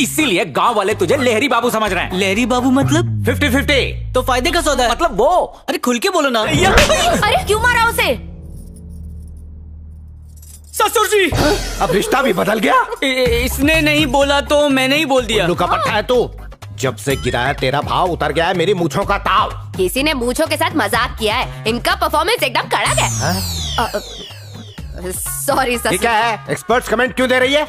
इसीलिए गांव वाले तुझे लहरी बाबू समझ रहे हैं। लहरी बाबू मतलब 50-50 तो फायदे का सौदा है। मतलब वो। अरे खुल के बोलो ना। अरे क्यों मारा उसे? ससुर जी, अब रिश्ता भी बदल गया। इसने नहीं बोला तो मैंने ही बोल दिया। उल्लू का पट्टा है तू। जब से गिरा है तेरा भाव उतर गया है मेरी मूंछों का ताव। किसी ने मूंछों के साथ मजाक किया है। इनका परफॉर्मेंस एकदम कड़क है। सॉरी ससुर। ये क्या है? एक्सपर्ट्स कमेंट क्यों दे रही है?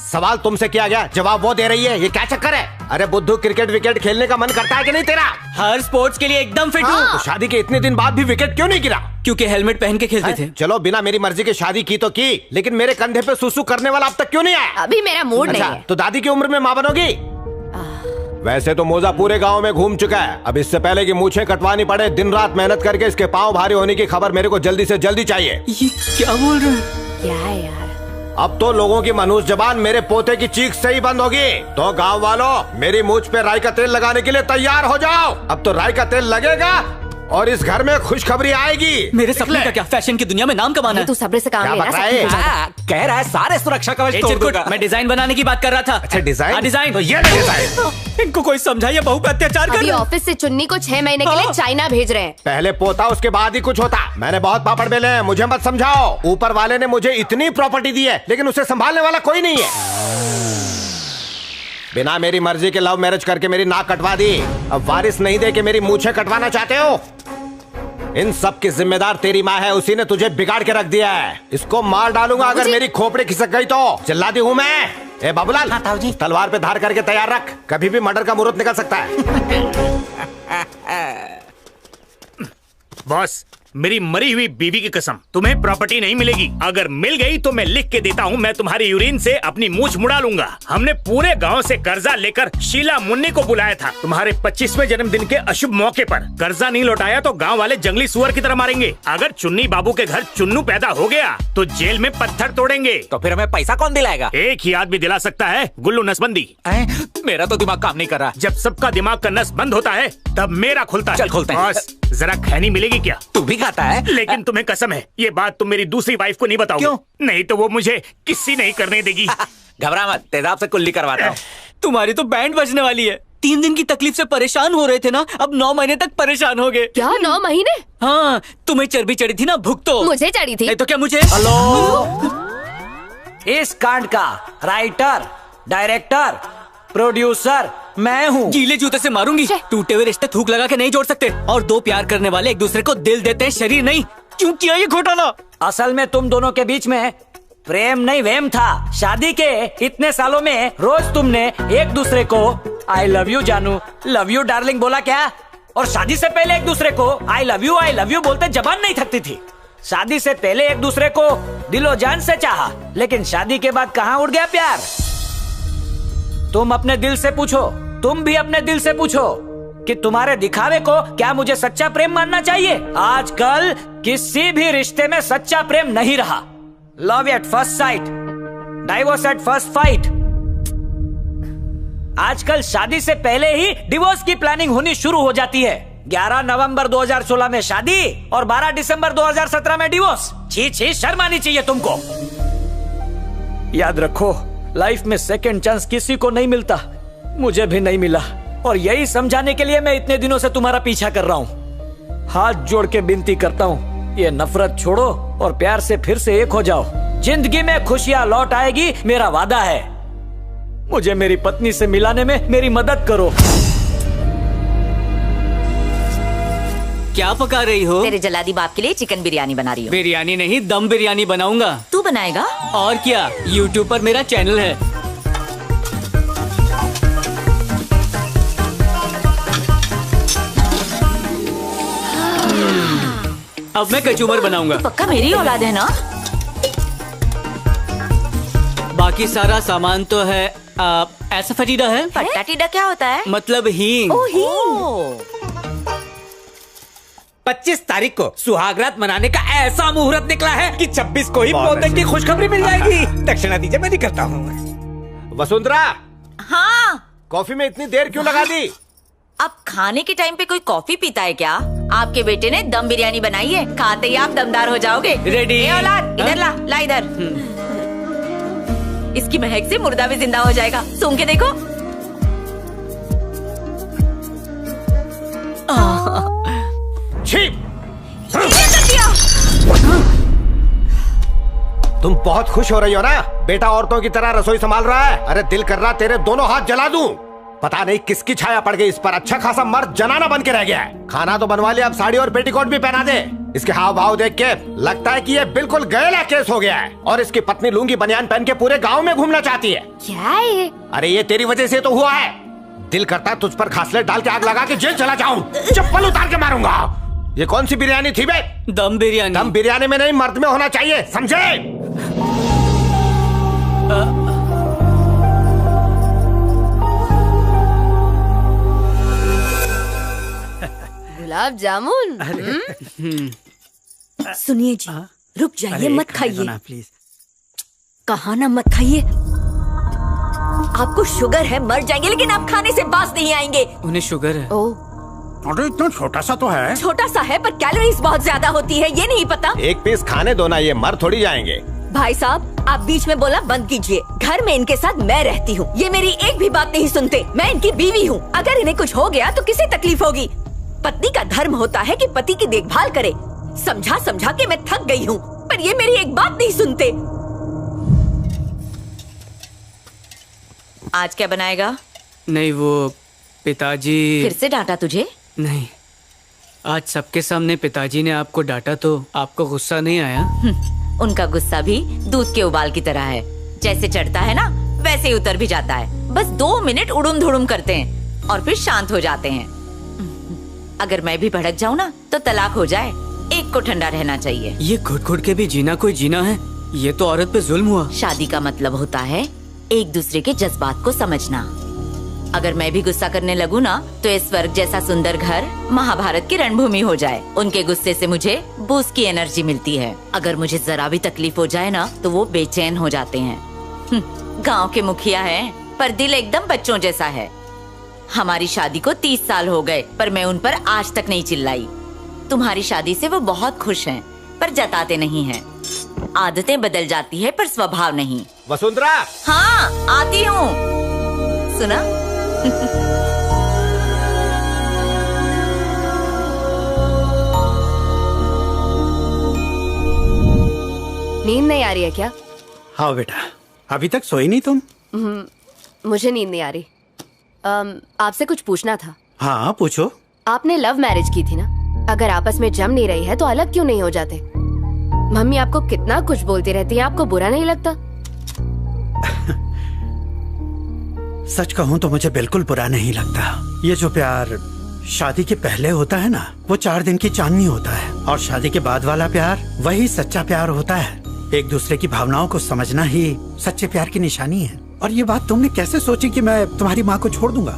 सवाल तुमसे किया गया, जवाब वो दे रही है, ये क्या चक्कर है? अरे बुद्धू, क्रिकेट विकेट खेलने का मन करता है कि नहीं तेरा? हर स्पोर्ट्स के लिए एकदम फिट हूँ। तो शादी के इतने दिन बाद भी विकेट क्यों नहीं गिरा? क्योंकि हेलमेट पहन के खेलते थे। चलो, बिना मेरी मर्जी के शादी की तो की, लेकिन मेरे कंधे पे सुसु करने वाला अब तक क्यों नहीं आया? अभी मेरा मूड नहीं है। तो दादी की उम्र में माँ बनोगी? वैसे तो मोजा पूरे गांव में घूम चुका है। अब इससे पहले कि मूछें कटवानी पड़े, दिन रात मेहनत करके इसके पाँव भारी होने की खबर मेरे को जल्दी से जल्दी चाहिए। ये क्या बोल रहे हैं? क्या है यार? अब तो लोगों की मनहूस जबान मेरे पोते की चीख से ही बंद होगी। तो गांव वालों, मेरी मूछ पे राई का तेल लगाने के लिए तैयार हो जाओ। अब तो राई का तेल लगेगा और इस घर में खुशखबरी आएगी। मेरे सपने का क्या? फैशन की दुनिया में नाम कमाना है। तू सब्र से काम ले रहा है। कह रहा है सारे सुरक्षा कवच तोड़ दूंगा। मैं डिजाइन बनाने की बात कर रहा था। अच्छा डिजाइन? डिजाइन तो ये डिजाइन। इनको कोई समझाइए, बहू पे अत्याचार कर। अभी ऑफिस से चुन्नी को 6 महीने के लिए चाइना भेज रहे हैं। पहले पोता, उसके बाद ही कुछ होता। मैंने बहुत पापड़ बेले हैं, मुझे मत समझाओ। ऊपर वाले ने मुझे इतनी प्रॉपर्टी दी है, लेकिन उसे संभालने वाला कोई नहीं है। बिना मेरी मर्जी के लव मैरिज करके मेरी नाक कटवा दी। अब वारिस नहीं दे के मेरी मूछें कटवाना चाहते हो? इन सब की जिम्मेदार तेरी माँ है, उसी ने तुझे बिगाड़ के रख दिया है। इसको मार डालूंगा अगर मेरी खोपड़ी खिसक गई तो। चिल्लाती हूँ मैं। ए बाबूलाल, तलवार पे धार करके तैयार रख, कभी भी मर्डर का मुहूर्त निकल सकता है। बॉस, मेरी मरी हुई बीवी की कसम, तुम्हें प्रॉपर्टी नहीं मिलेगी। अगर मिल गई तो मैं लिख के देता हूँ, मैं तुम्हारी यूरिन से अपनी मूछ मुड़ा लूंगा। हमने पूरे गांव से कर्जा लेकर शीला मुन्नी को बुलाया था तुम्हारे 25वें जन्मदिन के अशुभ मौके पर। कर्जा नहीं लौटाया तो गांव वाले जंगली सुअर की तरह मारेंगे। अगर चुन्नी बाबू के घर चुन्नू पैदा हो गया तो जेल में पत्थर तोड़ेंगे। तो फिर हमें पैसा कौन दिलाएगा? एक ही आदमी दिला सकता है, गुल्लू नसबंदी। मेरा तो दिमाग काम नहीं कर रहा। जब सबका दिमाग का नस बंद होता है तब मेरा खुलता है। चल खोलते हैं। बॉस, जरा खैनी मिलेगी क्या? तू भी खाता है? लेकिन तुम्हें कसम है, ये बात तुम मेरी दूसरी वाइफ को नहीं बताओगे। क्यों? नहीं तो वो मुझे किसी नहीं करने देगी। घबरा मत, तेजाब से कुल्ली करवाता हूँ। तुम्हारी तो बैंड बजने वाली है। 3 दिन की तकलीफ से परेशान हो रहे थे ना, अब 9 महीने तक परेशान हो गए। क्या 9 महीने? हाँ, तुम्हें चर्बी चढ़ी थी ना, भुगतो। मुझे चढ़ी थी। नहीं तो क्या मुझे? हेलो, इस कांड का राइटर, डायरेक्टर, प्रोड्यूसर मैं हूँ। गीले जूते से मारूंगी। टूटे हुए रिश्ते थूक लगा के नहीं जोड़ सकते, और 2 प्यार करने वाले एक दूसरे को दिल देते हैं, शरीर नहीं। क्यों किया ये घोटाला? असल में तुम दोनों के बीच में प्रेम नहीं वहम था। शादी के इतने सालों में रोज तुमने एक दूसरे को आई लव यू जानू, लव यू डार्लिंग बोला क्या? और शादी से पहले एक दूसरे को आई लव यू बोलते जबान नहीं थकती थी। शादी से पहले एक दूसरे को दिलो जान से चाहा, लेकिन शादी के बाद कहाँ उड़ गया प्यार? तुम अपने दिल से पूछो, तुम भी अपने दिल से पूछो कि तुम्हारे दिखावे को क्या मुझे सच्चा प्रेम मानना चाहिए? आजकल किसी भी रिश्ते में सच्चा प्रेम नहीं रहा। Love at first sight divorce at first fight. आजकल शादी से पहले ही डिवोर्स की प्लानिंग होनी शुरू हो जाती है। 11 नवंबर 2016 में शादी और 12 दिसंबर 2017 में डिवोर्स। छी छी, शर्म आनी चाहिए तुमको। याद रखो, लाइफ में सेकंड चांस किसी को नहीं मिलता, मुझे भी नहीं मिला। और यही समझाने के लिए मैं इतने दिनों से तुम्हारा पीछा कर रहा हूँ। हाथ जोड़ के विनती करता हूँ, ये नफरत छोड़ो और प्यार से फिर से एक हो जाओ। जिंदगी में खुशियां लौट आएगी, मेरा वादा है। मुझे मेरी पत्नी से मिलाने में मेरी मदद करो। क्या पका रही हो? तेरे जलादी बाप के लिए चिकन बिरयानी बना रही हूँ। बिरयानी नहीं, दम बिरयानी बनाऊंगा। तू बनाएगा? और क्या, यूट्यूब पर मेरा चैनल है। अब मैं कचूमर बनाऊंगा। पक्का मेरी औलाद है ना? बाकी सारा सामान तो है। ऐसा फटीडा है। फट्टा टीडा क्या होता है? मतलब हींग। ओ हींग। 25 तारीख को सुहागरात मनाने का ऐसा मुहूर्त निकला है कि 26 को ही पौधे की खुशखबरी मिल जाएगी। दक्षिणा दीजिए, मैं निकलता हूँ। वसुंधरा, हाँ, कॉफी में इतनी देर क्यों लगा दी? अब खाने के टाइम पे कोई कॉफी पीता है क्या? आपके बेटे ने दम बिरयानी बनाई है, खाते ही आप दमदार हो जाओगे। रेडी? ए औलाद, इधर ला इधर। इसकी महक से मुर्दा भी जिंदा हो जाएगा। सूंघ के देखो। तुम बहुत खुश हो रही हो ना? बेटा औरतों की तरह रसोई संभाल रहा है। अरे दिल कर रहा तेरे दोनों हाथ जला दूं। पता नहीं किसकी छाया पड़ गई इस पर। अच्छा खासा मर्द जनाना बन के रह गया है। खाना तो बनवा लिया, अब साड़ी और पेटीकोट भी पहना दे। इसके हाव भाव देख के लगता है कि ये बिल्कुल गैला केस हो गया है। और इसकी पत्नी लुंगी बनियान पहन के पूरे गांव में घूमना चाहती है। क्या है? अरे ये तेरी वजह से तो हुआ है। दिल करता है तुझ पर खासलेट डाल के आग लगा के जेल चला जाऊं, चप्पल उतार के मारूंगा। ये कौन सी बिरयानी थी बे? दम बिरयानी। दम बिरयानी में नहीं, मर्द में होना चाहिए, समझे? गुलाब जामुन। सुनिए जी, रुक जाइए, मत खाइए। प्लीज। कहा ना मत खाइए। आपको शुगर है, मर जाएंगे, लेकिन आप खाने से बाज नहीं आएंगे। उन्हें शुगर है। अरे इतना छोटा सा तो है। छोटा सा है पर कैलोरीज बहुत ज्यादा होती है, ये नहीं पता? एक पीस खाने दो ना, ये मर थोड़ी जाएंगे। भाई साहब, आप बीच में बोला बंद कीजिए। घर में इनके साथ मैं रहती हूँ, ये मेरी एक भी बात नहीं सुनते। मैं इनकी बीवी हूँ, अगर इन्हें कुछ हो गया तो किसे तकलीफ होगी? पत्नी का धर्म होता है कि पति की देखभाल करे। समझा समझा के मैं थक गई हूँ, पर ये मेरी एक बात नहीं सुनते। आज क्या बनाएगा? नहीं, वो पिताजी। फिर से डांटा तुझे? नहीं, आज सबके सामने पिताजी ने आपको डांटा तो आपको गुस्सा नहीं आया? उनका गुस्सा भी दूध के उबाल की तरह है, जैसे चढ़ता है ना वैसे ही उतर भी जाता है। बस 2 मिनट उड़ुम धुड़ुम करते हैं और फिर शांत हो जाते हैं। अगर मैं भी भड़क जाऊँ ना तो तलाक हो जाए, एक को ठंडा रहना चाहिए। ये घुट घुट के भी जीना कोई जीना है? ये तो औरत पे जुल्म हुआ। शादी का मतलब होता है एक दूसरे के जज्बात को समझना। अगर मैं भी गुस्सा करने लगूँ ना तो इस स्वर्ग जैसा सुंदर घर महाभारत की रणभूमि हो जाए। उनके गुस्से से मुझे बूस्ट की एनर्जी मिलती है। अगर मुझे जरा भी तकलीफ हो जाए ना तो वो बेचैन हो जाते हैं। गांव के मुखिया हैं, पर दिल एकदम बच्चों जैसा है। हमारी शादी को 30 साल हो गए, पर मैं उन पर आज तक नहीं चिल्लाई। तुम्हारी शादी से वो बहुत खुश हैं, पर जताते नहीं हैं। आदतें बदल जाती है पर स्वभाव नहीं। वसुंधरा। हाँ, आती हूँ। सुना? नींद नहीं आ रही है क्या? हाँ बेटा, अभी तक सोई नहीं तुम? मुझे नींद नहीं आ रही। आपसे कुछ पूछना था। हाँ पूछो। आपने लव मैरिज की थी ना? अगर आपस में जम नहीं रही है तो अलग क्यों नहीं हो जाते? मम्मी आपको कितना कुछ बोलती रहती है, आपको बुरा नहीं लगता? सच कहूँ तो मुझे बिल्कुल बुरा नहीं लगता। ये जो प्यार शादी के पहले होता है ना, वो 4 दिन की चांदनी होता है, और शादी के बाद वाला प्यार वही सच्चा प्यार होता है। एक दूसरे की भावनाओं को समझना ही सच्चे प्यार की निशानी है। और ये बात तुमने कैसे सोची कि मैं तुम्हारी माँ को छोड़ दूंगा?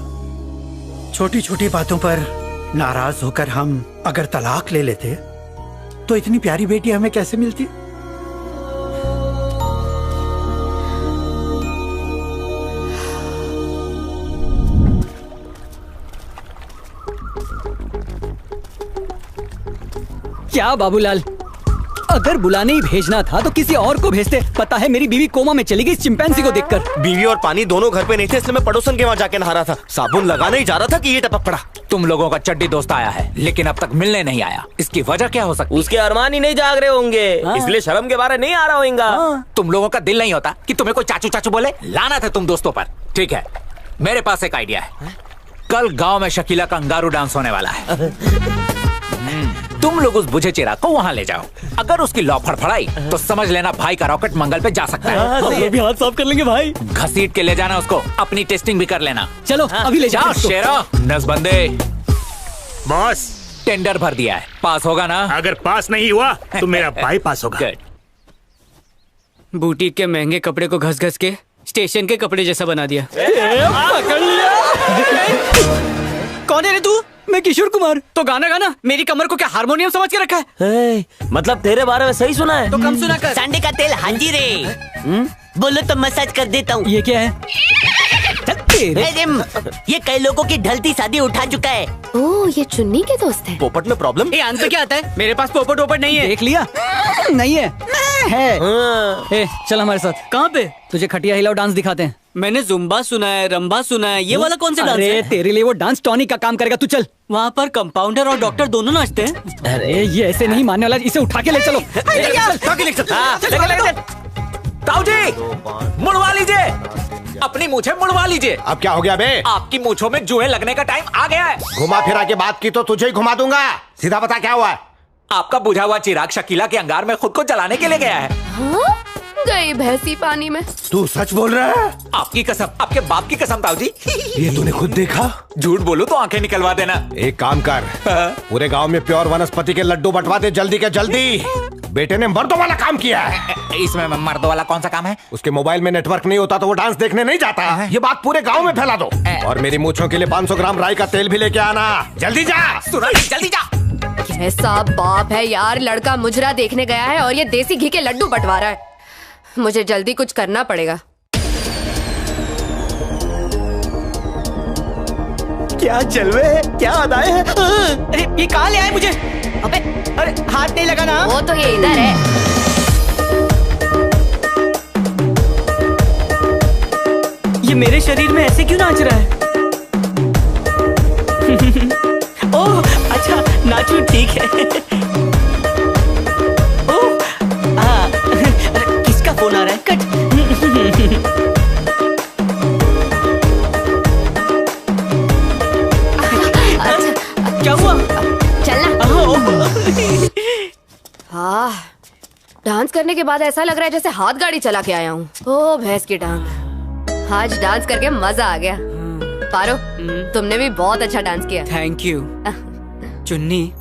छोटी छोटी बातों पर नाराज होकर हम अगर तलाक ले लेते तो इतनी प्यारी बेटी हमें कैसे मिलती? क्या बाबूलाल, अगर बुलाने ही भेजना था तो किसी और को भेजते। पता है मेरी बीवी कोमा में चली गई इस चिंपैंजी को देखकर। बीवी और पानी दोनों घर पे नहीं थे, इसलिए मैं पड़ोसन के वहाँ जाके नहा रहा था। साबुन लगाने ही जा रहा था कि ये टपक पड़ा। तुम लोगों का चड्डी दोस्त आया है लेकिन अब तक मिलने नहीं आया। इसकी वजह क्या हो सकती है? उसके अरमान ही नहीं जाग रहे होंगे, इसलिए शर्म के बारे नहीं आ रहा होगा। तुम लोगों का दिल नहीं होता कि तुम्हें कोई चाचू चाचू बोले? लाना था तुम दोस्तों पर। ठीक है, मेरे पास एक आइडिया है। कल गांव में शकीला का अंगारू डांस होने वाला है। तुम लोग उस बुझे चिराग को वहाँ ले जाओ। अगर उसकी लौ फड़फड़ाई तो समझ लेना भाई का रॉकेट मंगल पे जा सकता है। हम लोग भी हाथ साफ कर लेंगे भाई। घसीट के ले जाना उसको, अपनी टेस्टिंग भी कर लेना। चलो अभी ले जाओ शेरा। नसबंदे बॉस, टेंडर भर दिया है, पास होगा ना? अगर पास नहीं हुआ तो मेरा भाई पास होगा। बुटीक के महंगे कपड़े को घस घस के स्टेशन के कपड़े जैसा बना दिया। कौन है रे तू? मैं किशोर कुमार। तो गाना गाना, मेरी कमर को क्या हारमोनियम समझ के रखा है? मतलब तेरे बारे में सही सुना है? तो कम सुना कर। सांडे का तेल हांजी रे। बोलो तो मसाज कर देता हूँ। ये क्या है? ये कई लोगों की ढलती शादी उठा चुका है। ओह, ये चुन्नी के दोस्त है। पोपट में प्रॉब्लम? ये अंत क्या आता है? मेरे पास पोपट वोपट नहीं है। देख लिया? नहीं है। ए, चल हमारे साथ। कहाँ पे? तुझे खटिया हिलाओ डांस दिखाते हैं। मैंने जुम्बा सुना है, रंबा सुना है, ये वाला कौन सा डांस है? तेरे लिए वो डांस टॉनिक का काम करेगा, तू चल। वहाँ पर कंपाउंडर और डॉक्टर दोनों नाचते हैं। अरे ये ऐसे नहीं मानने वाला, इसे उठा के ले चलो। ताऊ जी, मुड़वा लीजिए अपनी मूछें, मुड़वा लीजिए। अब क्या हो गया बे? आपकी मूछों में जुएं लगने का टाइम आ गया है। घुमा फिरा के बात की तो तुझे ही घुमा दूंगा। सीधा बता क्या हुआ है? आपका बुझा हुआ चिराग शकीला के अंगार में खुद को जलाने के लिए गया है। हाँ? गई भैंसी पानी में। तू सच बोल रहा है? आपकी कसम, आपके बाप की कसम ताऊ जी। ये तूने खुद देखा? झूठ बोलो तो आंखें निकलवा देना। एक काम कर, पूरे गांव में प्योर वनस्पति के लड्डू बंटवा दे जल्दी के जल्दी। बेटे ने मर्दों वाला काम किया है। इसमें मर्दों वाला कौन सा काम है? उसके मोबाइल में नेटवर्क नहीं होता तो वो डांस देखने नहीं जाता। ये बात पूरे गांव में फैला दो। और मेरी मूंछों के लिए 500 ग्राम राई का तेल भी लेके आना। जल्दी जा। सुना, जल्दी जा। कैसा बाप है यार, लड़का मुजरा देखने गया है और ये देसी घी के लड्डू बंटवा रहा है। मुझे जल्दी कुछ करना पड़ेगा। क्या जलवे है, क्या अदाएं हैं? अरे ये कहाँ ले आए मुझे? अबे अरे हाथ नहीं लगा ना? वो तो ये इधर है। ये मेरे शरीर में ऐसे क्यों नाच रहा है? ओह अच्छा, नाचू ठीक है। ओह अरे किसका फोन आ रहा है? कट। क्या हुआ? चलना। हाँ, डांस करने के बाद ऐसा लग रहा है जैसे हाथ गाड़ी चला के आया हूँ। ओ भैंस की टांग, आज डांस करके मजा आ गया। पारो, तुमने भी बहुत अच्छा डांस किया। Thank you. चुन्नी,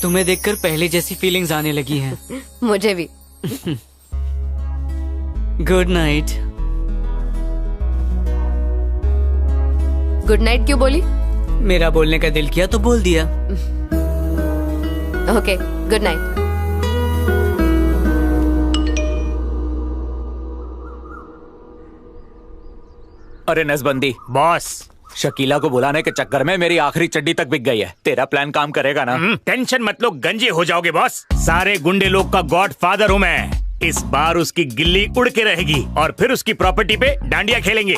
तुम्हें देखकर पहले जैसी फीलिंग्स आने लगी हैं। मुझे भी। Good night. गुड नाइट क्यों बोली? मेरा बोलने का दिल किया तो बोल दिया। Okay, good night. अरे नसबंदी बॉस, शकीला को बुलाने के चक्कर में मेरी आखिरी चड्डी तक बिक गई है। तेरा प्लान काम करेगा ना? टेंशन मत लो, गंजे हो जाओगे बॉस। सारे गुंडे लोग का गॉड फादर हूँ मैं। इस बार उसकी गिल्ली उड़ के रहेगी और फिर उसकी प्रॉपर्टी पे डांडिया खेलेंगे।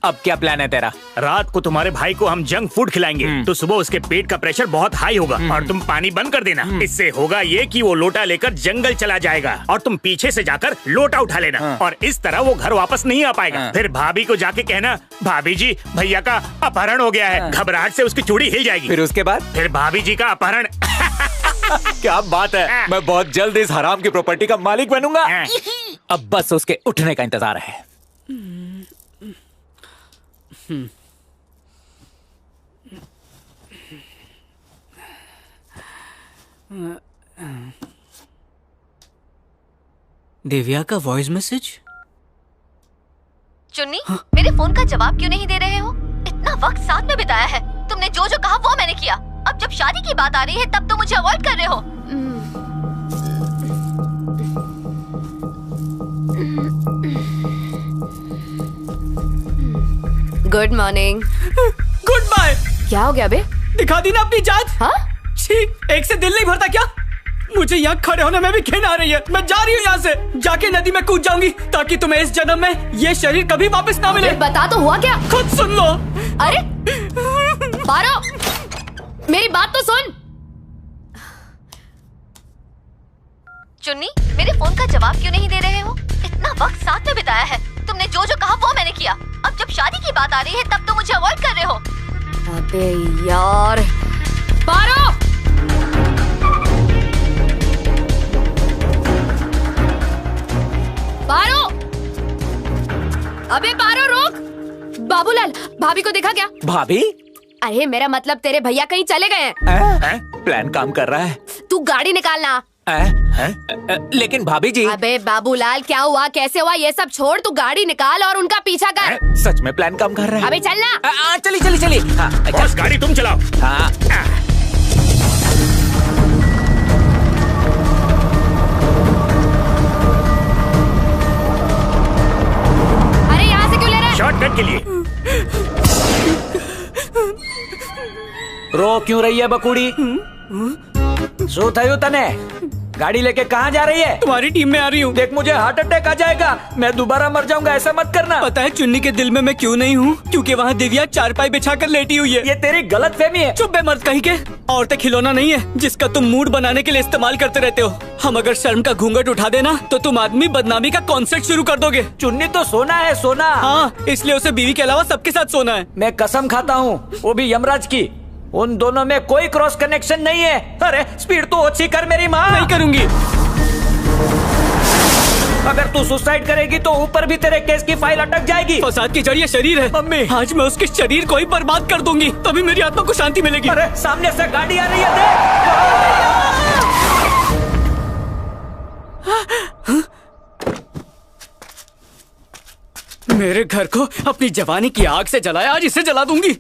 अब क्या प्लान है तेरा? रात को तुम्हारे भाई को हम जंक फूड खिलाएंगे तो सुबह उसके पेट का प्रेशर बहुत हाई होगा और तुम पानी बंद कर देना। इससे होगा ये कि वो लोटा लेकर जंगल चला जाएगा और तुम पीछे से जाकर लोटा उठा लेना और इस तरह वो घर वापस नहीं आ पाएगा। फिर भाभी को जाके कहना, भाभी जी भैया का अपहरण हो गया है। घबराहट से उसकी चूड़ी हिल जाएगी। फिर उसके बाद? फिर भाभी जी का अपहरण। क्या बात है, मैं बहुत जल्द इस हराम की प्रॉपर्टी का मालिक बनूंगा। अब बस उसके उठने का इंतजार है। दिव्या का वॉइस मैसेज। चुन्नी, मेरे फोन का जवाब क्यों नहीं दे रहे हो? इतना वक्त साथ में बिताया है, तुमने जो जो कहा वो मैंने किया। अब जब शादी की बात आ रही है तब तो मुझे अवॉइड कर रहे हो। Good morning. Goodbye. क्या हो गया बे? दिखा दी ना अपनी जात। हाँ? छी, एक से दिल नहीं भरता क्या? मुझे यहाँ खड़े होने में भी घिन आ रही है। मैं जा रही हूँ यहाँ से, जाके नदी में कूद जाऊंगी ताकि तुम्हें इस जन्म में ये शरीर कभी वापस ना मिले। बता तो हुआ क्या? खुद सुन लो। अरे पारो, मेरी बात तो सुन। चुन्नी, मेरे फोन का जवाब क्यों नहीं दे रहे हो? इतना वक्त साथ में बिताया है, तुमने जो जो कहा वो मैंने किया। अब जब शादी की बात आ रही है तब तो मुझे अवॉइड कर रहे हो। अबे यार पारो, पारो, अबे पारो रुक। बाबूलाल, भाभी को देखा क्या? भाभी? अरे मेरा मतलब तेरे भैया कहीं चले गए हैं। प्लान काम कर रहा है। तू गाड़ी निकालना। लेकिन भाभी जी। अबे बाबूलाल, क्या हुआ, कैसे हुआ, ये सब छोड़, तू गाड़ी निकाल और उनका पीछा कर। सच में प्लान काम कर रहा है। अबे चलना। चली चली चली। बॉस गाड़ी तुम चलाओ। हाँ। अरे यहाँ से क्यों ले रहा है? शॉर्टकट के लिए। रो क्यों रही है बकुड़ी? शो थयू तने? गाड़ी लेके कहाँ जा रही है? तुम्हारी टीम में आ रही हूँ। देख मुझे हार्ट अटैक आ जाएगा, मैं दोबारा मर जाऊंगा, ऐसा मत करना। पता है चुन्नी के दिल में मैं क्यों नहीं हूँ? क्योंकि वहाँ दिव्या चारपाई बिछाकर लेटी हुई है। ये तेरी गलतफहमी है। चुप बे मर्द कहीं के। औरतें खिलौना नहीं है जिसका तुम मूड बनाने के लिए इस्तेमाल करते रहते हो। हम अगर शर्म का घूंघट उठा देना तो तुम आदमी बदनामी का कॉन्सेप्ट शुरू कर दोगे। चुन्नी तो सोना है, सोना। हाँ, इसलिए उसे बीवी के अलावा सबके साथ सोना है। मैं कसम खाता हूँ, वो भी यमराज की। उन दोनों में कोई क्रॉस कनेक्शन नहीं है। अरे स्पीड तो ओछी कर मेरी माँ। नहीं करूँगी। अगर तू सुसाइड करेगी तो ऊपर भी तेरे केस की फाइल अटक जाएगी। फसाद की जड़ ये शरीर है। मम्मी, आज मैं उसके शरीर को ही बर्बाद कर दूंगी, तभी मेरी आत्मा को शांति मिलेगी। अरे सामने से गाड़ी आ रही है, देख। मेरे घर को अपनी जवानी की आग से जलाया, आज इसे जला दूंगी।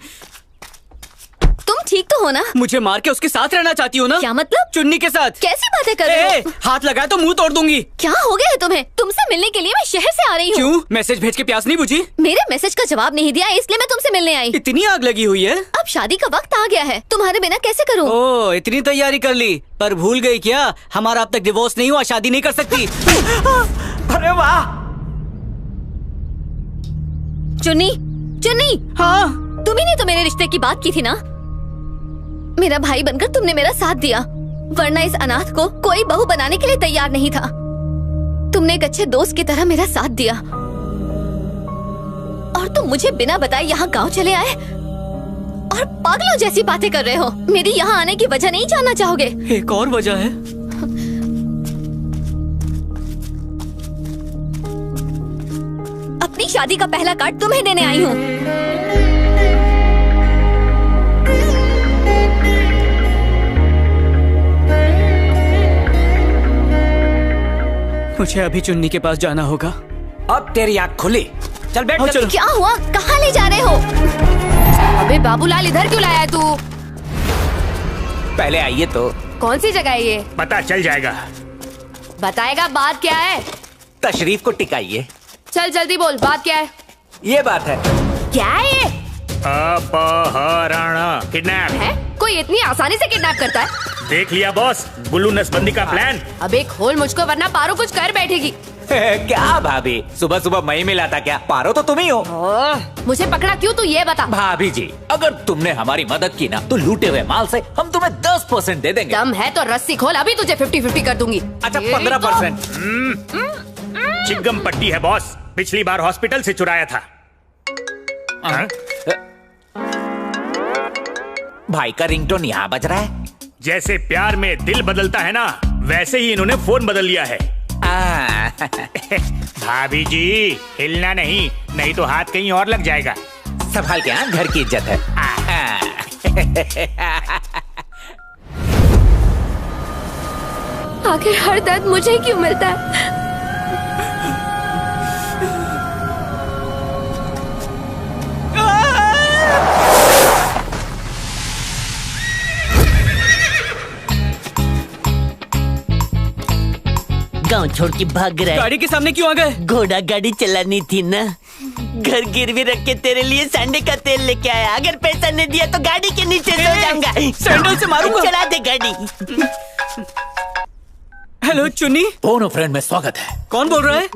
तुम ठीक तो हो ना? मुझे मार के उसके साथ रहना चाहती हो ना? क्या मतलब? चुन्नी के साथ। कैसी बातें कर रहे हो? हाथ लगाए तो मुंह तोड़ दूंगी। क्या हो गया है तुम्हें? तुमसे मिलने के लिए मैं शहर से आ रही हूँ। क्यों? मैसेज भेज के प्यास नहीं बुझी? मेरे मैसेज का जवाब नहीं दिया इसलिए मैं तुमसे मिलने आई। इतनी आग लगी हुई है? अब शादी का वक्त आ गया है, तुम्हारे बिना कैसे करूँ? ओह, इतनी तैयारी कर ली, पर भूल गई क्या हमारा अब तक डिवोर्स नहीं हुआ, शादी नहीं कर सकती। अरे वाह। चुन्नी, चुन्नी। हाँ, तुम्ही ने तो मेरे रिश्ते की बात की थी ना? मेरा भाई बनकर तुमने मेरा साथ दिया, वरना इस अनाथ को कोई बहू बनाने के लिए तैयार नहीं था। तुमने एक अच्छे दोस्त की तरह मेरा साथ दिया और तुम मुझे बिना बताए यहाँ गांव चले आए और पागलों जैसी बातें कर रहे हो। मेरी यहाँ आने की वजह नहीं जानना चाहोगे? एक और वजह है। अपनी शादी का पहला कार्ड तुम्हें देने आई हूँ। मुझे अभी चुन्नी के पास जाना होगा। अब तेरी आँख खुली, चल बैठ। चलो। क्या हुआ? कहाँ ले जा रहे हो? अबे बाबूलाल, इधर क्यों लाया है तू? पहले आइए तो। कौन सी जगह है ये? पता चल जाएगा। बताएगा बात क्या है? तशरीफ को टिकाइए। चल जल्दी बोल, बात क्या है? ये बात है। क्या है ये? अपहरण, किडनैप है? कोई इतनी आसानी से किडनैप करता है? देख लिया बॉस, गुल्लू नसबंदी का प्लान। अबे खोल मुझको, वरना पारो कुछ कर बैठेगी। क्या भाभी, सुबह सुबह मैं मिला था क्या? पारो तो तुम ही हो। मुझे पकड़ा क्यों, तू ये बता। भाभी जी, अगर तुमने हमारी मदद की ना तो लूटे हुए माल से हम तुम्हें 10% दे देंगे। दम है तो रस्सी खोल, अभी तुझे 50-50 कर दूंगी। अच्छा 15%। चिंगम पट्टी है बॉस, पिछली बार हॉस्पिटल से चुराया था। भाई का रिंगटोन यहाँ बज रहा है। जैसे प्यार में दिल बदलता है ना, वैसे ही इन्होंने फोन बदल लिया है। भाभी जी, हिलना नहीं तो हाथ कहीं और लग जाएगा। संभाल के, घर की इज्जत है। आखिर हर दर्द मुझे क्यों मिलता है? गांव छोड़ के भाग रहा है। गाड़ी के सामने क्यों आ गए? घोड़ा गाड़ी चलानी थी ना, घर गिरवी रख के तेरे लिए संडे का तेल लेके आया। अगर पैसा नहीं दिया तो गाड़ी के नीचे सो जाऊंगा। सैंडल से मारूंगा। चला दे गाड़ी। हेलो चुन्नी। दोनों फ्रेंड में स्वागत है। कौन बोल रहा है?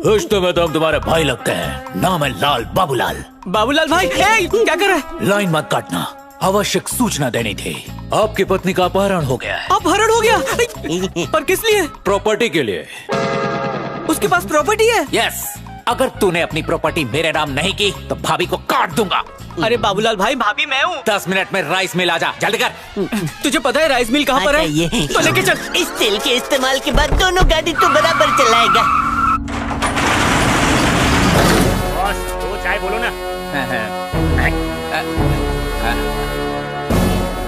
रिश्ते में तो हम तुम्हारे भाई लगते हैं। नाम है लाल बाबूलाल। बाबूलाल भाई, क्या कर रहा है? लाइन मत काटना, आवश्यक सूचना देनी थी। आपकी पत्नी का अपहरण हो गया है। अपहरण हो गया? पर किस लिए? प्रॉपर्टी के लिए। उसके पास प्रॉपर्टी है? यस। अगर तूने अपनी प्रॉपर्टी मेरे नाम नहीं की तो भाभी को काट दूंगा। अरे बाबूलाल भाई, भाभी मैं हूँ। 10 मिनट में राइस मिल आ जा, जल्दी कर। तुझे पता है राइस मिल कहाँ पर है? तो लेके चल। इस तेल के इस्तेमाल के बाद दोनों गाड़ी तो बराबर चलाएगा। बॉस, दो चाय बोलो ना।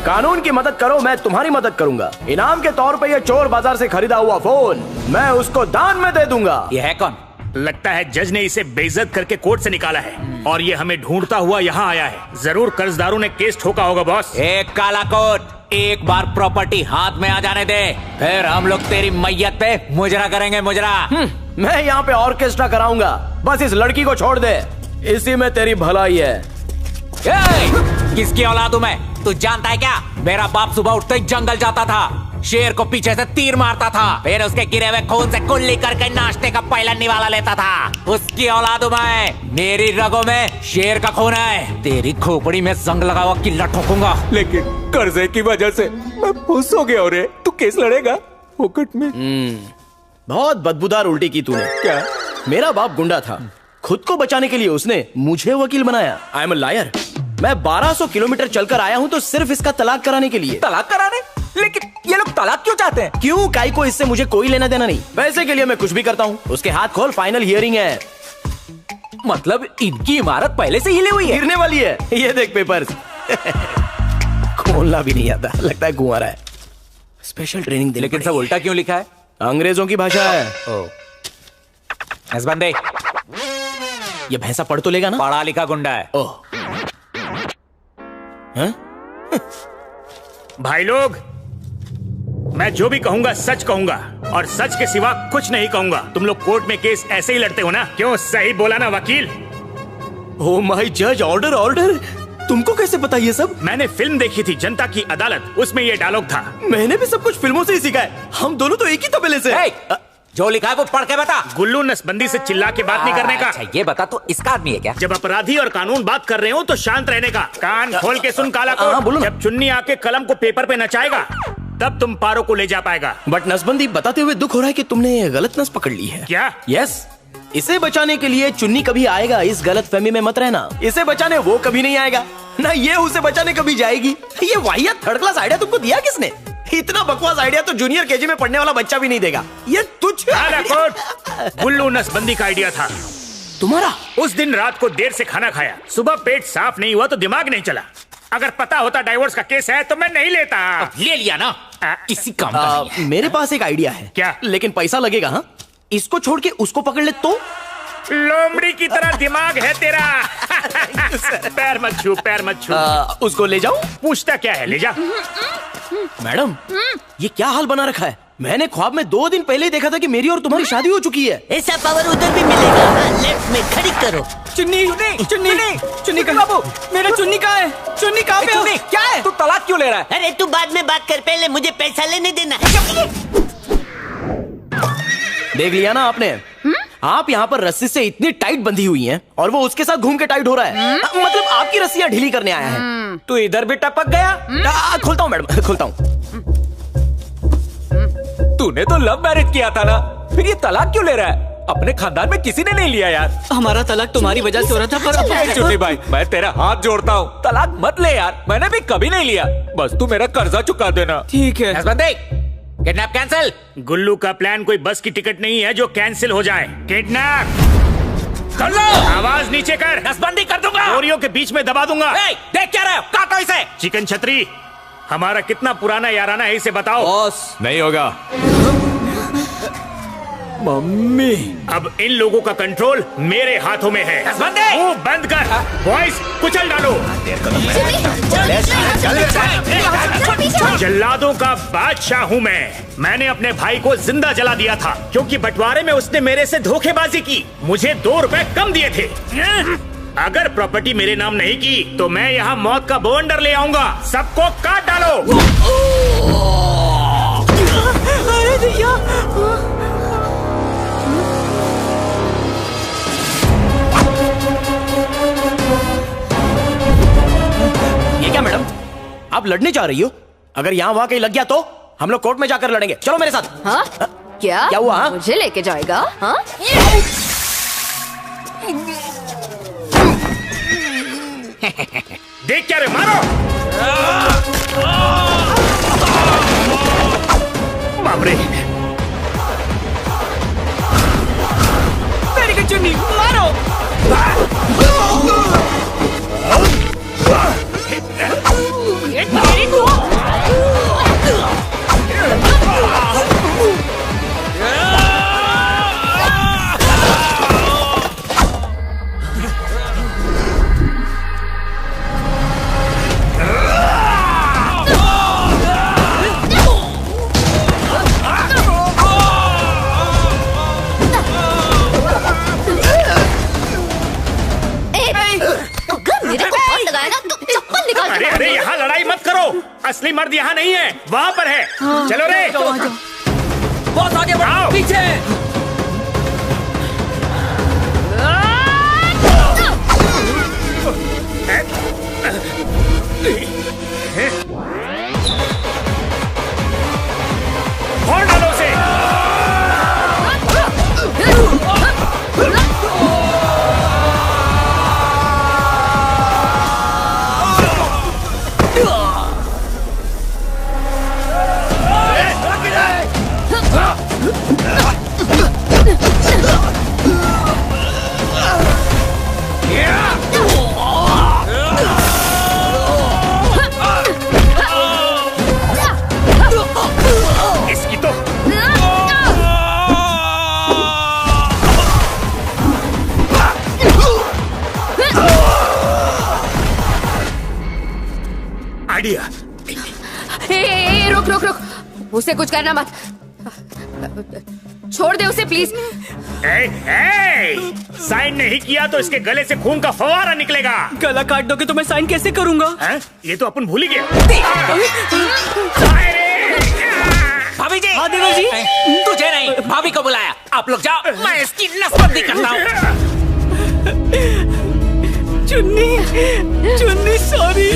कानून की मदद करो, मैं तुम्हारी मदद करूंगा। इनाम के तौर पे ये चोर बाजार से खरीदा हुआ फोन मैं उसको दान में दे दूंगा। ये है कौन? लगता है जज ने इसे बेइज्जत करके कोर्ट से निकाला है और ये हमें ढूंढता हुआ यहाँ आया है। जरूर कर्जदारों ने केस ठोका होगा बॉस। एक काला कोट, एक बार प्रॉपर्टी हाथ में आ जाने दे, फिर हम लोग तेरी मैयत पे मुजरा करेंगे, मुजरा। मैं यहाँ पे ऑर्केस्ट्रा कराऊंगा, बस इस लड़की को छोड़ दे, इसी में तेरी भलाई है। किसकी औलाद हूँ मैं, तू जानता है क्या? मेरा बाप सुबह उठते ही जंगल जाता था, शेर को पीछे से तीर मारता था, फिर उसके गिरे हुए खून से कुल्ली करके नाश्ते का पहला निवाला लेता था। उसकी औलाद हूँ मैं, मेरी रगों में शेर का खून है। तेरी खोपड़ी में जंग लगा हुआ किल्ला ठोकूंगा। लेकिन कर्जे की वजह से मैं फंस हो गया। और तू केस लड़ेगा फोकट में? बहुत बदबूदार उल्टी की तूने। क्या? मेरा बाप गुंडा था, खुद को बचाने के लिए उसने मुझे वकील बनाया। I am a liar. मैं 1200 किलोमीटर चलकर आया हूँ तो सिर्फ इसका तलाक कराने के लिए। तलाक कराने? लेकिन ये लोग तलाक क्यों चाहते हैं? क्यों? काई को इससे मुझे कोई लेना देना नहीं। पैसे के लिए मैं कुछ भी करता हूँ। उसके हाथ खोल, फाइनल हियरिंग है। मतलब इनकी इमारत पहले से हिले हुई है? गिरने वाली है। ये देख पेपर्स। खोलना भी नहीं आता, लगता है कुंवारा है। स्पेशल ट्रेनिंग दे। लेकिन सब उल्टा क्यों लिखा है? अंग्रेजों की भाषा है। बंदे, ये भैंसा पढ़ तो लेगा ना? पढ़ा लिखा गुंडा है। ओह, भाई लोग, मैं जो भी कहूंगा सच कहूंगा और सच के सिवा कुछ नहीं कहूंगा। तुम लोग कोर्ट में केस ऐसे ही लड़ते हो ना? क्यों? सही बोला ना वकील? ओह माय जज, ऑर्डर ऑर्डर। तुमको कैसे पता ये सब? मैंने फिल्म देखी थी जनता की अदालत, उसमें ये डायलॉग था। मैंने भी सब कुछ फिल्मों से ही सीखा है। हम दोनों तो एक ही तबेले से। जो लिखा है वो पढ़ के बता। गुल्लू, नसबंदी से चिल्ला के बात नहीं करने का। अच्छा, ये बता तो इसका आदमी है क्या? जब अपराधी और कानून बात कर रहे हो तो शांत रहने का। कान खोल के सुन काला कोट। जब चुन्नी आके कलम को पेपर पे नचाएगा तब तुम पारो को ले जा पाएगा। बट नसबंदी, बताते हुए दुख हो रहा है कि तुमने गलत नस पकड़ ली है। क्या? यस, इसे बचाने के लिए चुन्नी कभी आएगा, इस गलत फहमी में मत रहना। इसे बचाने वो कभी नहीं आएगा, ना ये उसे बचाने कभी जाएगी। ये वाहियात थर्ड क्लास आइडिया तुमको दिया किसने? इतना बकवास आइडिया तो जूनियर केजी में पढ़ने वाला बच्चा भी नहीं देगा। ये तुझ गुल्लू नसबंदी का आइडिया था तुम्हारा। उस दिन रात को देर से खाना खाया, सुबह पेट साफ नहीं हुआ तो दिमाग नहीं चला। अगर पता होता डाइवोर्स का केस है तो मैं नहीं लेता। ले लिया ना, किसी काम का नहीं है। मेरे पास एक आइडिया है। क्या? लेकिन पैसा लगेगा। हाँ, इसको छोड़ के उसको पकड़ ले तो? लोमड़ी की तरह दिमाग है तेरा। पैर मत छू, पैर मत छू। उसको ले जाऊं? पूछता क्या है, ले जा। मैडम, ये क्या हाल बना रखा है? मैंने ख्वाब में 2 दिन पहले ही देखा था कि मेरी और तुम्हारी शादी हो चुकी है। ऐसा पावर उधर भी मिलेगा। हाँ, लेफ्ट में खड़ी करो। चुन्नी, चुन्नी कहाँ? बाबू, मेरा चुन्नी कहाँ है? चुन्नी कहाँ पे हो? क्या है? तू तलाक क्यों ले रहा है? अरे तू बाद में बात कर, पहले मुझे पैसा लेने देना। देख लिया ना आपने? आप यहाँ पर रस्सी से इतनी टाइट बंधी हुई हैं और वो उसके साथ घूम के टाइट हो रहा है। मतलब आपकी रस्सियाँ ढीली करने आया है। तू इधर भी टपक गया? खोलता हूँ मैडम, खोलता हूँ। तूने तो लव मैरिज किया था ना, फिर ये तलाक क्यों ले रहा है? अपने खानदान में किसी ने नहीं लिया यार। हमारा तलाक तुम्हारी वजह से हो रहा था। पर चुन्नी भाई, मैं तेरा हाथ जोड़ता हूँ, तलाक मत ले यार। मैंने भी कभी नहीं लिया, बस तू मेरा कर्जा चुका देना। ठीक है। Kidnap cancel. गुल्लू का प्लान कोई बस की टिकट नहीं है जो कैंसिल हो जाए। किडनैप कर लो। आवाज नीचे कर, नसबंदी कर दूंगा। गोरियों के बीच में दबा दूंगा। देख क्या रहे हो? काटो इसे। चिकन छतरी, हमारा कितना पुराना याराना है इसे बताओ। बॉस, नहीं होगा। मम्मी, अब इन लोगों का कंट्रोल मेरे हाथों में है। वो बंद कर, बॉयज कुचल डालो। जल्लादों का बादशाह हूँ मैं। मैंने अपने भाई को जिंदा जला दिया था क्योंकि बंटवारे में उसने मेरे से धोखेबाजी की। मुझे 2 रुपए कम दिए थे। अगर प्रॉपर्टी मेरे नाम नहीं की तो मैं यहाँ मौत का बवंडर ले आऊंगा। सबको काट डालो। अरे भैया, आप लड़ने जा रही हो? अगर यहाँ वहाँ कहीं लग गया तो हम लोग कोर्ट में जाकर लड़ेंगे। चलो मेरे साथ। हाँ? क्या हुआ? हाँ? मुझे लेके जाएगा? हाँ? देख क्या रे, मारो। बाप रे। मेरी चुन्नी मारो। अरे अरे, यहाँ लड़ाई मत करो। असली मर्द यहाँ नहीं है, वहाँ पर है। चलो रे। बहुत आगे बढ़ो, पीछे। फोड़ डालो उसे। इसकी तो आइडिया। रुक रुक रुक, उसे कुछ करना मत। छोड़ दे उसे प्लीज। साइन नहीं किया तो इसके गले से खून का फवारा निकलेगा। गला काट दोगे तो मैं साइन कैसे करूंगा? ये तो अपन भूल ही गया। भाभी जी। हाँ देवर जी। तुझे नहीं, भाभी को बुलाया। आप लोग जाओ, मैं इसकी नसबंदी करता हूँ। चुन्नी, चुन्नी सॉरी।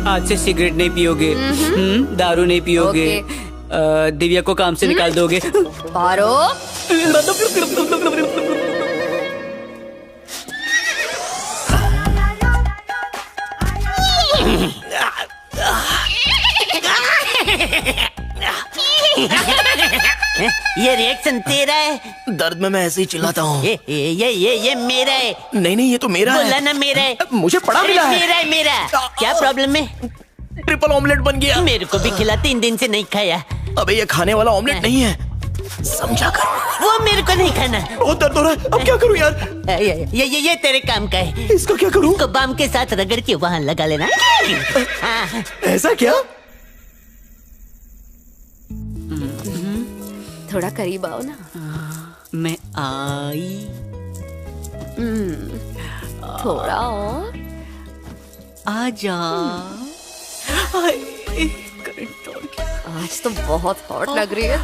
आज से सिगरेट नहीं पियोगे, दारू नहीं पियोगे, दिव्या को काम से निकाल दोगे। पारो। ये रिएक्शन तेरा है? दर्द में मैं ऐसे ही चिल्लाता हूँ। ये मेरा है। नहीं ये तो मेरा है। बोला ना मेरा है। मुझे पड़ा मिला है। मेरा है मेरा। क्या प्रॉब्लम है? ट्रिपल ऑमलेट बन गया। मेरे को भी खिला, 3 दिन से नहीं खाया। अबे ये खाने वाला ऑमलेट नहीं है, समझा कर। वो मेरे को नहीं खाना। बहुत दर्द हो रहा है, अब क्या करूँ यार? ये तेरे काम का है। इसका क्या करूँ? इसको बाम के साथ रगड़ के वहाँ लगा लेना। ऐसा क्या? थोड़ा करीब आओ ना। मैं आई। थोड़ा और। आजा। आज तो बहुत हॉट लग रही है।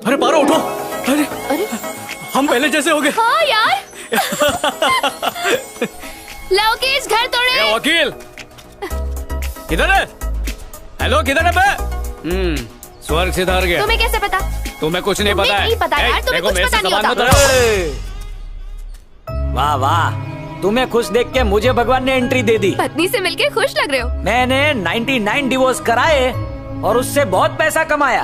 अरे पारो उठो। अरे हम पहले जैसे हो गए। हाँ यार। लौकेश घर तोड़े। वकील किधर है? हेलो किधर है बे? स्वर्ग सिधार गया। तुम्हें कैसे पता? तुम्हें कुछ नहीं पता है। नहीं पता यार, तुम्हें कुछ पता नहीं होता। वाह वाह, तुम्हें खुश देख के मुझे भगवान ने एंट्री दे दी। पत्नी से मिलके खुश लग रहे हो। मैंने 99 डिवोर्स कराए और उससे बहुत पैसा कमाया,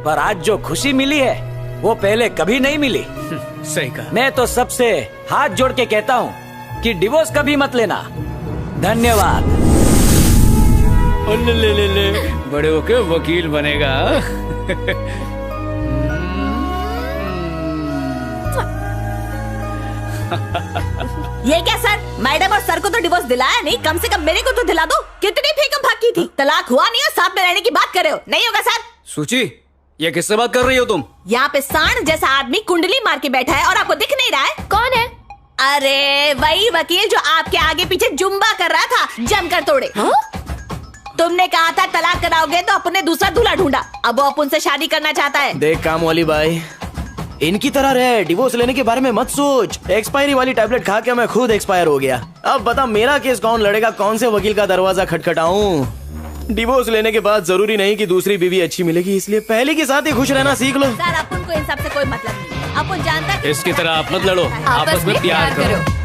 पर आज जो खुशी मिली है वो पहले कभी नहीं मिली। सही कहा। मैं तो सबसे हाथ जोड़ के कहता हूँ कि डिवोर्स कभी मत लेना। धन्यवाद। ले बड़े होके वकील बनेगा। ये क्या सर, मैडम और सर को तो डिवोर्स दिलाया नहीं, कम से कम मेरे को तो दिला दो। कितनी फेंकम भागी थी, तलाक हुआ नहीं और साथ में रहने की बात कर रहे हो। नहीं होगा सर। सूची, ये किससे बात कर रही हो तुम? यहाँ पे सांड जैसा आदमी कुंडली मार के बैठा है और आपको दिख नहीं रहा है। कौन है? अरे वही वकील जो आपके आगे पीछे जुम्बा कर रहा था, जमकर तोड़े। तुमने कहा था तलाक कराओगे तो अपने दूसरा दूल्हा ढूंढा, अब वो अपन से शादी करना चाहता है। देख काम वाली भाई, इनकी तरह रहे, डिवोर्स लेने के बारे में मत सोच। एक्सपायरी वाली टैबलेट खा के मैं खुद एक्सपायर हो गया। अब बता मेरा केस कौन लड़ेगा, कौन से वकील का दरवाजा खटखटाऊं? डिवोर्स लेने के बाद जरूरी नहीं कि दूसरी बीवी अच्छी मिलेगी, इसलिए पहले के साथ ही खुश रहना सीख लो। सर अपन को इन सब से कोई मतलब नहीं है, अपन जानता है इसकी तरह आप मत लड़ो, आपस में प्यार करो।